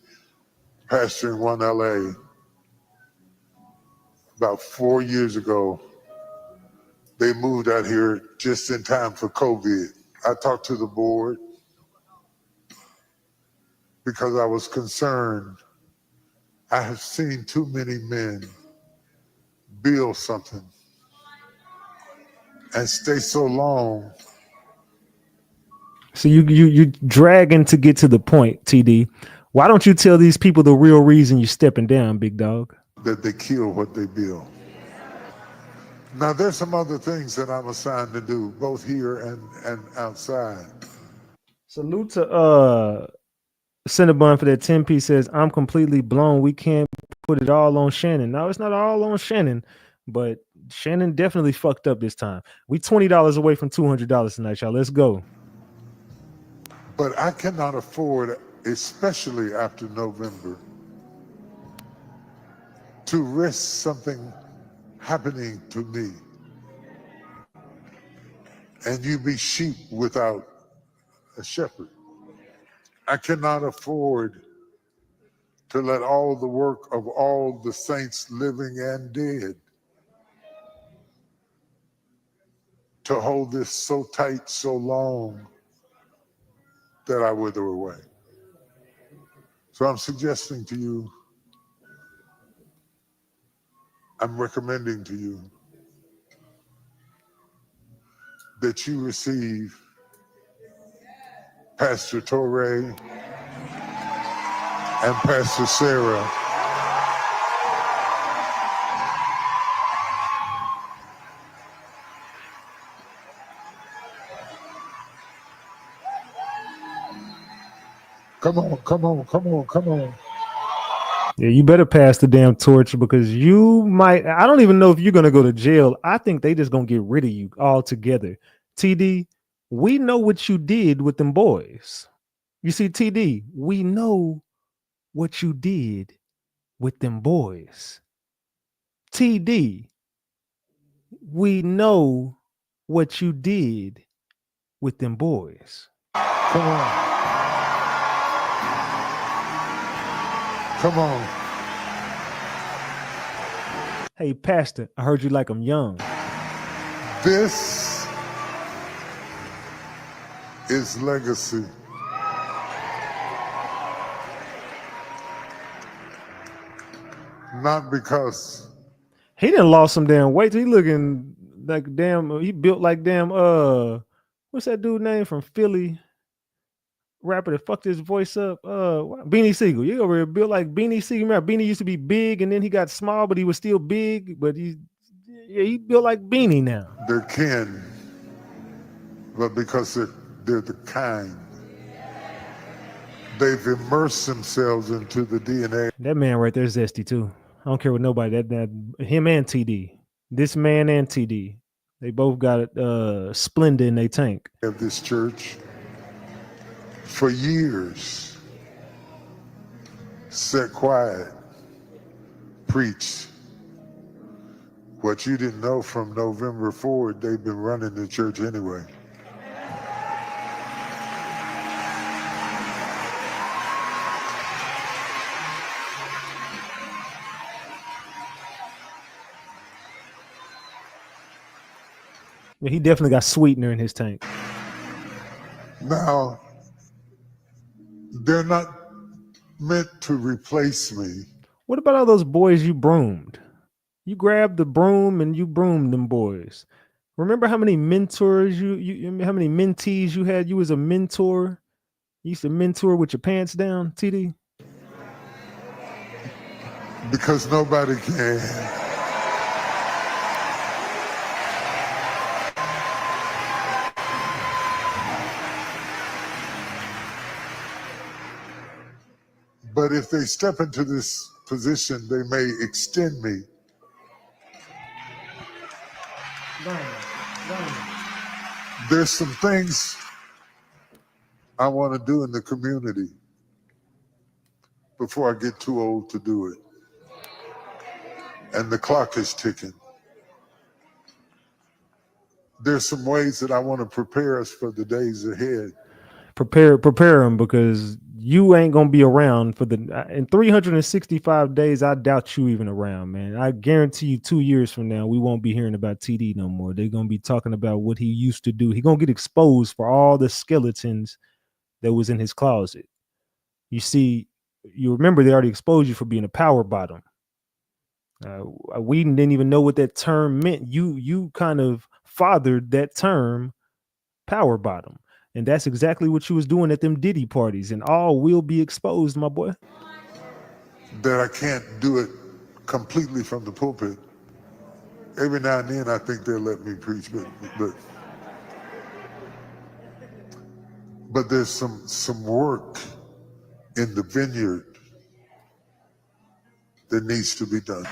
pastoring One LA, about 4 years ago, they moved out here just in time for COVID. I talked to the board because I was concerned. I have seen too many men build something and stay so long. So you dragging to get to the point, TD. Why don't you tell these people the real reason you're stepping down, big dog? That they kill what they build. Now there's some other things that I'm assigned to do, both here and outside. Salute to Cinnabon for that 10-piece says, I'm completely blown. We can't put it all on Shannon. No, it's not all on Shannon, but Shannon definitely fucked up this time. We $20 away from $200 tonight, y'all. Let's go. But I cannot afford, especially after November, to risk something happening to me and you be sheep without a shepherd. I cannot afford to let all the work of all the saints living and dead to hold this so tight, so long that I wither away. So I'm suggesting to you, I'm recommending to you that you receive Pastor Torrey and Pastor Sarah Come on. Yeah, you better pass the damn torch because you might. I don't even know if you're gonna go to jail. I think they just gonna get rid of you altogether. TD, we know what you did with them boys. You see, TD, we know what you did with them boys. TD, we know what you did with them boys. Come on. Come on. Hey, Pastor, I heard you like them young. This is legacy. Not because He done lost some damn weight. He looking like damn. He built like damn. What's that dude name from Philly? Rapper that fucked his voice up. Beanie Siegel. You over here built like Beanie Siegel. Remember, Beanie used to be big, and then he got small, but he was still big. But he built like Beanie now. they're kin, but because they're the kind. They've immersed themselves into the DNA. That man right there is zesty too. I don't care what nobody. That him and TD. This man and TD. They both got Splenda in their tank. Of this church for years. Sat quiet, preached. What you didn't know, from November forward, they've been running the church anyway. Yeah, he definitely got sweetener in his tank. Now, they're not meant to replace me. What about all those boys you broomed? You grabbed the broom and you broomed them boys. Remember how many mentors how many mentees you had? You was a mentor. You used to mentor with your pants down, TD? Because nobody can. But if they step into this position, they may extend me. There's some things I want to do in the community before I get too old to do it. And the clock is ticking. There's some ways that I want to prepare us for the days ahead. Prepare them, because you ain't gonna be around for in 365 days. I doubt you even around, man. I guarantee you 2 years from now, we won't be hearing about TD no more. They're gonna be talking about what he used to do. He's gonna get exposed for all the skeletons that was in his closet. You see, you remember they already exposed you for being a power bottom. We didn't even know what that term meant. You kind of fathered that term, power bottom. And that's exactly what you was doing at them Diddy parties, and all will be exposed, my boy. That I can't do it completely from the pulpit. Every now and then I think they'll let me preach, but there's some work in the vineyard that needs to be done.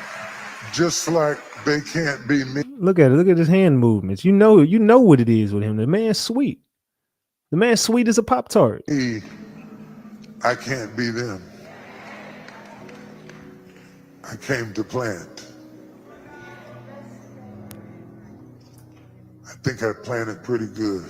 Just like they can't be me. Look at it. Look at his hand movements. You know what it is with him. The man's sweet. The man's sweet as a Pop-Tart. I can't be them. I came to plant. I think I planted pretty good.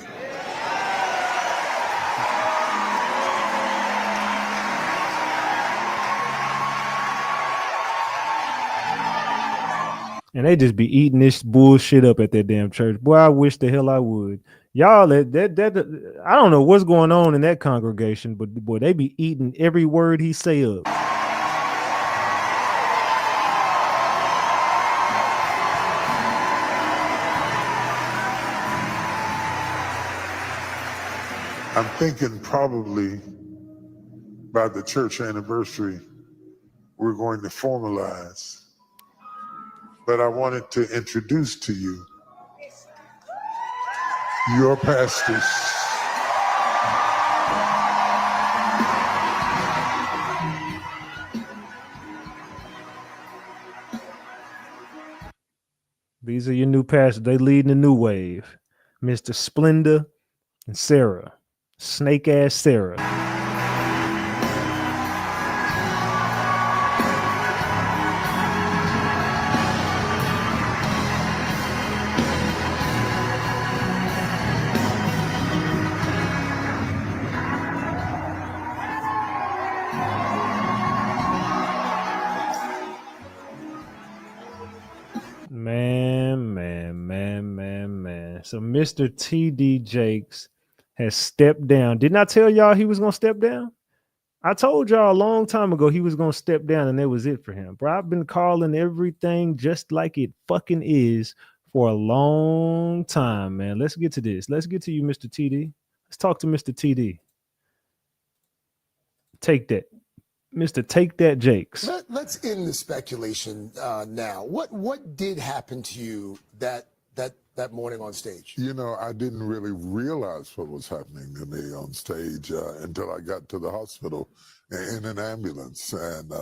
And they just be eating this bullshit up at that damn church. Boy, I wish the hell I would. Y'all, that I don't know what's going on in that congregation, but boy, they be eating every word he say up. I'm thinking probably by the church anniversary, we're going to formalize. But I wanted to introduce to you your pastors. These are your new pastors. They leading the new wave. Mr. Splenda and Sarah. Snake ass Sarah. So Mr. TD Jakes has stepped down. Didn't I tell y'all he was gonna step down? I told y'all a long time ago he was gonna step down, and that was it for him. Bro, I've been calling everything just like it fucking is for a long time, man. Let's get to this. Let's get to you, Mr. TD. Let's talk to Mr. TD. Take that. Mr. Take That Jakes. Let's end the speculation now. What did happen to you that morning on stage? You know, I didn't really realize what was happening to me on stage until I got to the hospital in an ambulance and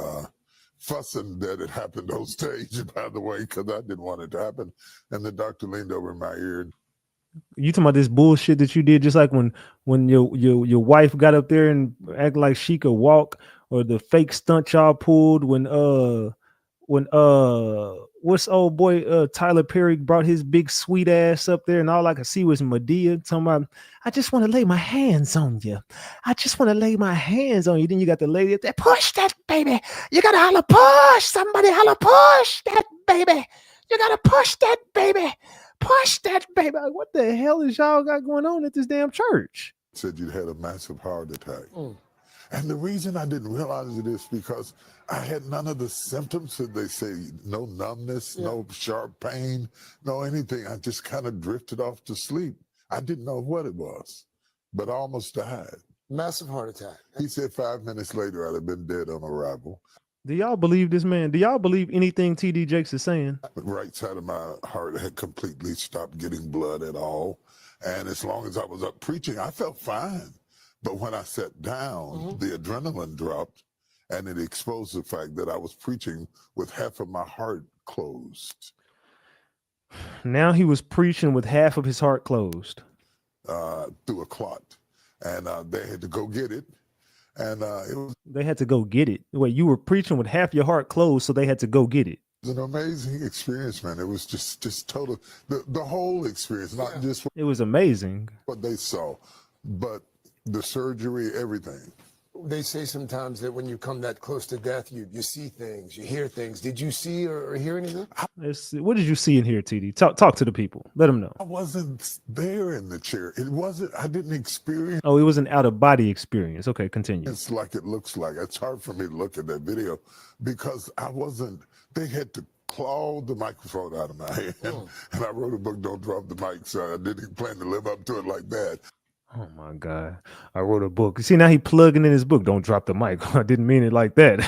fussing that it happened on stage, by the way, because I didn't want it to happen. And the doctor leaned over my ear. You talking about this bullshit that you did, just like when your wife got up there and acted like she could walk, or the fake stunt y'all pulled when what's old boy Tyler Perry brought his big sweet ass up there, and all I could see was Medea talking about, I just want to lay my hands on you. I just want to lay my hands on you. Then you got the lady up there, push that baby. You gotta holler, push. Somebody holler, push that baby. You gotta push that baby. Push that baby. Like, what the hell is y'all got going on at this damn church? Said you had a massive heart attack. And the reason I didn't realize it is because I had none of the symptoms that they say, no numbness, no sharp pain, no anything. I just kind of drifted off to sleep. I didn't know what it was, but I almost died. Massive heart attack. He said 5 minutes later I'd have been dead on arrival. Do y'all believe this man? Do y'all believe anything TD Jakes is saying? The right side of my heart had completely stopped getting blood at all. And as long as I was up preaching, I felt fine. But when I sat down, the adrenaline dropped, and it exposed the fact that I was preaching with half of my heart closed. Now he was preaching with half of his heart closed. Through a clot. And they had to go get it. And they had to go get it. Wait, you were preaching with half your heart closed, so they had to go get it. It was an amazing experience, man. It was just total, the whole experience, not just it was amazing what they saw, but the surgery, everything. They say sometimes that when you come that close to death, you see things, you hear things. Did you see or hear anything? What did you see and hear, TD? Talk to the people. Let them know. I wasn't there in the chair. I didn't experience. Oh, it was an out-of-body experience. Okay, continue. It's like it looks like. It's hard for me to look at that video because they had to claw the microphone out of my hand. And I wrote a book, Don't Drop the Mic, so I didn't plan to live up to it like that. Oh my God. I wrote a book. See, now he plugging in his book. Don't drop the mic. I didn't mean it like that.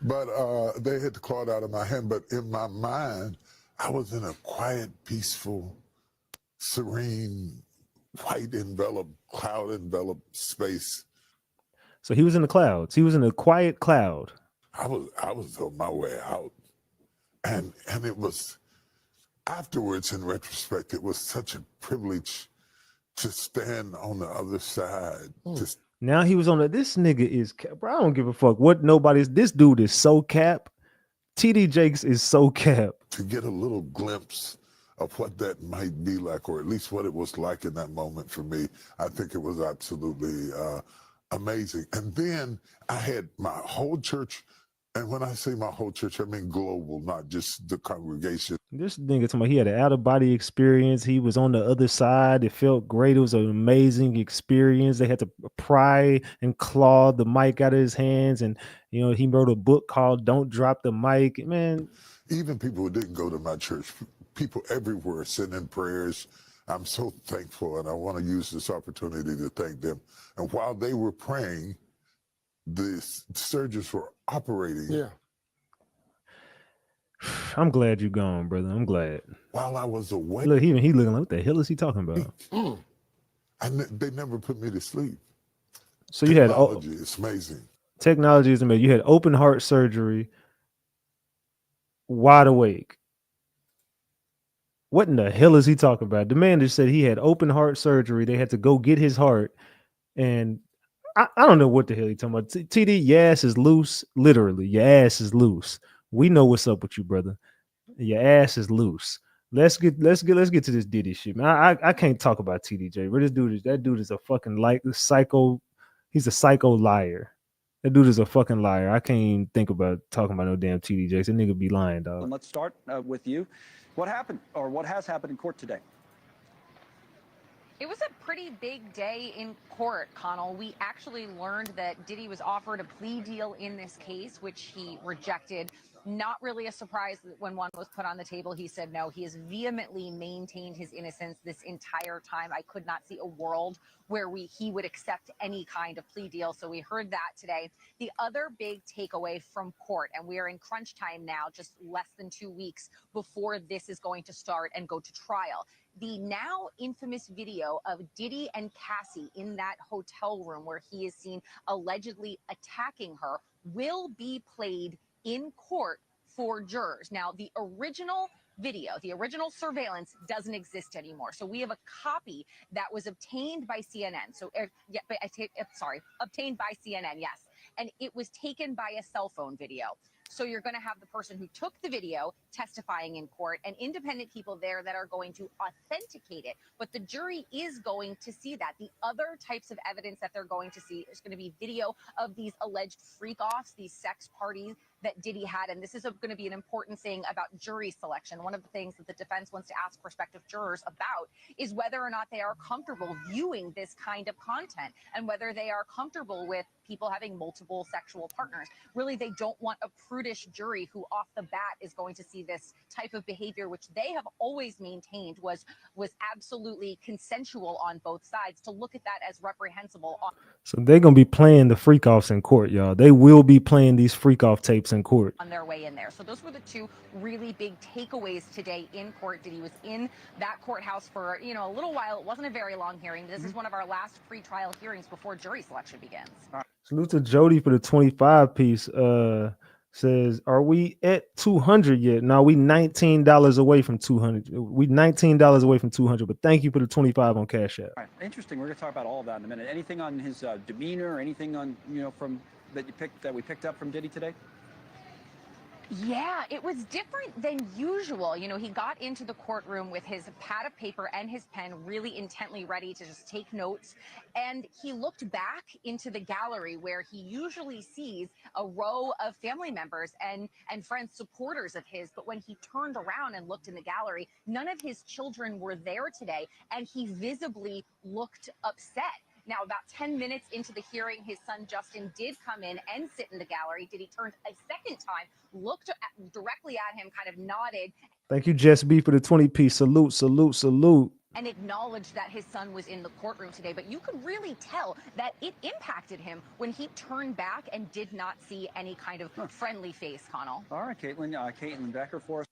But they had to claw it out of my hand. But in my mind, I was in a quiet, peaceful, serene, white enveloped, cloud enveloped space. So he was in the clouds. He was in a quiet cloud. I was on my way out. And it was, afterwards, in retrospect, it was such a privilege to stand on the other side. Now he was on this nigga is cap. Bro, I don't give a fuck what this dude is so cap. TD Jakes is so cap. To get a little glimpse of what that might be like, or at least what it was like in that moment for me, I think it was absolutely amazing. And then I had my whole church, and when I say my whole church, I mean global, not just the congregation. This nigga told me he had an out-of-body experience. He was on the other side. It felt great. It was an amazing experience. They had to pry and claw the mic out of his hands. And, he wrote a book called Don't Drop the Mic. Man. Even people who didn't go to my church, people everywhere sending prayers. I'm so thankful, and I want to use this opportunity to thank them. And while they were praying, the surgeons were operating. Yeah. I'm glad you're gone, brother. I'm glad. While I was away. Look, he looking like, what the hell is he talking about? They never put me to sleep. So you had technology. It's amazing. Technology is amazing. You had open heart surgery, wide awake. What in the hell is he talking about? The man just said he had open heart surgery. They had to go get his heart, and I don't know what the hell he's talking about. TD, your ass is loose. Literally, your ass is loose. We know what's up with you, brother. Your ass is loose. Let's get to this Diddy shit, man. I can't talk about TDJ. But that dude is a fucking psycho. He's a psycho liar. That dude is a fucking liar. I can't even think about talking about no damn TDJ. That nigga be lying, dog. And let's start with you. What happened, or what has happened in court today? It was a pretty big day in court, Connell. We actually learned that Diddy was offered a plea deal in this case, which he rejected. Not really a surprise that when one was put on the table, he said no. He has vehemently maintained his innocence this entire time. I could not see a world where he would accept any kind of plea deal. So we heard that today. The other big takeaway from court, and we are in crunch time now, just less than 2 weeks before this is going to start and go to trial. The now infamous video of Diddy and Cassie in that hotel room where he is seen allegedly attacking her will be played in court for jurors. Now, the original video, the original surveillance doesn't exist anymore. So we have a copy that was obtained by CNN. So, obtained by CNN, yes. And it was taken by a cell phone video. So you're going to have the person who took the video testifying in court and independent people there that are going to authenticate it. But the jury is going to see that. The other types of evidence that they're going to see is going to be video of these alleged freak-offs, these sex parties that Diddy had. And this is going to be an important thing about jury selection. One of the things that the defense wants to ask prospective jurors about is whether or not they are comfortable viewing this kind of content and whether they are comfortable with people having multiple sexual partners. Really, they don't want a prudish jury who off the bat is going to see this type of behavior, which they have always maintained was absolutely consensual on both sides, to look at that as reprehensible. So they're gonna be playing the freak-offs in court, y'all. They will be playing these freak-off tapes in court. On their way in there. So those were the two really big takeaways today in court. Diddy was in that courthouse for, a little while. It wasn't a very long hearing. This is one of our last pre-trial hearings before jury selection begins. Salute to Jody for the 25 piece. Says, are we at 200 yet? No, we $19 away from 200. We $19 away from 200. But thank you for the 25 on Cash App. All right, interesting. We're going to talk about all of that in a minute. Anything on his demeanor? Anything on from that we picked up from Diddy today? Yeah, it was different than usual. He got into the courtroom with his pad of paper and his pen, really intently ready to just take notes. And he looked back into the gallery where he usually sees a row of family members and friends, supporters of his. But when he turned around and looked in the gallery, none of his children were there today. And he visibly looked upset. Now, about 10 minutes into the hearing, his son Justin did come in and sit in the gallery. Diddy turned a second time, looked directly at him, kind of nodded. Thank you, Jess B, for the 20 piece. Salute, salute, salute. And acknowledged that his son was in the courtroom today. But you could really tell that it impacted him when he turned back and did not see any kind of friendly face, Connell. All right, Caitlin Becker for us.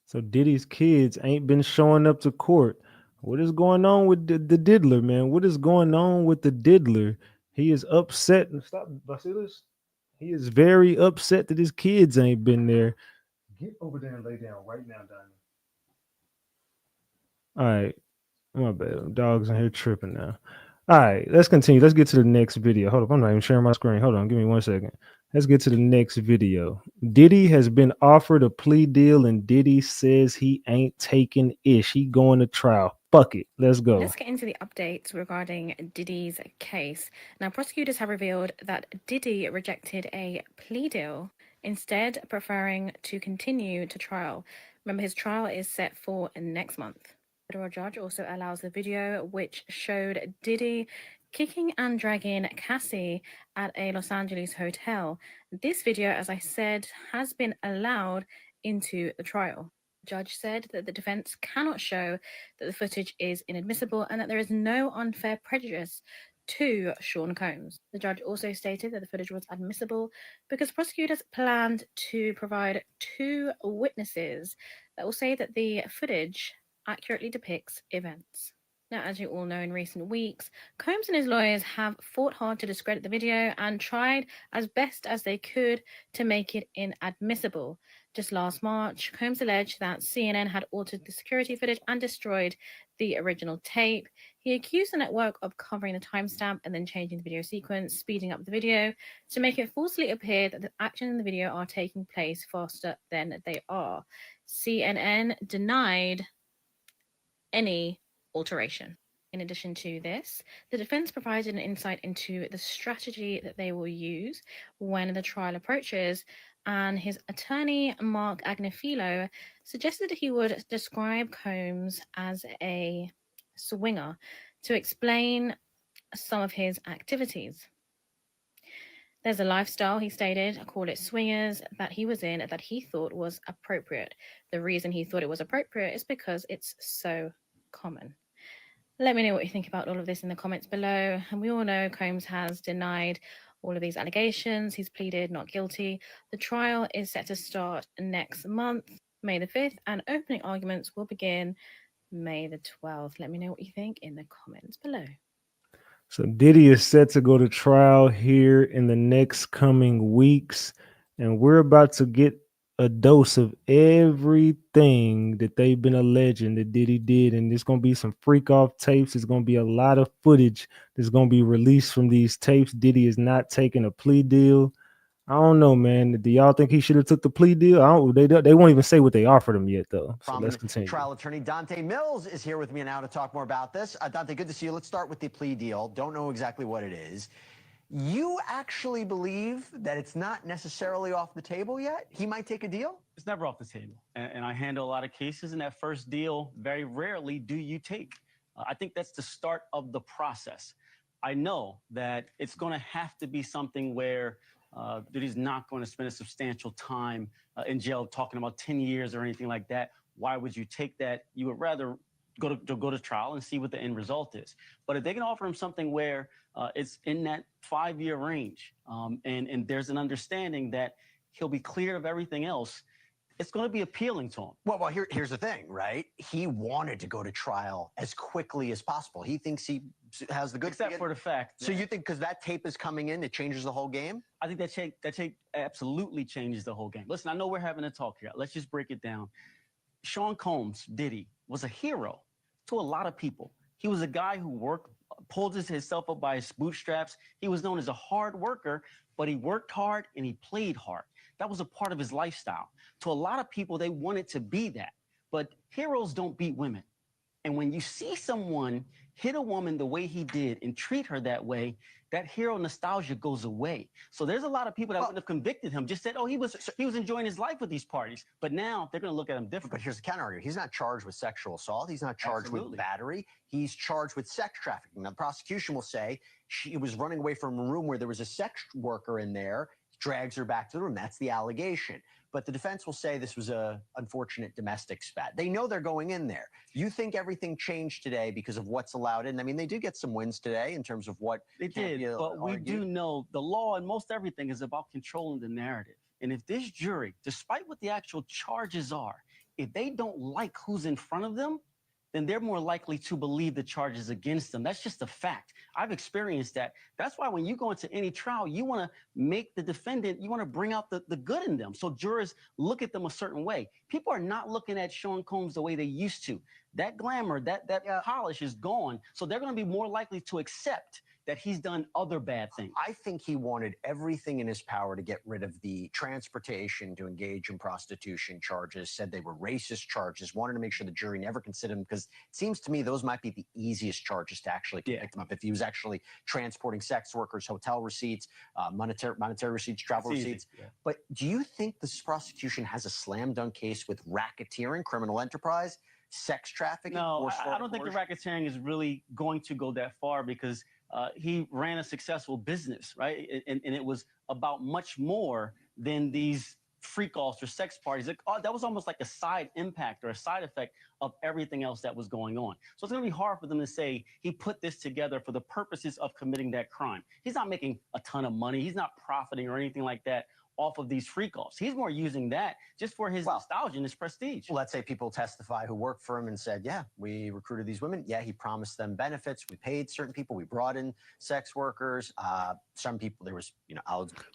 So Diddy's kids ain't been showing up to court. What is going on with the diddler, man? What is going on with the diddler? He is upset. Stop, Basilis. He is very upset that his kids ain't been there. Get over there and lay down right now, Diamond. All right. My bad. Dogs in here tripping now. All right. Let's continue. Let's get to the next video. Hold up. I'm not even sharing my screen. Hold on. Give me 1 second. Let's get to the next video. Diddy has been offered a plea deal, and Diddy says he ain't taking ish. He going to trial. Fuck it. Let's go. Let's get into the updates regarding Diddy's case. Now, prosecutors have revealed that Diddy rejected a plea deal, instead preferring to continue to trial. Remember, his trial is set for next month. The federal judge also allows the video which showed Diddy kicking and dragging Cassie at a Los Angeles hotel. This video, as I said, has been allowed into the trial. The judge said that the defense cannot show that the footage is inadmissible and that there is no unfair prejudice to Sean Combs. The judge also stated that the footage was admissible because prosecutors planned to provide 2 witnesses that will say that the footage accurately depicts events. Now, as you all know, in recent weeks, Combs and his lawyers have fought hard to discredit the video and tried as best as they could to make it inadmissible. Just last March, Combs alleged that CNN had altered the security footage and destroyed the original tape. He accused the network of covering the timestamp and then changing the video sequence, speeding up the video to make it falsely appear that the actions in the video are taking place faster than they are. CNN denied any alteration. In addition to this, the defense provided an insight into the strategy that they will use when the trial approaches, and his attorney, Mark Agnifilo, suggested he would describe Combs as a swinger to explain some of his activities. There's a lifestyle, he stated, call it swingers, that he was in that he thought was appropriate. The reason he thought it was appropriate is because it's so common. Let me know what you think about all of this in the comments below. And we all know Combs has denied all of these allegations. He's pleaded not guilty. The trial is set to start next month, May the 5th, and opening arguments will begin May the 12th. Let me know what you think in the comments below. So Diddy is set to go to trial here in the next coming weeks, and we're about to get a dose of everything that they've been alleging that Diddy did, and there's going to be some freak-off tapes. There's going to be a lot of footage that's going to be released from these tapes. Diddy is not taking a plea deal. I don't know, man. Do y'all think he should have took the plea deal? They won't even say what they offered him yet, though. So let's continue. Trial attorney Dante Mills is here with me now to talk more about this. Dante, good to see you. Let's start with the plea deal. Don't know exactly what it is. You actually believe that it's not necessarily off the table yet? He might take a deal? It's never off the table. And I handle a lot of cases, and that first deal, very rarely do you take. I think that's the start of the process. I know that it's going to have to be something where that he's not going to spend a substantial time in jail, talking about 10 years or anything like that. Why would you take that? You would rather go to trial and see what the end result is. But if they can offer him something where it's in that 5-year range, and there's an understanding that he'll be cleared of everything else, it's going to be appealing to him. Well, here's the thing, right? He wanted to go to trial as quickly as possible. He thinks he has the goods. Except for the fact. So you think because that tape is coming in, it changes the whole game? I think that tape absolutely changes the whole game. Listen, I know we're having a talk here. Let's just break it down. Sean Combs, Diddy, was a hero to a lot of people. He was a guy who pulled himself up by his bootstraps. He was known as a hard worker, but he worked hard and he played hard. That was a part of his lifestyle. To a lot of people, they wanted to be that. But heroes don't beat women. And when you see someone hit a woman the way he did and treat her that way, that hero nostalgia goes away. So there's a lot of people that wouldn't have convicted him, just said, oh, he was enjoying his life with these parties. But now they're going to look at him different. But here's the counter argument. He's not charged with sexual assault. He's not charged with battery. He's charged with sex trafficking. Now, the prosecution will say she was running away from a room where there was a sex worker in there, drags her back to the room. That's the allegation. But the defense will say this was a unfortunate domestic spat. They know they're going in there. You think everything changed today because of what's allowed in? I mean, they did get some wins today in terms of what they did, but we do know the law and most everything is about controlling the narrative. And if this jury, despite what the actual charges are, if they don't like who's in front of them, then they're more likely to believe the charges against them. That's just a fact. I've experienced that. That's why when you go into any trial, you want to make the defendant, you want to bring out the good in them. So jurors look at them a certain way. People are not looking at Sean Combs the way they used to. That glamour, that polish is gone. So they're going to be more likely to accept that he's done other bad things. I think he wanted everything in his power to get rid of the transportation to engage in prostitution charges, said they were racist charges, wanted to make sure the jury never considered them, because it seems to me those might be the easiest charges to actually convict him of. If he was actually transporting sex workers, hotel receipts, monetary receipts, travel receipts. Yeah. But do you think this prosecution has a slam dunk case with racketeering, criminal enterprise, sex trafficking? No, I don't think the racketeering is really going to go that far, because he ran a successful business, right? And it was about much more than these freak-offs or sex parties. That was almost like a side impact or a side effect of everything else that was going on. So it's going to be hard for them to say he put this together for the purposes of committing that crime. He's not making a ton of money. He's not profiting or anything like that off of these freak-offs. He's more using that just for his nostalgia and his prestige. Well, let's say people testify who worked for him and said, yeah, we recruited these women. Yeah, he promised them benefits. We paid certain people. We brought in sex workers. Some people, there was,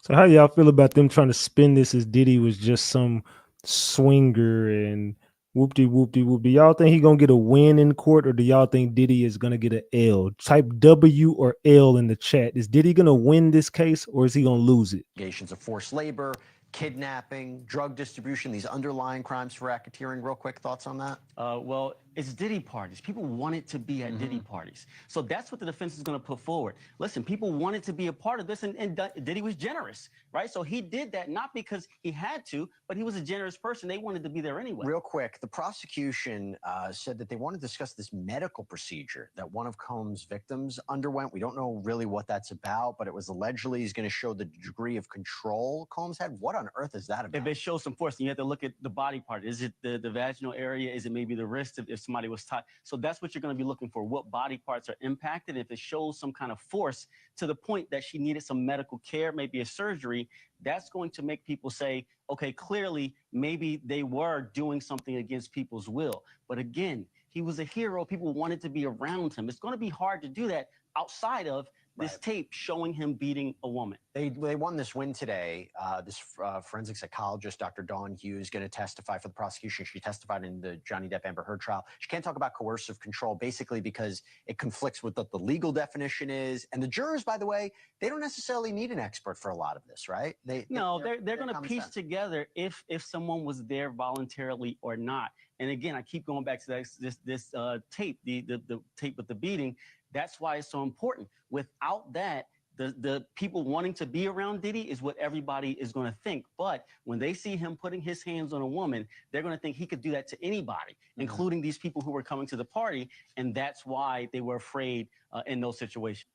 So how y'all feel about them trying to spin this as Diddy was just some swinger and whoop-de-whoop-de-whoop-de? Y'all think he gonna get a win in court, or do y'all think Diddy is gonna get an L? Type W or L in the chat. Is Diddy gonna win this case, or is he gonna lose it? Allegations of forced labor, kidnapping, drug distribution, these underlying crimes for racketeering. Real quick thoughts on that? Well, It's Diddy parties. People wanted to be at Diddy parties. So that's what the defense is going to put forward. Listen, people wanted to be a part of this, and Diddy was generous, right? So he did that not because he had to, but he was a generous person. They wanted to be there anyway. Real quick, the prosecution said that they want to discuss this medical procedure that one of Combs' victims underwent. We don't know really what that's about, but it was allegedly is going to show the degree of control Combs had. What on earth is that about? If it shows some force, you have to look at the body part. Is it the vaginal area? Is it maybe the wrist if somebody was tied? So that's what you're going to be looking for. What body parts are impacted? If it shows some kind of force to the point that she needed some medical care, maybe a surgery, that's going to make people say, okay, clearly, maybe they were doing something against people's will. But again, he was a hero. People wanted to be around him. It's going to be hard to do that outside of this tape showing him beating a woman. They won this win today. This forensic psychologist, Dr. Dawn Hughes, going to testify for the prosecution. She testified in the Johnny Depp Amber Heard trial. She can't talk about coercive control, basically because it conflicts with what the legal definition is. And the jurors, by the way, they don't necessarily need an expert for a lot of this, right? They're going to piece together if someone was there voluntarily or not. And again, I keep going back to this tape, the tape with the beating. That's why it's so important. Without that, the people wanting to be around Diddy is what everybody is going to think. But when they see him putting his hands on a woman, they're going to think he could do that to anybody, including these people who were coming to the party. And that's why they were afraid in those situations.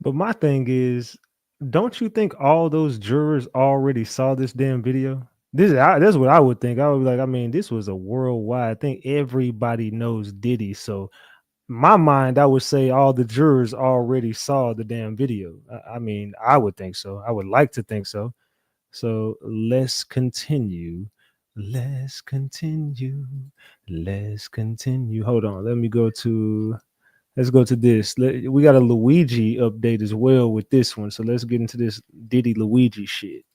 But my thing is, don't you think all those jurors already saw this damn video? That's what I would think. I would be like, I mean, this was a worldwide. I think everybody knows Diddy. So my mind, I would say all the jurors already saw the damn video. I mean, I would think so. I would like to think so. So let's continue. Let's continue. Let's continue. Hold on. Let's go to this. We got a Luigi update as well with this one. So let's get into this Diddy Luigi shit.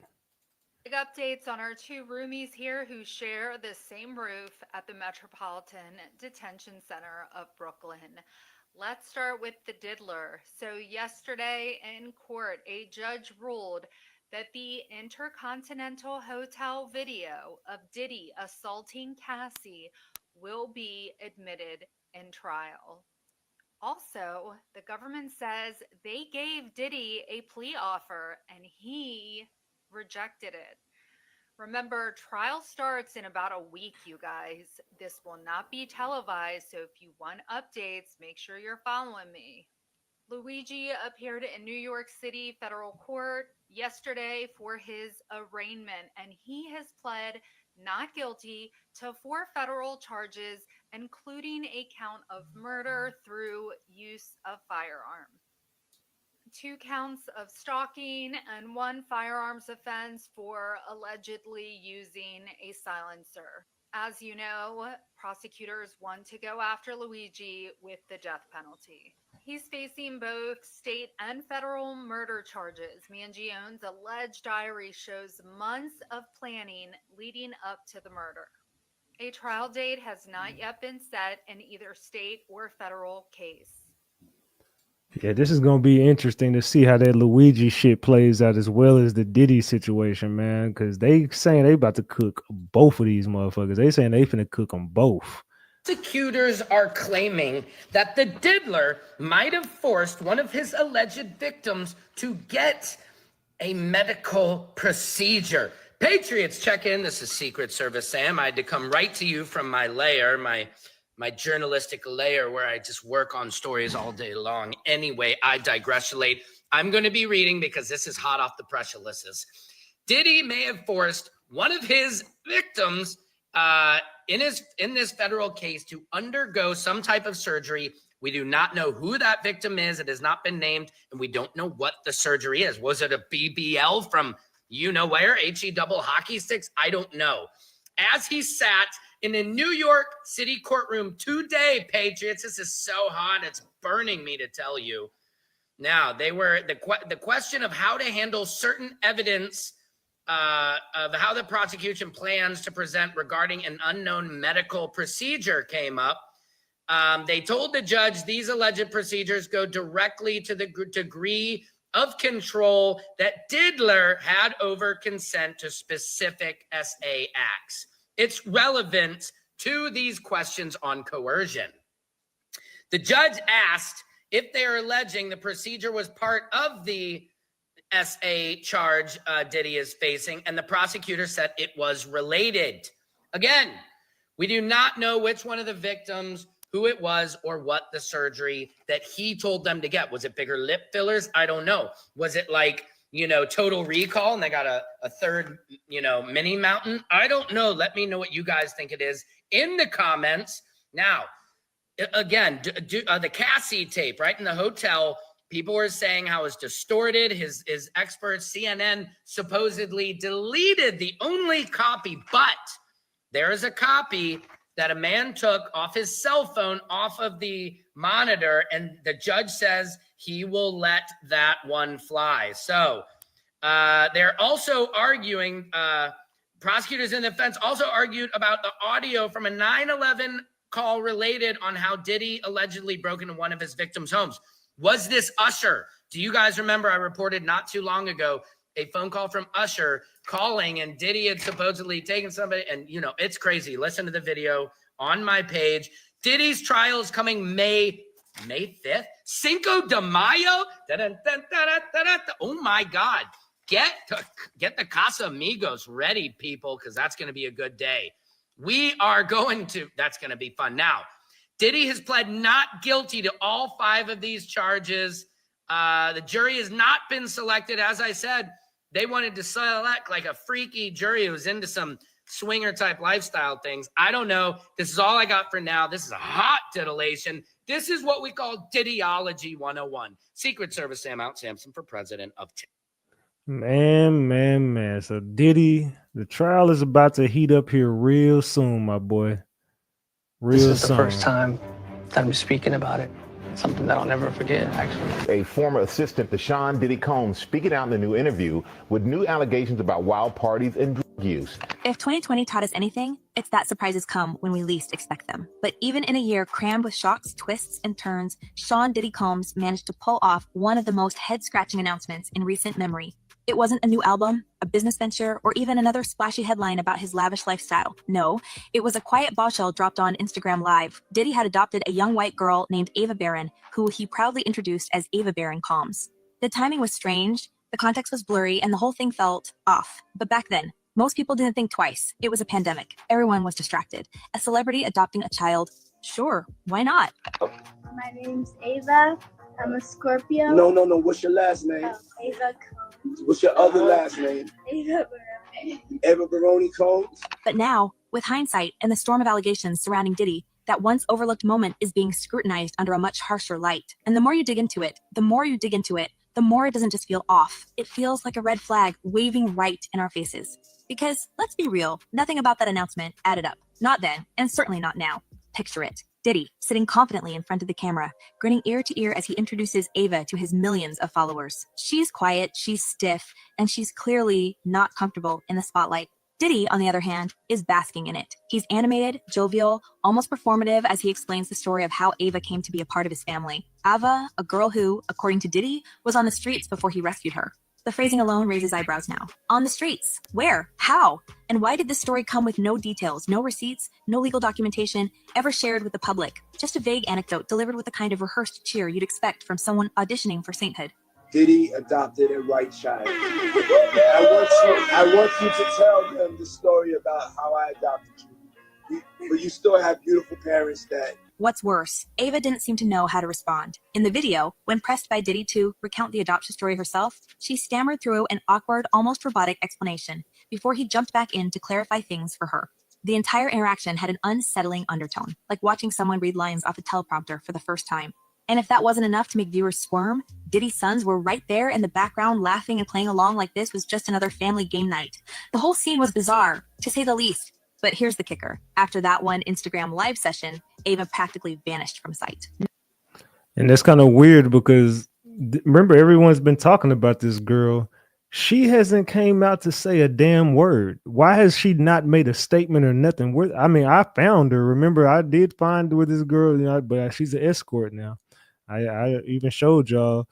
Big updates on our two roomies here who share the same roof at the Metropolitan Detention Center of Brooklyn. Let's start with the diddler. So yesterday in court, a judge ruled that the Intercontinental Hotel video of Diddy assaulting Cassie will be admitted in trial. Also, the government says they gave Diddy a plea offer and he rejected it. Remember, trial starts in about a week, you guys. This will not be televised, so if you want updates, make sure you're following me. Luigi appeared in New York City federal court yesterday for his arraignment, and he has pled not guilty to 4 federal charges, including a count of murder through use of firearm. 2 counts of stalking and 1 firearms offense for allegedly using a silencer. As you know, prosecutors want to go after Luigi with the death penalty. He's facing both state and federal murder charges. Mangione's alleged diary shows months of planning leading up to the murder. A trial date has not yet been set in either state or federal case. Yeah, this is gonna be interesting to see how that Luigi shit plays out as well as the Diddy situation, man. Because they saying they about to cook both of these motherfuckers. They saying they finna cook them both. Prosecutors are claiming that the diddler might have forced one of his alleged victims to get a medical procedure. Patriots, check in. This is Secret Service Sam. I had to come right to you from my lair, my journalistic lair where I just work on stories all day long. Anyway, I digress. I'm going to be reading because this is hot off the press, Ulysses. Diddy may have forced one of his victims in this federal case to undergo some type of surgery. We do not know who that victim is. It has not been named, and we don't know what the surgery is. Was it a BBL from you-know-where, H-E-double hockey sticks? I don't know. As he sat in a New York City courtroom today, Patriots, this is so hot, it's burning me to tell you. Now, they were the question of how to handle certain evidence of how the prosecution plans to present regarding an unknown medical procedure came up. They told the judge these alleged procedures go directly to the degree of control that Diddler had over consent to specific SA acts. It's relevant to these questions on coercion. The judge asked if they are alleging the procedure was part of the SA charge Diddy is facing, and the prosecutor said it was related. Again, we do not know which one of the victims, who it was, or what the surgery that he told them to get. Was it bigger lip fillers? I don't know. Was it like, Total Recall and they got a third, mini mountain? I don't know. Let me know what you guys think it is in the comments. Now, again, the Cassie tape, right, in the hotel, people were saying how it's distorted. His experts, CNN, supposedly deleted the only copy, but there is a copy that a man took off his cell phone, off of the monitor, and the judge says he will let that one fly. So they're also arguing, prosecutors in the defense also argued about the audio from a 9/11 call related on how Diddy allegedly broke into one of his victims' homes. Was this Usher? Do you guys remember I reported not too long ago a phone call from Usher calling, and Diddy had supposedly taken somebody, and it's crazy. Listen to the video on my page. Diddy's trial is coming May 5th. Cinco de Mayo. Oh my God. Get the Casamigos ready, people, because that's going to be a good day. That's going to be fun. Now, Diddy has pled not guilty to all 5 of these charges. The jury has not been selected. As I said, they wanted to select like a freaky jury who was into some swinger type lifestyle things. I don't know. This is all I got for now. This is a hot titillation. This is what we call Diddyology 101. Secret Service Sam Out Sampson for president of Man. So Diddy, the trial is about to heat up here real soon, my boy. Real soon. This is the first time that I'm speaking about it. Something that I'll never forget, actually. A former assistant to Sean Diddy Combs speaking out in a new interview with new allegations about wild parties and drug use. If 2020 taught us anything, it's that surprises come when we least expect them. But even in a year crammed with shocks, twists, and turns, Sean Diddy Combs managed to pull off one of the most head-scratching announcements in recent memory. It wasn't a new album, a business venture, or even another splashy headline about his lavish lifestyle. No, it was a quiet bombshell dropped on Instagram Live. Diddy had adopted a young white girl named Ava Barron, who he proudly introduced as Ava Barron Combs. The timing was strange, the context was blurry, and the whole thing felt off. But back then, most people didn't think twice. It was a pandemic. Everyone was distracted. A celebrity adopting a child. Sure, why not? My name's Ava. I'm a Scorpio. No. What's your last name? Ava Combs. What's your other last name? Ava Baroni. Ava Baroni Combs. But now, with hindsight and the storm of allegations surrounding Diddy, that once overlooked moment is being scrutinized under a much harsher light. And the more you dig into it, the more it doesn't just feel off. It feels like a red flag waving right in our faces. Because, let's be real, nothing about that announcement added up. Not then, and certainly not now. Picture it. Diddy, sitting confidently in front of the camera, grinning ear to ear as he introduces Ava to his millions of followers. She's quiet, she's stiff, and she's clearly not comfortable in the spotlight. Diddy, on the other hand, is basking in it. He's animated, jovial, almost performative as he explains the story of how Ava came to be a part of his family. Ava, a girl who, according to Diddy, was on the streets before he rescued her. The phrasing alone raises eyebrows now. On the streets. Where? How? And why did this story come with no details, no receipts, no legal documentation ever shared with the public? Just a vague anecdote delivered with the kind of rehearsed cheer you'd expect from someone auditioning for sainthood. Diddy adopted a white child. I want you to tell them the story about how I adopted you. But you still have beautiful parents that... What's worse, Ava didn't seem to know how to respond. In the video, when pressed by Diddy to recount the adoption story herself, she stammered through an awkward, almost robotic explanation before he jumped back in to clarify things for her. The entire interaction had an unsettling undertone, like watching someone read lines off a teleprompter for the first time. And if that wasn't enough to make viewers squirm, Diddy's sons were right there in the background laughing and playing along like this was just another family game night. The whole scene was bizarre, to say the least. But here's the kicker. After that one Instagram live session, Ava practically vanished from sight. And that's kind of weird because remember, everyone's been talking about this girl. She hasn't came out to say a damn word. Why has she not made a statement or nothing? I mean, I found her. Remember, I did find with this girl, but she's an escort now. I even showed y'all,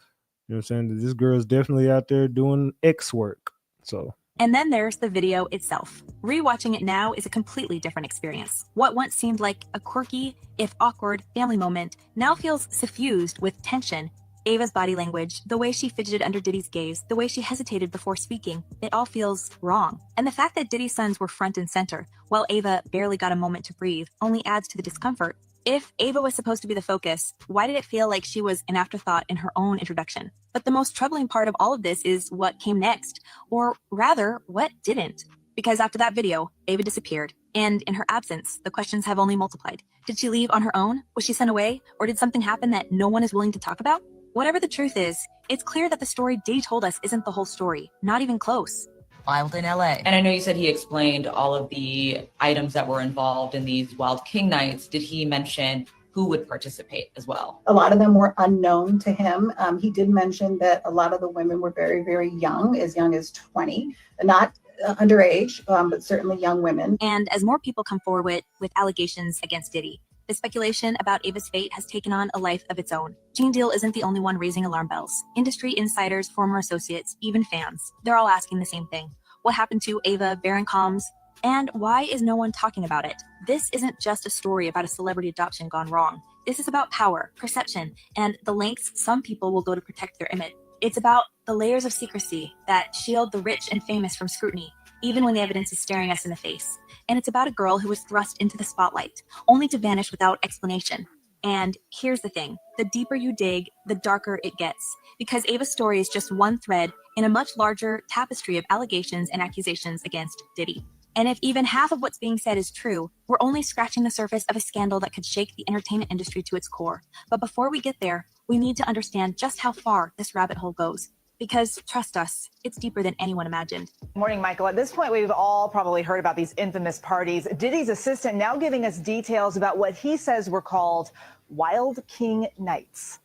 you know what I'm saying, that this girl is definitely out there doing X work. So And then there's the video itself. Rewatching it now is a completely different experience. What once seemed like a quirky, if awkward, family moment now feels suffused with tension. Ava's body language, the way she fidgeted under Diddy's gaze, the way she hesitated before speaking, it all feels wrong. And the fact that Diddy's sons were front and center, while Ava barely got a moment to breathe, only adds to the discomfort. If Ava was supposed to be the focus, why did it feel like she was an afterthought in her own introduction? But the most troubling part of all of this is what came next, or rather, what didn't. Because after that video, Ava disappeared, and in her absence, the questions have only multiplied. Did she leave on her own? Was she sent away? Or did something happen that no one is willing to talk about? Whatever the truth is, it's clear that the story Diddy told us isn't the whole story, not even close. Wild in LA. And I know you said he explained all of the items that were involved in these Wild King nights. Did he mention who would participate as well? A lot of them were unknown to him. He did mention that a lot of the women were very, very young as 20, not underage, but certainly young women. And as more people come forward with allegations against Diddy, the speculation about Ava's fate has taken on a life of its own. Gene Deal isn't the only one raising alarm bells. Industry insiders, former associates, even fans, they're all asking the same thing. What happened to Ava, Baron Combs? And why is no one talking about it? This isn't just a story about a celebrity adoption gone wrong. This is about power, perception, and the lengths some people will go to protect their image. It's about the layers of secrecy that shield the rich and famous from scrutiny, even when the evidence is staring us in the face. And it's about a girl who was thrust into the spotlight, only to vanish without explanation. And here's the thing, the deeper you dig, the darker it gets, because Ava's story is just one thread in a much larger tapestry of allegations and accusations against Diddy. And if even half of what's being said is true, we're only scratching the surface of a scandal that could shake the entertainment industry to its core. But before we get there, we need to understand just how far this rabbit hole goes. Because, trust us, it's deeper than anyone imagined. Morning, Michael. At this point, we've all probably heard about these infamous parties. Diddy's assistant now giving us details about what he says were called Wild King Nights.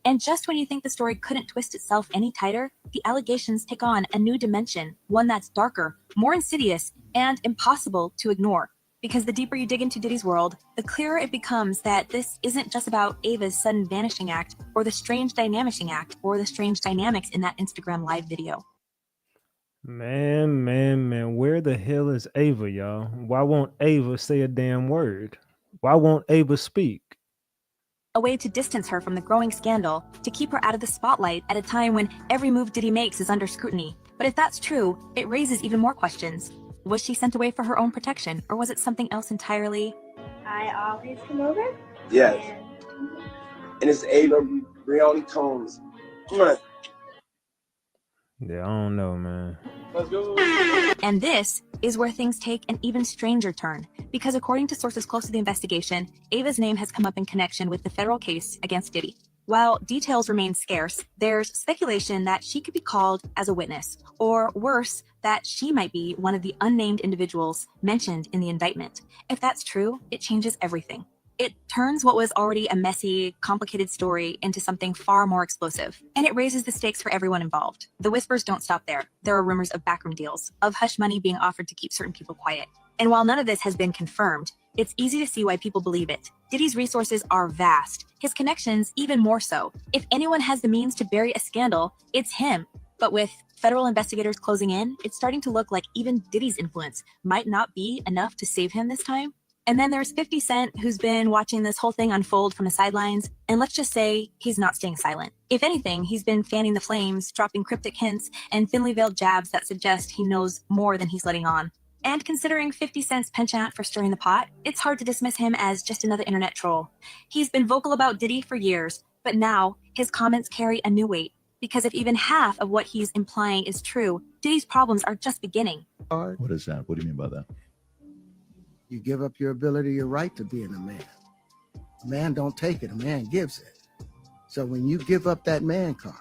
And just when you think the story couldn't twist itself any tighter, the allegations take on a new dimension, one that's darker, more insidious, and impossible to ignore. Because the deeper you dig into Diddy's world, the clearer it becomes that this isn't just about Ava's sudden vanishing act, or the strange dynamicing act, or the strange dynamics in that Instagram live video. Man, where the hell is Ava, y'all? Why won't Ava say a damn word? Why won't Ava speak? A way to distance her from the growing scandal, to keep her out of the spotlight at a time when every move Diddy makes is under scrutiny. But if that's true, it raises even more questions. Was she sent away for her own protection, or was it something else entirely? I always come over. Yes. And it's Ava Brioni Combs. Yeah, I don't know, man. Let's go. And this is where things take an even stranger turn, because according to sources close to the investigation, Ava's name has come up in connection with the federal case against Diddy. While details remain scarce, there's speculation that she could be called as a witness, or worse, that she might be one of the unnamed individuals mentioned in the indictment. If that's true, it changes everything. It turns what was already a messy, complicated story into something far more explosive, and it raises the stakes for everyone involved. The whispers don't stop there. There are rumors of backroom deals, of hush money being offered to keep certain people quiet. And while none of this has been confirmed, it's easy to see why people believe it. Diddy's resources are vast, his connections even more so. If anyone has the means to bury a scandal, it's him. But with federal investigators closing in, it's starting to look like even Diddy's influence might not be enough to save him this time. And then there's 50 Cent, who's been watching this whole thing unfold from the sidelines, and let's just say he's not staying silent. If anything, he's been fanning the flames, dropping cryptic hints and thinly veiled jabs that suggest he knows more than he's letting on. And considering 50 Cent's penchant for stirring the pot, it's hard to dismiss him as just another internet troll. He's been vocal about Diddy for years, but now his comments carry a new weight. Because if even half of what he's implying is true, Diddy's problems are just beginning. What is that? What do you mean by that? You give up your ability, your right to being a man. A man don't take it, a man gives it. So when you give up that man card,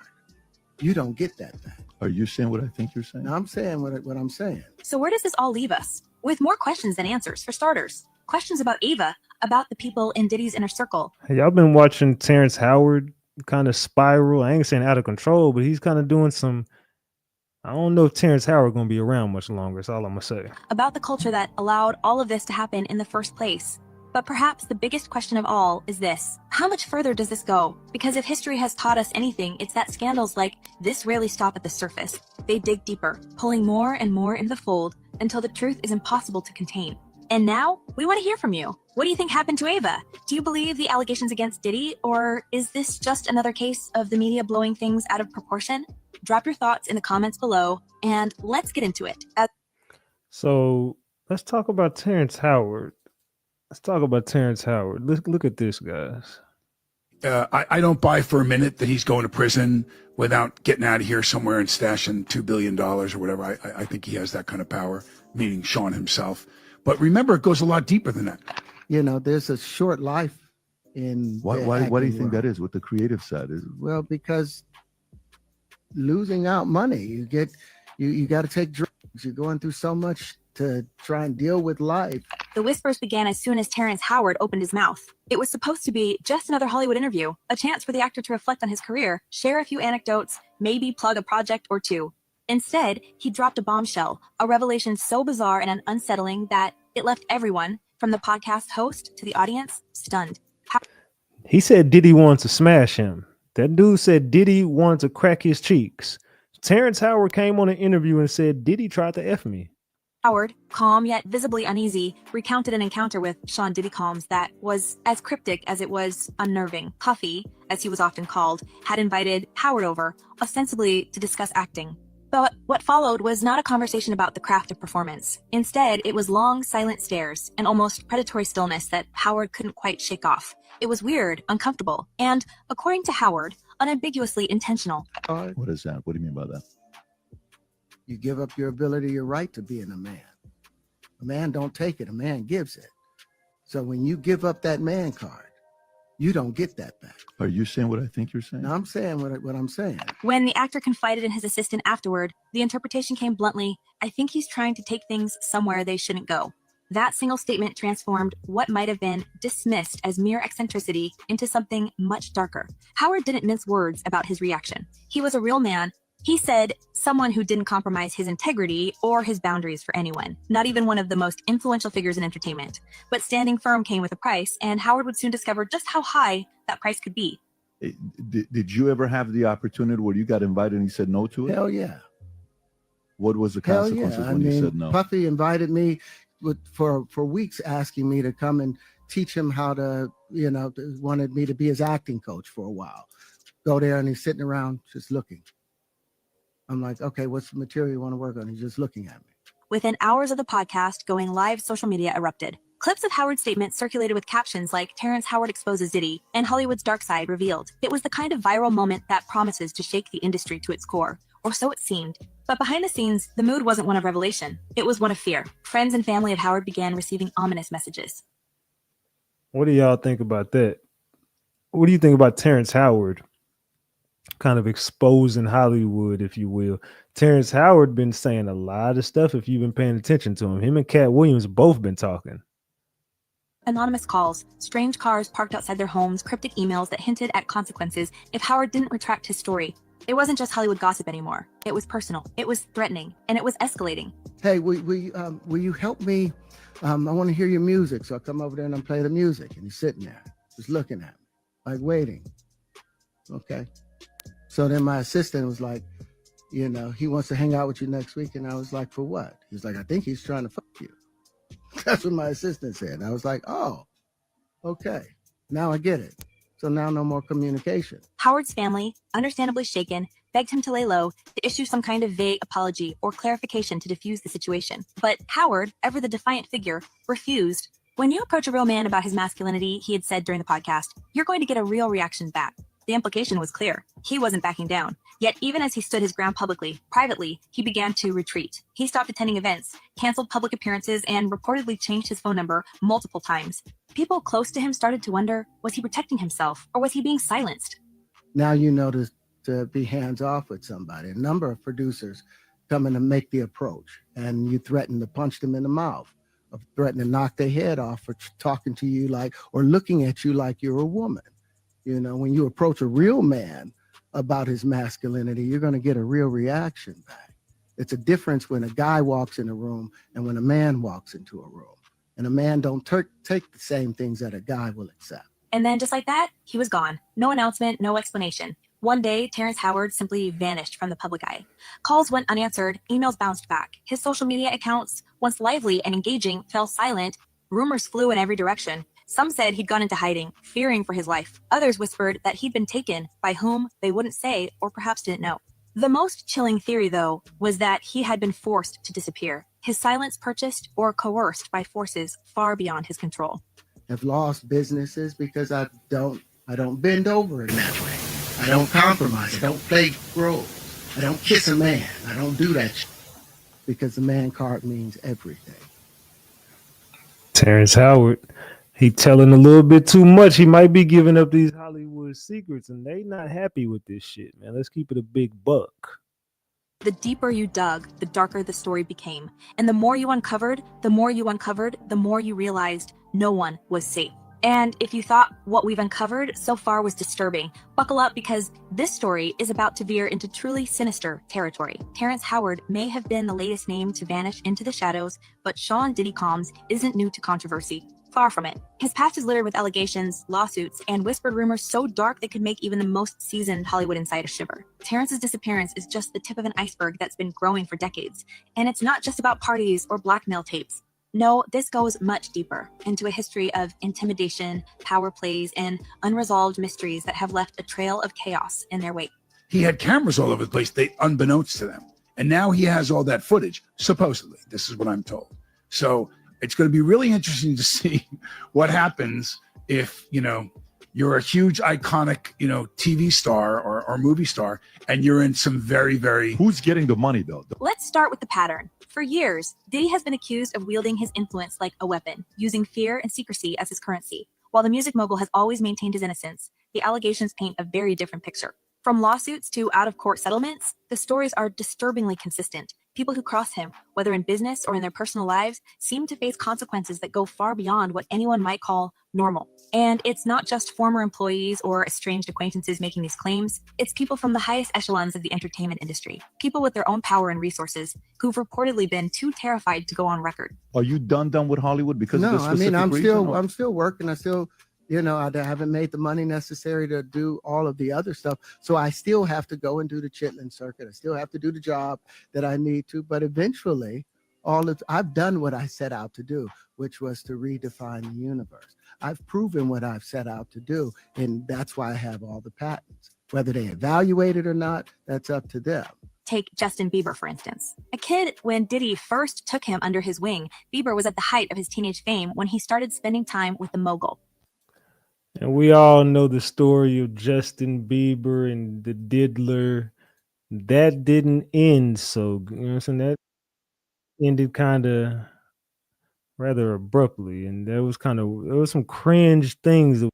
you don't get that back. Are you saying what I think you're saying? No, I'm saying what I'm saying. So where does this all leave us? With more questions than answers, for starters. Questions about Ava, about the people in Diddy's inner circle. Hey, y'all been watching Terrence Howard kind of spiral? I ain't saying out of control, but he's kind of doing some... I don't know if Terrence Howard going to be around much longer. That's all I'm going to say. About the culture that allowed all of this to happen in the first place. But perhaps the biggest question of all is this. How much further does this go? Because if history has taught us anything, it's that scandals like this rarely stop at the surface. They dig deeper, pulling more and more into the fold until the truth is impossible to contain. And now, we want to hear from you. What do you think happened to Ava? Do you believe the allegations against Diddy, or is this just another case of the media blowing things out of proportion? Drop your thoughts in the comments below, and let's get into it. So let's talk about Terrence Howard. Look at this, guys. I don't buy for a minute that he's going to prison without getting out of here somewhere and stashing $2 billion or whatever. I think he has that kind of power, meaning Sean himself. But remember, it goes a lot deeper than that. You know, there's a short life in Why do you think that is with the creative side? Well, because losing out money, you got to take drugs. You're going through so much to try and deal with life. The whispers began as soon as Terrence Howard opened his mouth. It was supposed to be just another Hollywood interview, a chance for the actor to reflect on his career, share a few anecdotes, maybe plug a project or two. Instead, he dropped a bombshell, a revelation so bizarre and unsettling that it left everyone, from the podcast host to the audience, stunned. He said Diddy wanted to smash him. That dude said Diddy wanted to crack his cheeks. Terrence Howard came on an interview and said Diddy tried to F me. Howard, calm yet visibly uneasy, recounted an encounter with Sean Diddy Combs that was as cryptic as it was unnerving. Puffy, as he was often called, had invited Howard over, ostensibly to discuss acting. But what followed was not a conversation about the craft of performance. Instead, it was long, silent stares, an almost predatory stillness that Howard couldn't quite shake off. It was weird, uncomfortable, and, according to Howard, unambiguously intentional. What is that? What do you mean by that? You give up your ability, your right to being a man. A man don't take it, a man gives it. So when you give up that man card, you don't get that back. Are you saying what I think you're saying? No, I'm saying what I'm saying. When the actor confided in his assistant afterward, the interpretation came bluntly, I think he's trying to take things somewhere they shouldn't go. That single statement transformed what might have been dismissed as mere eccentricity into something much darker. Howard didn't mince words about his reaction. He was a real man. He said someone who didn't compromise his integrity or his boundaries for anyone, not even one of the most influential figures in entertainment. But standing firm came with a price, and Howard would soon discover just how high that price could be. Did you ever have the opportunity where you got invited and you said no to it? Hell yeah. What was the Hell consequences yeah. when you said no? Puffy invited me for weeks, asking me to come and teach him how to, wanted me to be his acting coach for a while. Go there and he's sitting around just looking. I'm like, okay, what's the material you want to work on? He's just looking at me. Within hours of the podcast going live, social media erupted. Clips of Howard's statement circulated with captions like Terrence Howard exposes Diddy and Hollywood's dark side revealed. It was the kind of viral moment that promises to shake the industry to its core, or so it seemed. But behind the scenes, the mood wasn't one of revelation. It was one of fear. Friends and family of Howard began receiving ominous messages. What do y'all think about that? What do you think about Terrence Howard kind of exposing Hollywood, if you will? Terrence Howard been saying a lot of stuff if you've been paying attention to him. Him and Cat Williams both been talking. Anonymous calls, strange cars parked outside their homes, cryptic emails that hinted at consequences if Howard didn't retract his story. It wasn't just Hollywood gossip anymore. It was personal, it was threatening, and it was escalating. Hey, will you help me? I want to hear your music. So I come over there and I play the music, and he's sitting there just looking at me, like waiting. Okay. So then my assistant was like, he wants to hang out with you next week. And I was like, for what? He's like, I think he's trying to fuck you. That's what my assistant said. I was like, oh, okay. Now I get it. So now no more communication. Howard's family, understandably shaken, begged him to lay low, to issue some kind of vague apology or clarification to defuse the situation. But Howard, ever the defiant figure, refused. When you approach a real man about his masculinity, he had said during the podcast, you're going to get a real reaction back. The implication was clear. He wasn't backing down. Yet even as he stood his ground publicly, privately, he began to retreat. He stopped attending events, canceled public appearances, and reportedly changed his phone number multiple times. People close to him started to wonder, was he protecting himself or was he being silenced? Now you know to be hands off with somebody. A number of producers come in and make the approach, and you threaten to punch them in the mouth, or threaten to knock their head off for talking to you like, or looking at you like you're a woman. When you approach a real man about his masculinity, you're going to get a real reaction back. It's a difference when a guy walks in a room and when a man walks into a room. And a man don't take the same things that a guy will accept. And then just like that, he was gone. No announcement, no explanation. One day, Terrence Howard simply vanished from the public eye. Calls went unanswered, emails bounced back. His social media accounts, once lively and engaging, fell silent. Rumors flew in every direction. Some said he'd gone into hiding, fearing for his life. Others whispered that he'd been taken, by whom they wouldn't say or perhaps didn't know. The most chilling theory, though, was that he had been forced to disappear, his silence purchased or coerced by forces far beyond his control. I've lost businesses because I don't bend over in that way. I don't compromise. I don't play roles. I don't kiss a man. I don't do that shit. Because the man card means everything. Terrence Howard, he telling a little bit too much. He might be giving up these Hollywood secrets, and they not happy with this shit, man. Let's keep it a big buck. The deeper you dug, the darker the story became. And the more you uncovered, the more you realized no one was safe. And if you thought what we've uncovered so far was disturbing, buckle up because this story is about to veer into truly sinister territory. Terrence Howard may have been the latest name to vanish into the shadows, but Sean Diddy Combs isn't new to controversy. Far from it. His past is littered with allegations, lawsuits, and whispered rumors so dark they could make even the most seasoned Hollywood insider shiver. Terrence's disappearance is just the tip of an iceberg that's been growing for decades. And it's not just about parties or blackmail tapes. No, this goes much deeper into a history of intimidation, power plays, and unresolved mysteries that have left a trail of chaos in their wake. He had cameras all over the place, unbeknownst to them. And now he has all that footage, supposedly. This is what I'm told. So it's going to be really interesting to see what happens if, you're a huge iconic, TV star or movie star, and you're in some very, very... Who's getting the money, though? Let's start with the pattern. For years, Diddy has been accused of wielding his influence like a weapon, using fear and secrecy as his currency. While the music mogul has always maintained his innocence, the allegations paint a very different picture. From lawsuits to out-of-court settlements, the stories are disturbingly consistent. People who cross him, whether in business or in their personal lives, seem to face consequences that go far beyond what anyone might call normal. And it's not just former employees or estranged acquaintances making these claims. It's people from the highest echelons of the entertainment industry, people with their own power and resources who've reportedly been too terrified to go on record. Are you done with Hollywood because of No, this I mean, specific reason? I'm still working. I still, I haven't made the money necessary to do all of the other stuff. So I still have to go and do the Chitlin circuit. I still have to do the job that I need to. But eventually, I've done what I set out to do, which was to redefine the universe. I've proven what I've set out to do, and that's why I have all the patents. Whether they evaluate it or not, that's up to them. Take Justin Bieber, for instance. A kid, when Diddy first took him under his wing, Bieber was at the height of his teenage fame when he started spending time with the mogul. And we all know the story of Justin Bieber and the diddler. That didn't end so good. You know what I'm saying? That ended kind of rather abruptly. And there was some cringe things.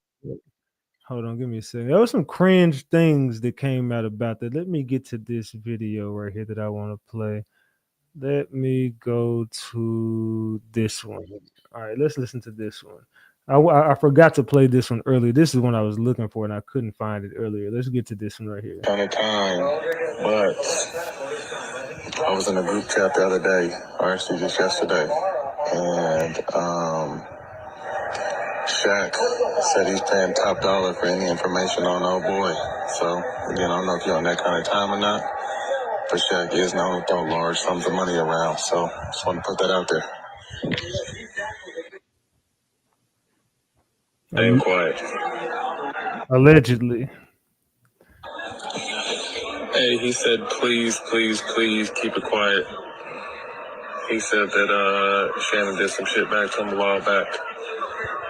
Hold on, give me a second. There was some cringe things that came out about that. Let me get to this video right here that I want to play. Let me go to this one. All right, let's listen to this one. I forgot to play this one earlier. This is one I was looking for and I couldn't find it earlier. Let's get to this one right here. Kind of time, but I was in a group chat the other day, or actually just yesterday, and Shaq said he's paying top dollar for any information on old boy. So, again, I don't know if you're on that kind of time or not, but Shaq is known to throw large sums of money around, so just want to put that out there. Staying quiet. Allegedly. Hey, he said, please, please, please keep it quiet. He said that Shannon did some shit back to him a while back,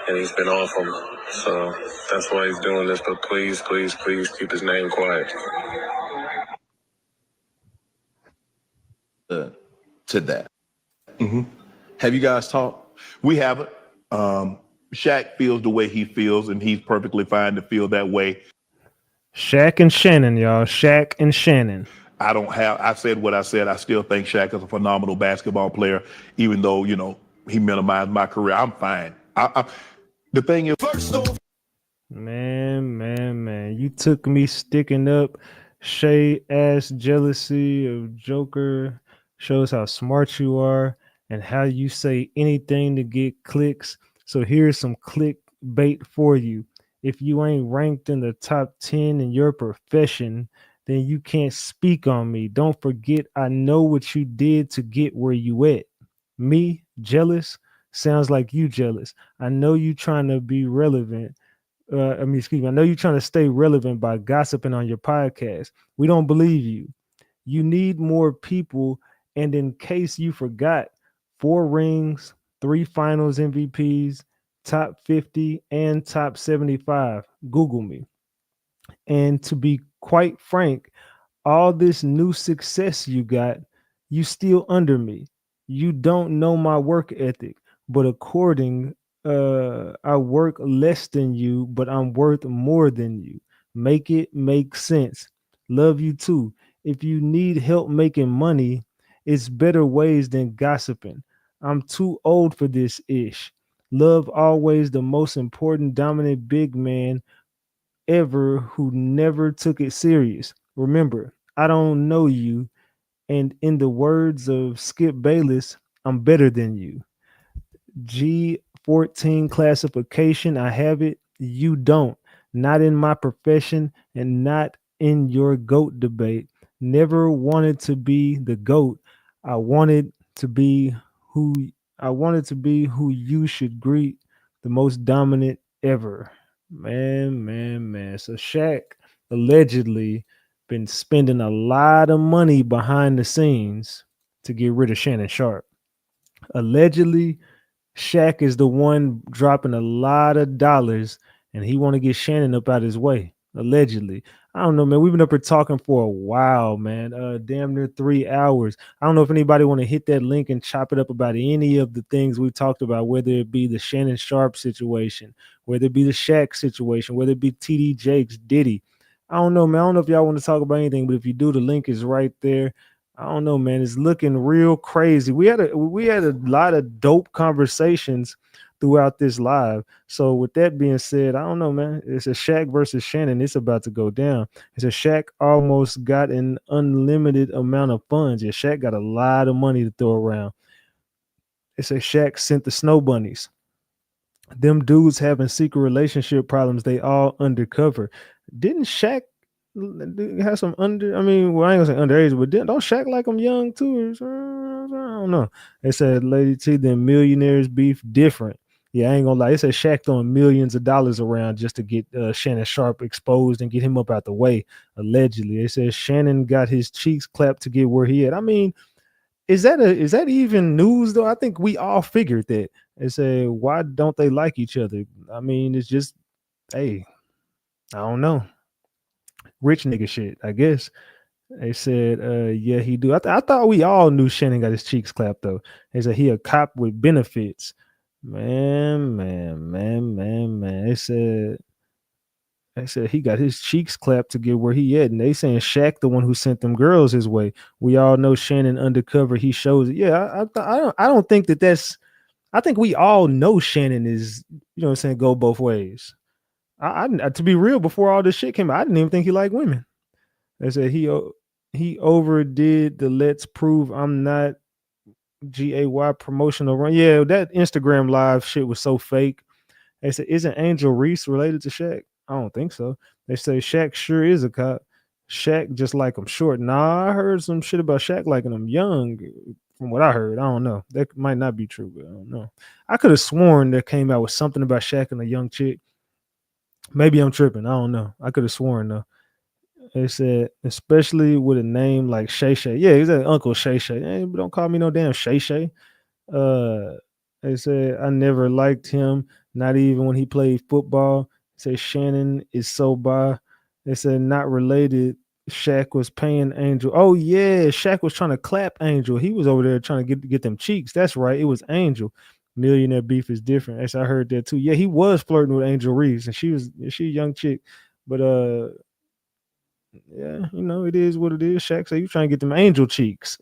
and he's been off him. So that's why he's doing this, but please, please, please keep his name quiet. To that. Have you guys talked? We haven't. Shaq feels the way he feels, and he's perfectly fine to feel that way. Shaq and Shannon, y'all. Shaq and Shannon. I said what I said. I still think Shaq is a phenomenal basketball player, even though, he minimized my career. I'm fine. The thing is, man, you took me sticking up Shay ass jealousy of Joker. Shows how smart you are and how you say anything to get clicks. So here's some clickbait for you. If you ain't ranked in the top 10 in your profession, then you can't speak on me. Don't forget, I know what you did to get where you at. Me, jealous? Sounds like you jealous. I know you trying to be relevant. Excuse me. I know you're trying to stay relevant by gossiping on your podcast. We don't believe you. You need more people. And in case you forgot, 4 rings, 3 finals MVPs, top 50 and top 75. Google me. And to be quite frank, all this new success you got, you still under me. You don't know my work ethic, but I work less than you, but I'm worth more than you. Make it make sense. Love you too. If you need help making money, it's better ways than gossiping. I'm too old for this ish. Love always the most important dominant big man ever who never took it serious. Remember, I don't know you, and in the words of Skip Bayless, I'm better than you. G14 classification, I have it. You don't. Not in my profession and not in your GOAT debate. Never wanted to be the GOAT. I wanted to be who who you should greet, the most dominant ever. Man. So Shaq allegedly been spending a lot of money behind the scenes to get rid of Shannon Sharpe. Allegedly, Shaq is the one dropping a lot of dollars, and he want to get Shannon up out his way. Allegedly, I don't know, man. We've been up here talking for a while, man. Damn near 3 hours. I don't know if anybody want to hit that link and chop it up about any of the things we talked about, whether it be the Shannon Sharpe situation, whether it be the Shaq situation, whether it be TD Jakes, Diddy. I don't know, man. I don't know if y'all want to talk about anything, but if you do, the link is right there. I don't know, man. It's looking real crazy. We had a lot of dope conversations throughout this live. So with that being said, I don't know, man. It's a Shaq versus Shannon. It's about to go down. It's a Shaq almost got an unlimited amount of funds. Yeah, Shaq got a lot of money to throw around. It's a Shaq sent the snow bunnies. Them dudes having secret relationship problems, they all undercover. Didn't Shaq have some I ain't gonna say underage, but don't Shaq like them young too? I don't know. They said Lady T, then millionaires beef different. Yeah, I ain't gonna lie. They said Shaq throwing millions of dollars around just to get Shannon Sharpe exposed and get him up out the way. Allegedly, they said Shannon got his cheeks clapped to get where he at. I mean, is that even news though? I think we all figured that. They said, why don't they like each other? I mean, it's just, hey, I don't know. Rich nigga shit, I guess. They said, yeah, he do. I thought we all knew Shannon got his cheeks clapped though. They said he a cop with benefits. Man. They said he got his cheeks clapped to get where he at, and they saying Shaq the one who sent them girls his way. We all know Shannon undercover. He shows it. Yeah, I don't think that's. I think we all know Shannon is, you know what I'm saying, go both ways. I to be real, before all this shit came out, I didn't even think he liked women. They said he overdid the let's prove I'm not GAY promotional run. Yeah, that Instagram live shit was so fake. They said, isn't Angel Reese related to Shaq? I don't think so. They say Shaq sure is a cop. Shaq just like him short. Nah, I heard some shit about Shaq liking him young. From what I heard, I don't know. That might not be true, but I don't know. I could have sworn that came out with something about Shaq and a young chick. Maybe I'm tripping. I don't know. I could have sworn though. They said, especially with a name like Shay Shay. Yeah, he's an Uncle Shay Shay. Hey, but don't call me no damn Shay Shay. They said I never liked him, not even when he played football. They say Shannon is so by. They said not related. Shaq was paying Angel. Oh yeah, Shaq was trying to clap Angel. He was over there trying to get them cheeks. That's right. It was Angel. Millionaire beef is different. As I heard that too. Yeah, he was flirting with Angel Reese, and she a young chick. But yeah, you know, it is what it is. Shaq said, you trying to get them angel cheeks.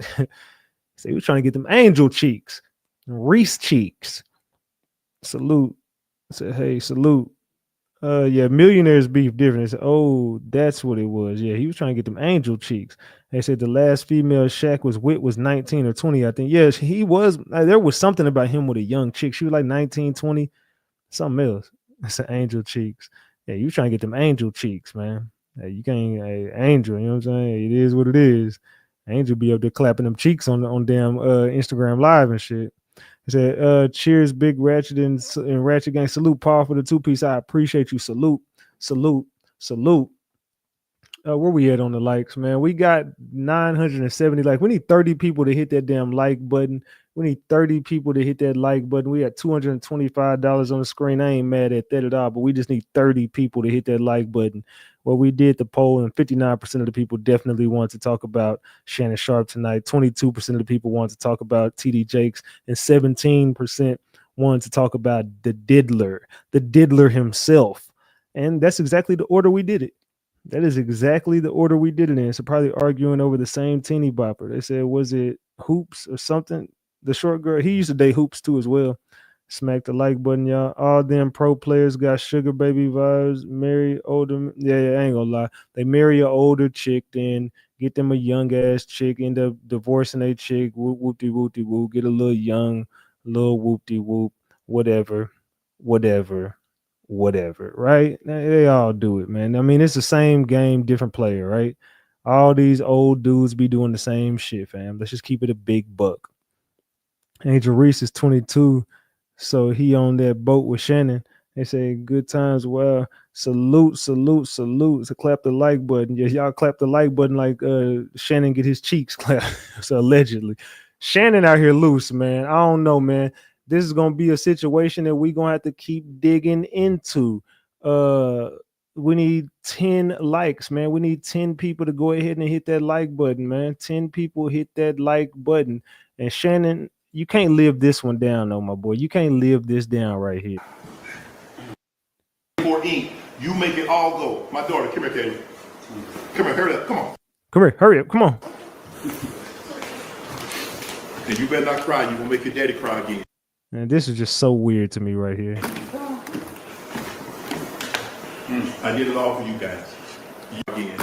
Say, you trying to get them angel cheeks. Reese cheeks. Salute. I said, hey, salute. Yeah, millionaires beef different. They said, oh, that's what it was. Yeah, he was trying to get them angel cheeks. They said the last female Shaq was with was 19 or 20, I think. Yeah, he was. There was something about him with a young chick. She was like 19, 20, something else. It's an angel cheeks. Yeah, you trying to get them angel cheeks, man. Hey, you can't, hey, angel, you know what I'm saying? It is what it is. Angel be up there clapping them cheeks on damn Instagram Live and shit. He said, cheers, Big Ratchet and Ratchet Gang. Salute, Paul, for the 2-piece. I appreciate you. Salute, salute, salute. Where we at on the likes, man? We got 970 likes. We need 30 people to hit that damn like button. We need 30 people to hit that like button. We had $225 on the screen. I ain't mad at that at all, but we just need 30 people to hit that like button. Well, we did the poll, and 59% of the people definitely want to talk about Shannon Sharpe tonight. 22% of the people want to talk about TD Jakes, and 17% wanted to talk about the diddler himself. And that's exactly the order we did it. That is exactly the order we did it in. So probably arguing over the same teeny bopper. They said, was it Hoops or something? The short girl, he used to date Hoops too as well. Smack the like button, y'all. All them pro players got sugar baby vibes. Marry older. Yeah, I ain't gonna lie. They marry an older chick, then get them a young ass chick, end up divorcing a chick. Whoop, whoopty whoopty whoop. Get a little young, little whoopty whoop. Whatever. Right? They all do it, man. I mean, it's the same game, different player, right? All these old dudes be doing the same shit, fam. Let's just keep it a big buck. Angel Reese is 22, so he on that boat with Shannon. They say good times. Well, salute. So clap the like button. Yes, y'all clap the like button like Shannon get his cheeks clapped. So allegedly, Shannon out here loose, man. I don't know, man. This is gonna be a situation that we're gonna have to keep digging into. We need 10 likes, man. We need 10 people to go ahead and hit that like button, man. 10 people hit that like button. And Shannon, you can't live this one down, though, my boy. You can't live this down right here. For ink, you make it all go. My daughter, come here, Katie. Come here, hurry up, come on. Come here, hurry up, come on. And you better not cry. You gonna make your daddy cry again. And this is just so weird to me right here. I did it all for you guys. Again.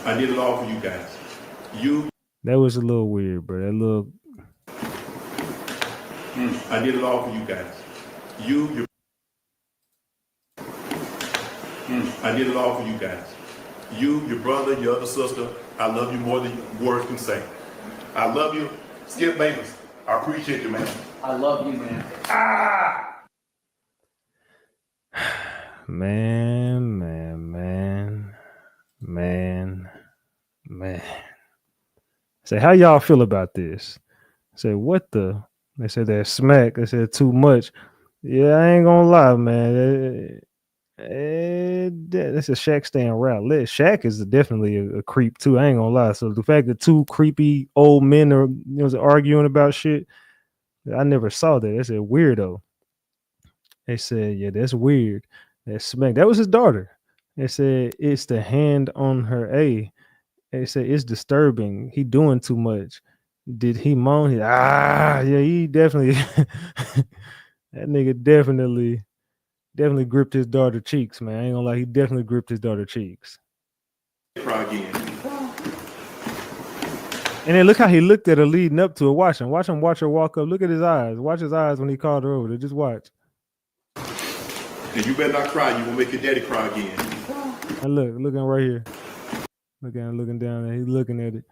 I did it all for you guys. That was a little weird, bro. That little. I did it all for you guys. I did it all for you guys. You, your brother, your other sister. I love you more than words can say. I love you. Skip Babies. I appreciate you, man. I love you, man. Man. Say, how y'all feel about this? Say, what the? They said that smack. They said too much. Yeah, I ain't gonna lie, man. That's a Shaq staying around. Shaq is definitely a creep too. I ain't gonna lie. So the fact that two creepy old men are arguing about shit, I never saw that. That's a weirdo. They said, yeah, that's weird. That smack. That was his daughter. They said it's the hand on her A. They said it's disturbing. He doing too much. Did he moan? Yeah, he definitely. That nigga definitely gripped his daughter cheeks, man. I ain't gonna lie, he definitely gripped his daughter cheeks. Cry again. And then look how he looked at her leading up to it. Watch him watch her walk up. Look at his eyes. Watch his eyes when he called her over there. Just watch. And you better not cry. You gonna make your daddy cry again. And looking right here. Looking down there. He's looking at it.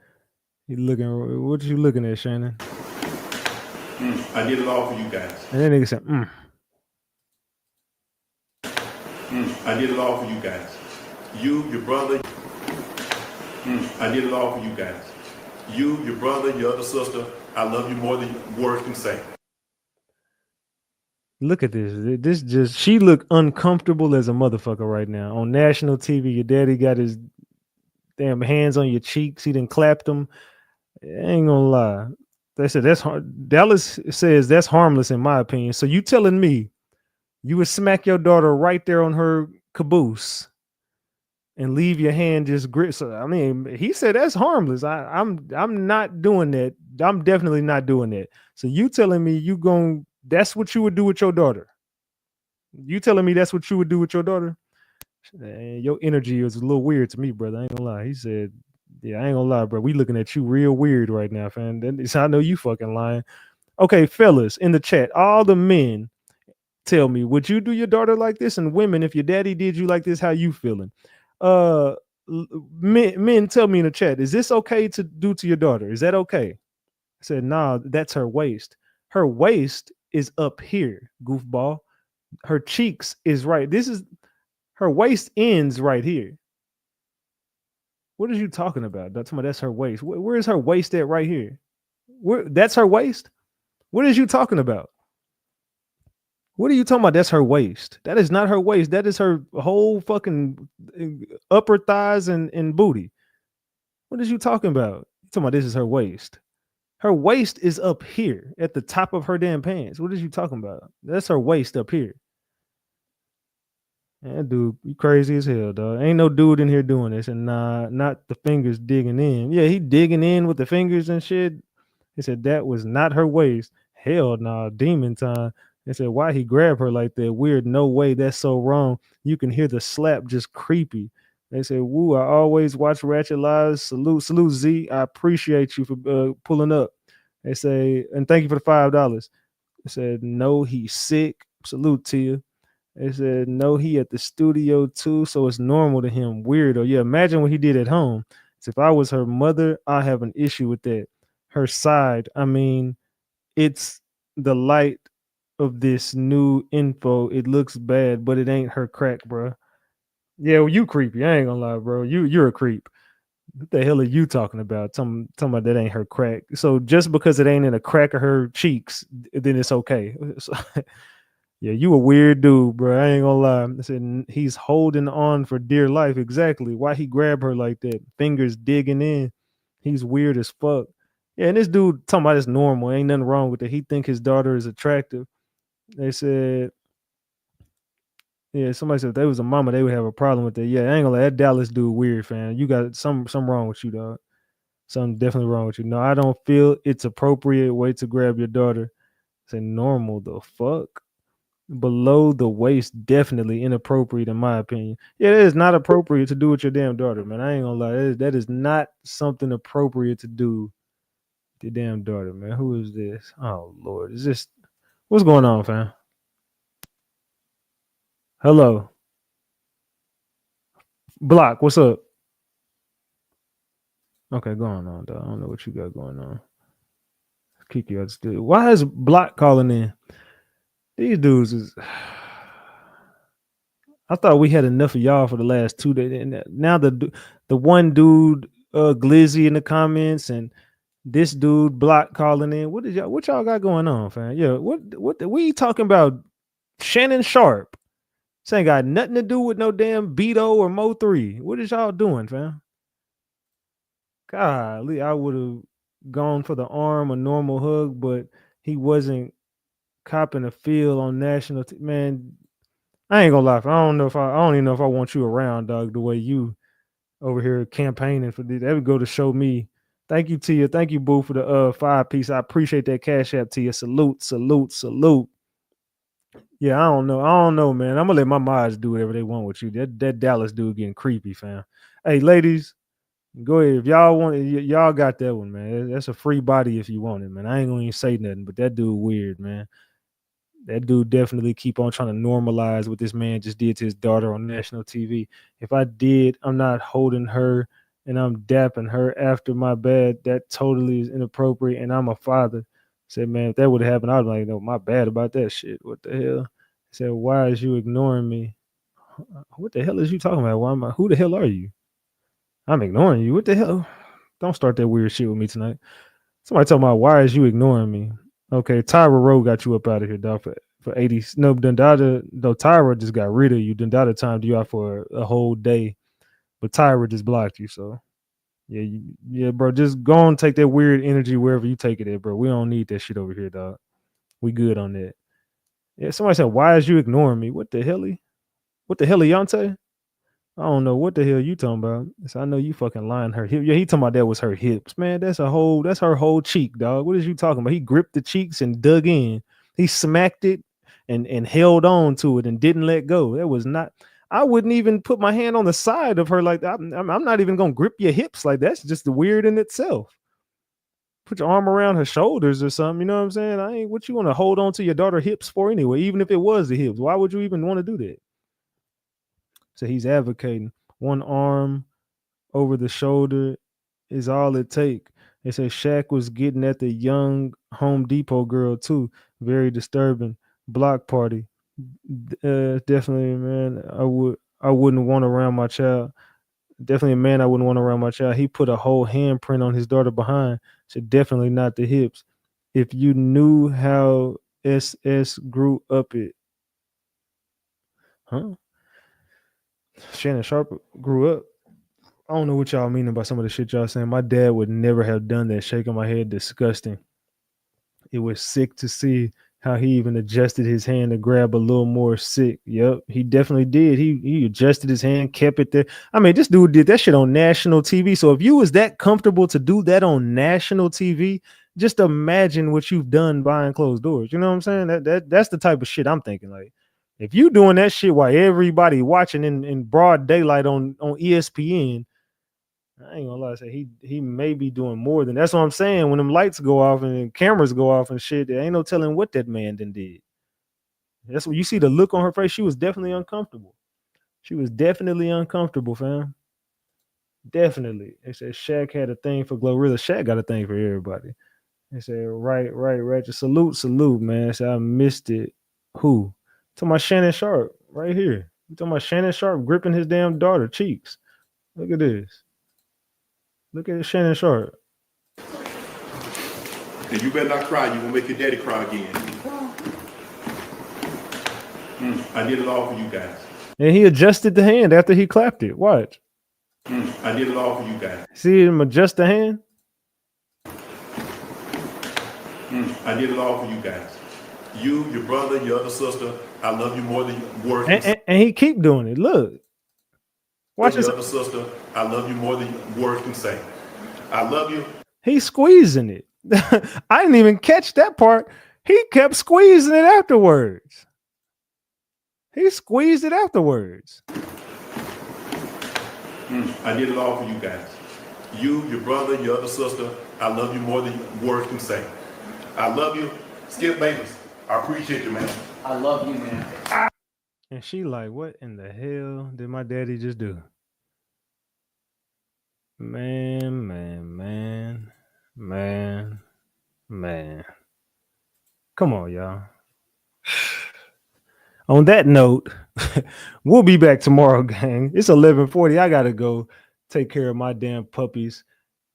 What you looking at, Shannon? I did it all for you guys. And then nigga said, I did it all for you guys. You, your brother. I did it all for you guys. You, your brother, your other sister. I love you more than words can say. Look at this. She look uncomfortable as a motherfucker right now. On national TV, your daddy got his damn hands on your cheeks. He done clapped them. I ain't gonna lie. They said that's hard. Dallas says that's harmless in my opinion. So you telling me you would smack your daughter right there on her caboose and leave your hand just grip? So I mean, he said that's harmless. I'm not doing that. I'm definitely not doing that. So you telling me that's what you would do with your daughter? You telling me that's what you would do with your daughter? Your energy is a little weird to me, brother. I ain't gonna lie. He said, yeah, I ain't gonna lie, bro. We looking at you real weird right now, fam. I know you fucking lying. Okay, fellas, in the chat, all the men Tell me, would you do your daughter like this? And women, if your daddy did you like this, how you feeling? Men, tell me in the chat, is this okay to do to your daughter? Is that okay? I said, nah, that's her waist. Her waist is up here, goofball. Her cheeks is right. This is her waist ends right here. What are you talking about? That's her waist. Where is her waist at right here? That's her waist? What is you talking about? What are you talking about? That's her waist. That is not her waist. That is her whole fucking upper thighs and booty. What is you talking about? You talking about this is her waist. Her waist is up here at the top of her damn pants. What is you talking about? That's her waist up here. Yeah, dude, you crazy as hell, dog. Ain't no dude in here doing this. And not the fingers digging in. Yeah, he digging in with the fingers and shit. He said that was not her waist. Hell nah, demon time. They said, why he grabbed her like that? Weird, no way, that's so wrong. You can hear the slap just creepy. They said, woo, I always watch Ratchet Lives. Salute Z. I appreciate you for pulling up. They say, and thank you for the $5. They said, no, he's sick. Salute to you. They said, no, he at the studio too, so it's normal to him. Weirdo. Yeah, imagine what he did at home. So if I was her mother, I have an issue with that. Her side, I mean, it's the light of this new info. It looks bad, but it ain't her crack, bro. Yeah, well, you creepy. I ain't gonna lie, bro. You're a creep. What the hell are you talking about? Talking about that ain't her crack. So just because it ain't in a crack of her cheeks, then it's okay. So, yeah, you a weird dude, bro. I ain't gonna lie. I said he's holding on for dear life. Exactly. Why he grab her like that? Fingers digging in. He's weird as fuck. Yeah, and this dude talking about it's normal. Ain't nothing wrong with it. He think his daughter is attractive. They said, yeah, somebody said if they was a mama, they would have a problem with that. Yeah, I ain't gonna lie, that Dallas dude weird, fam. You got some wrong with you, dog. Something definitely wrong with you. No, I don't feel it's appropriate way to grab your daughter. Say normal the fuck. Below the waist, definitely inappropriate in my opinion. Yeah, it is not appropriate to do with your damn daughter, man. I ain't gonna lie. That is not something appropriate to do with your damn daughter, man. Who is this? Oh Lord. Is this what's going on, fam? Hello. Block, what's up? Okay, go on, dog. I don't know what you got going on. Kick you out the studio. Why is Block calling in? These dudes is. I thought we had enough of y'all for the last 2 days. And now the one dude, Glizzy in the comments, and this dude Block calling in. What y'all got going on, fam? Yeah, what we talking about? Shannon Sharpe. This ain't got nothing to do with no damn Beto or Mo 3. What is y'all doing, fam? Golly, I would have gone for the arm, a normal hug, but he wasn't copping a feel on national. Man, I ain't gonna lie. I don't even know if I want you around, dog. The way you over here campaigning for this, that would go to show me. Thank you, Tia. Thank you, Boo, for the 5-piece. I appreciate that cash app, Tia. Salute, salute, salute. Yeah, I don't know, man. I'm gonna let my mods do whatever they want with you. That Dallas dude getting creepy, fam. Hey, ladies, go ahead. If y'all want it, y'all got that one, man. That's a free body if you want it, man. I ain't gonna even say nothing, but that dude weird, man. That dude definitely keep on trying to normalize what this man just did to his daughter on national TV. If I did, I'm not holding her and I'm dapping her after my bad. That totally is inappropriate, and I'm a father. Said, man, if that would have happened, I'd be like, no, my bad about that shit. What the hell? Said, why is you ignoring me? What the hell is you talking about? Who the hell are you? I'm ignoring you. What the hell? Don't start that weird shit with me tonight. Somebody talking about why is you ignoring me? Okay, Tyra Rowe got you up out of here, dog, for 80. No, Dundada, no, Tyra just got rid of you. Dundada timed you out for a whole day, but Tyra just blocked you. So, yeah, bro, just go and take that weird energy wherever you take it at, bro. We don't need that shit over here, dog. We good on that. Yeah, somebody said, why is you ignoring me? What the hell? What the hell, Yante? I don't know what the hell you talking about. So I know you fucking lying her hip. Yeah, he talking about that was her hips. Man, that's her whole cheek, dog. What is you talking about? He gripped the cheeks and dug in. He smacked it and held on to it and didn't let go. That was not, I wouldn't even put my hand on the side of her like that. I'm not even gonna grip your hips like that. That's just weird in itself. put your arm around her shoulders or something. You know what I'm saying? I ain't what you want to hold on to your daughter's hips for anyway, even if it was the hips. Why would you even want to do that? So he's advocating one arm over the shoulder is all it take. They say Shaq was getting at the young Home Depot girl too. Very disturbing. Block party. Definitely, man. I wouldn't want around my child. Definitely a man I wouldn't want around my child. He put a whole handprint on his daughter behind. So definitely not the hips. If you knew how SS grew up it. Huh? Shannon Sharpe grew up. I don't know what y'all meaning by some of the shit y'all saying. My dad would never have done that. Shaking my head, disgusting. It was sick to see how he even adjusted his hand to grab a little more sick. Yep, he definitely did. He adjusted his hand, kept it there. I mean, this dude did that shit on national TV. So if you was that comfortable to do that on national TV, just imagine what you've done behind closed doors. You know what I'm saying? That's the type of shit I'm thinking. Like, if you doing that shit while everybody watching in broad daylight on ESPN, I ain't gonna lie, say he may be doing more than that's what I'm saying. When them lights go off and cameras go off and shit, there ain't no telling what that man then did. That's what you see the look on her face. She was definitely uncomfortable. She was definitely uncomfortable, fam. Definitely. They said Shaq had a thing for Glorilla. Shaq got a thing for everybody. They said, right. Just salute, man. I said, I missed it. Who? Talking about Shannon Sharpe right here. You talking about Shannon Sharpe gripping his damn daughter cheeks. Look at this. Look at Shannon Sharpe. And you better not cry. You gonna make your daddy cry again. I did it all for you guys. And he adjusted the hand after he clapped it. Watch. I did it all for you guys. See him adjust the hand? I did it all for you guys. You, your brother, your other sister. I love you more than words. And he keep doing it. Look. Watch your other sister. I love you more than words can say. I love you. He's squeezing it. I didn't even catch that part. He kept squeezing it afterwards. He squeezed it afterwards. I did it all for you guys. You, your brother, your other sister. I love you more than words can say. I love you. Skip Bayless. I appreciate you, man. I love you, man. And she like, what in the hell did my daddy just do? Man. Come on, y'all. On that note, we'll be back tomorrow, gang. It's 11:40. I gotta go take care of my damn puppies.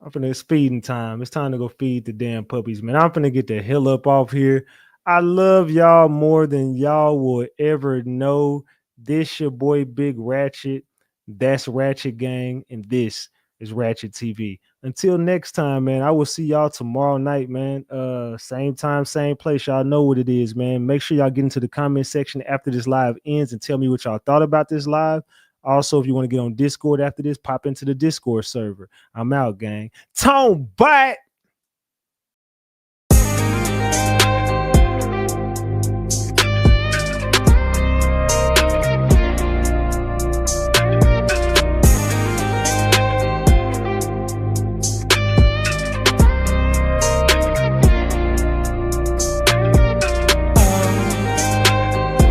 It's feeding time. It's time to go feed the damn puppies, man. I'm finna get the hell up off here. I love y'all more than y'all will ever know. This your boy Big Ratchet. That's Ratchet Gang, and this is Ratchet TV. Until next time, man, I will see y'all tomorrow night, man. Same time, same place. Y'all know what it is, man. Make sure y'all get into the comment section after this live ends and tell me what y'all thought about this live. Also, if you want to get on Discord after this, pop into the Discord server. I'm out, gang. Tone bite.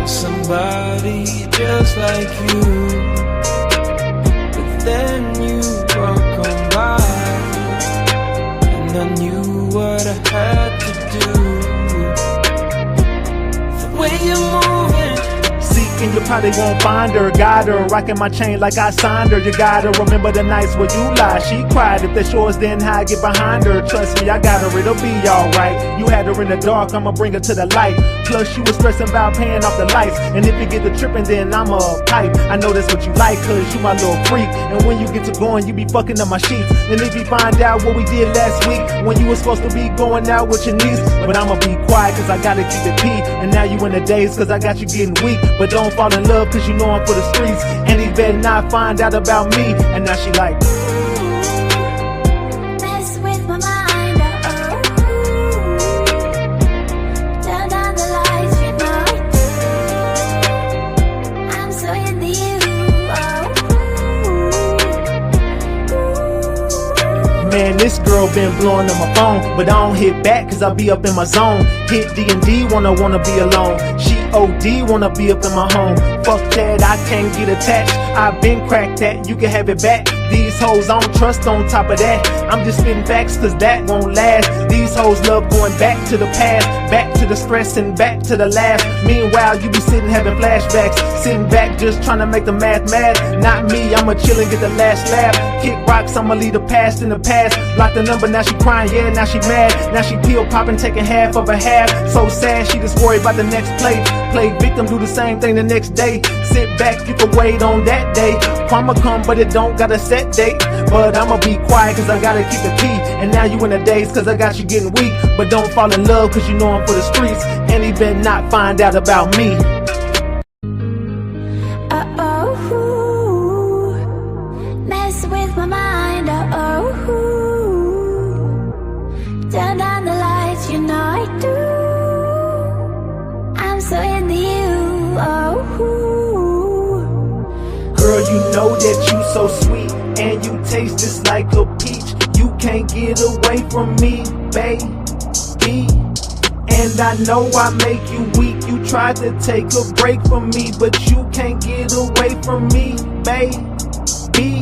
Somebody just like you, but then you walk on by, and I knew what I had to do. The way you're moving, And you probably won't find her. Got her rocking my chain like I signed her. You gotta remember the nights where you lied. She cried. If that's yours, then how I get behind her? Trust me, I got her. It'll be alright. You had her in the dark, I'ma bring her to the light. Plus, you was stressing about paying off the lights. And if you get the tripping, then I'm a pipe. I know that's what you like, cause you my little freak. And when you get to going, you be fucking up my sheets. And if you find out what we did last week, when you was supposed to be going out with your niece. But I'ma be quiet, cause I gotta keep it pee. And now you in the days, cause I got you getting weak. But don't fall in love, cause you know I'm for the streets. And he better not find out about me. And now she like, mess with my mind, turn down the lights, you know. I'm so into you, man, this girl girl been blowing on my phone, but I don't hit back cause I be up in my zone. Hit D&D, wanna be alone. She OD, wanna be up in my home. Fuck that, I can't get attached. I've been cracked that, you can have it back. These hoes I don't trust on top of that. I'm just spitting facts cause that won't last. These hoes love going back to the past, back to the stress and back to the laugh. Meanwhile, you be sitting having flashbacks, sitting back just trying to make the math mad. Not me, I'ma chill and get the last laugh. Kick rocks, I'ma leave the past in the past. Block the number, now she crying, yeah, now she mad. Now she pill popping, taking half of a half. So sad, she just worried about the next play. Play victim, do the same thing the next day. Sit back, you can wait on that day. Karma come, but it don't got a set date. But I'ma be quiet cause I gotta keep the peace. And now you in the days cause I got you getting weak. But don't fall in love cause you know I'm for the streets. And he better not find out about me. Mess with my mind, turn down the lights, you know I do. I'm so into you, Girl, you know that you so sweet, and you taste just like a peach. You can't get away from me, baby. And I know I make you weak. You tried to take a break from me, but you can't get away from me, baby.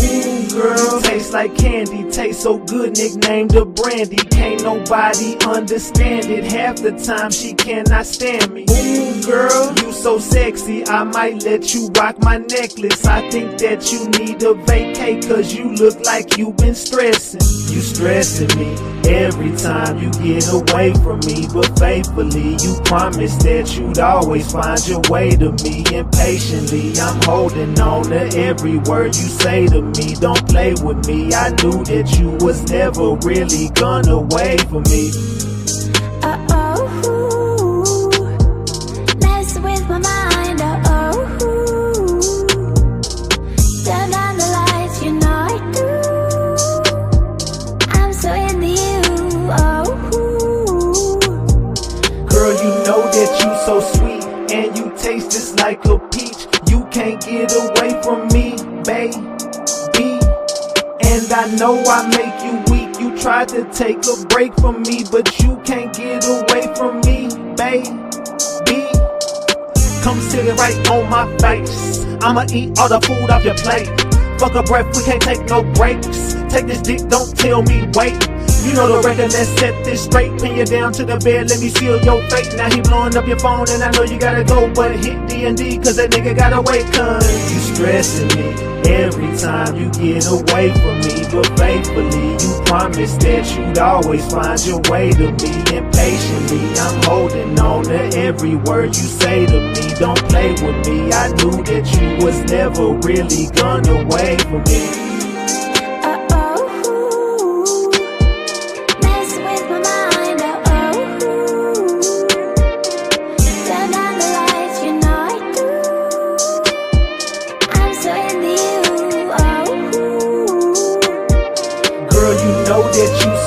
Ooh, girl, taste like candy, taste so good, nicknamed a brandy. Can't nobody understand it. Half the time she cannot stand me. Ooh, girl, you so sexy, I might let you rock my necklace. I think that you need a vacay, cause you look like you been stressing. You stressing me every time you get away from me, but faithfully you promised that you'd always find your way to me. Impatiently I'm holding on to every word you say to me. Don't play with me, I knew that you was never really gonna wait for me. mess with my mind, turn down the lights, you know I do. I'm so into you, Girl, you know that you so sweet, and you taste just like a peach. You can't get away from me, baby. And I know I make you weak. You tried to take a break from me, but you can't get away from me, baby. Come sit it right on my face. I'ma eat all the food off your plate. Fuck a breath, we can't take no breaks. Take this dick, don't tell me wait. You know the record, let's set this straight. Pin you down to the bed, let me seal your fate. Now he blowing up your phone and I know you gotta go, but hit D&D cause that nigga gotta wait. Cause you stressing me every time you get away from me, but faithfully you promised that you'd always find your way to me. Impatiently I'm holding on to every word you say to me. Don't play with me, I knew that you was never really gonna wait for me.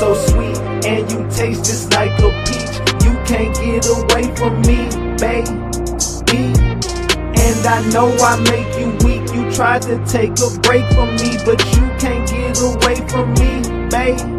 So sweet, and you taste just like a peach. You can't get away from me, baby. And I know I make you weak. You tried to take a break from me, but you can't get away from me, baby.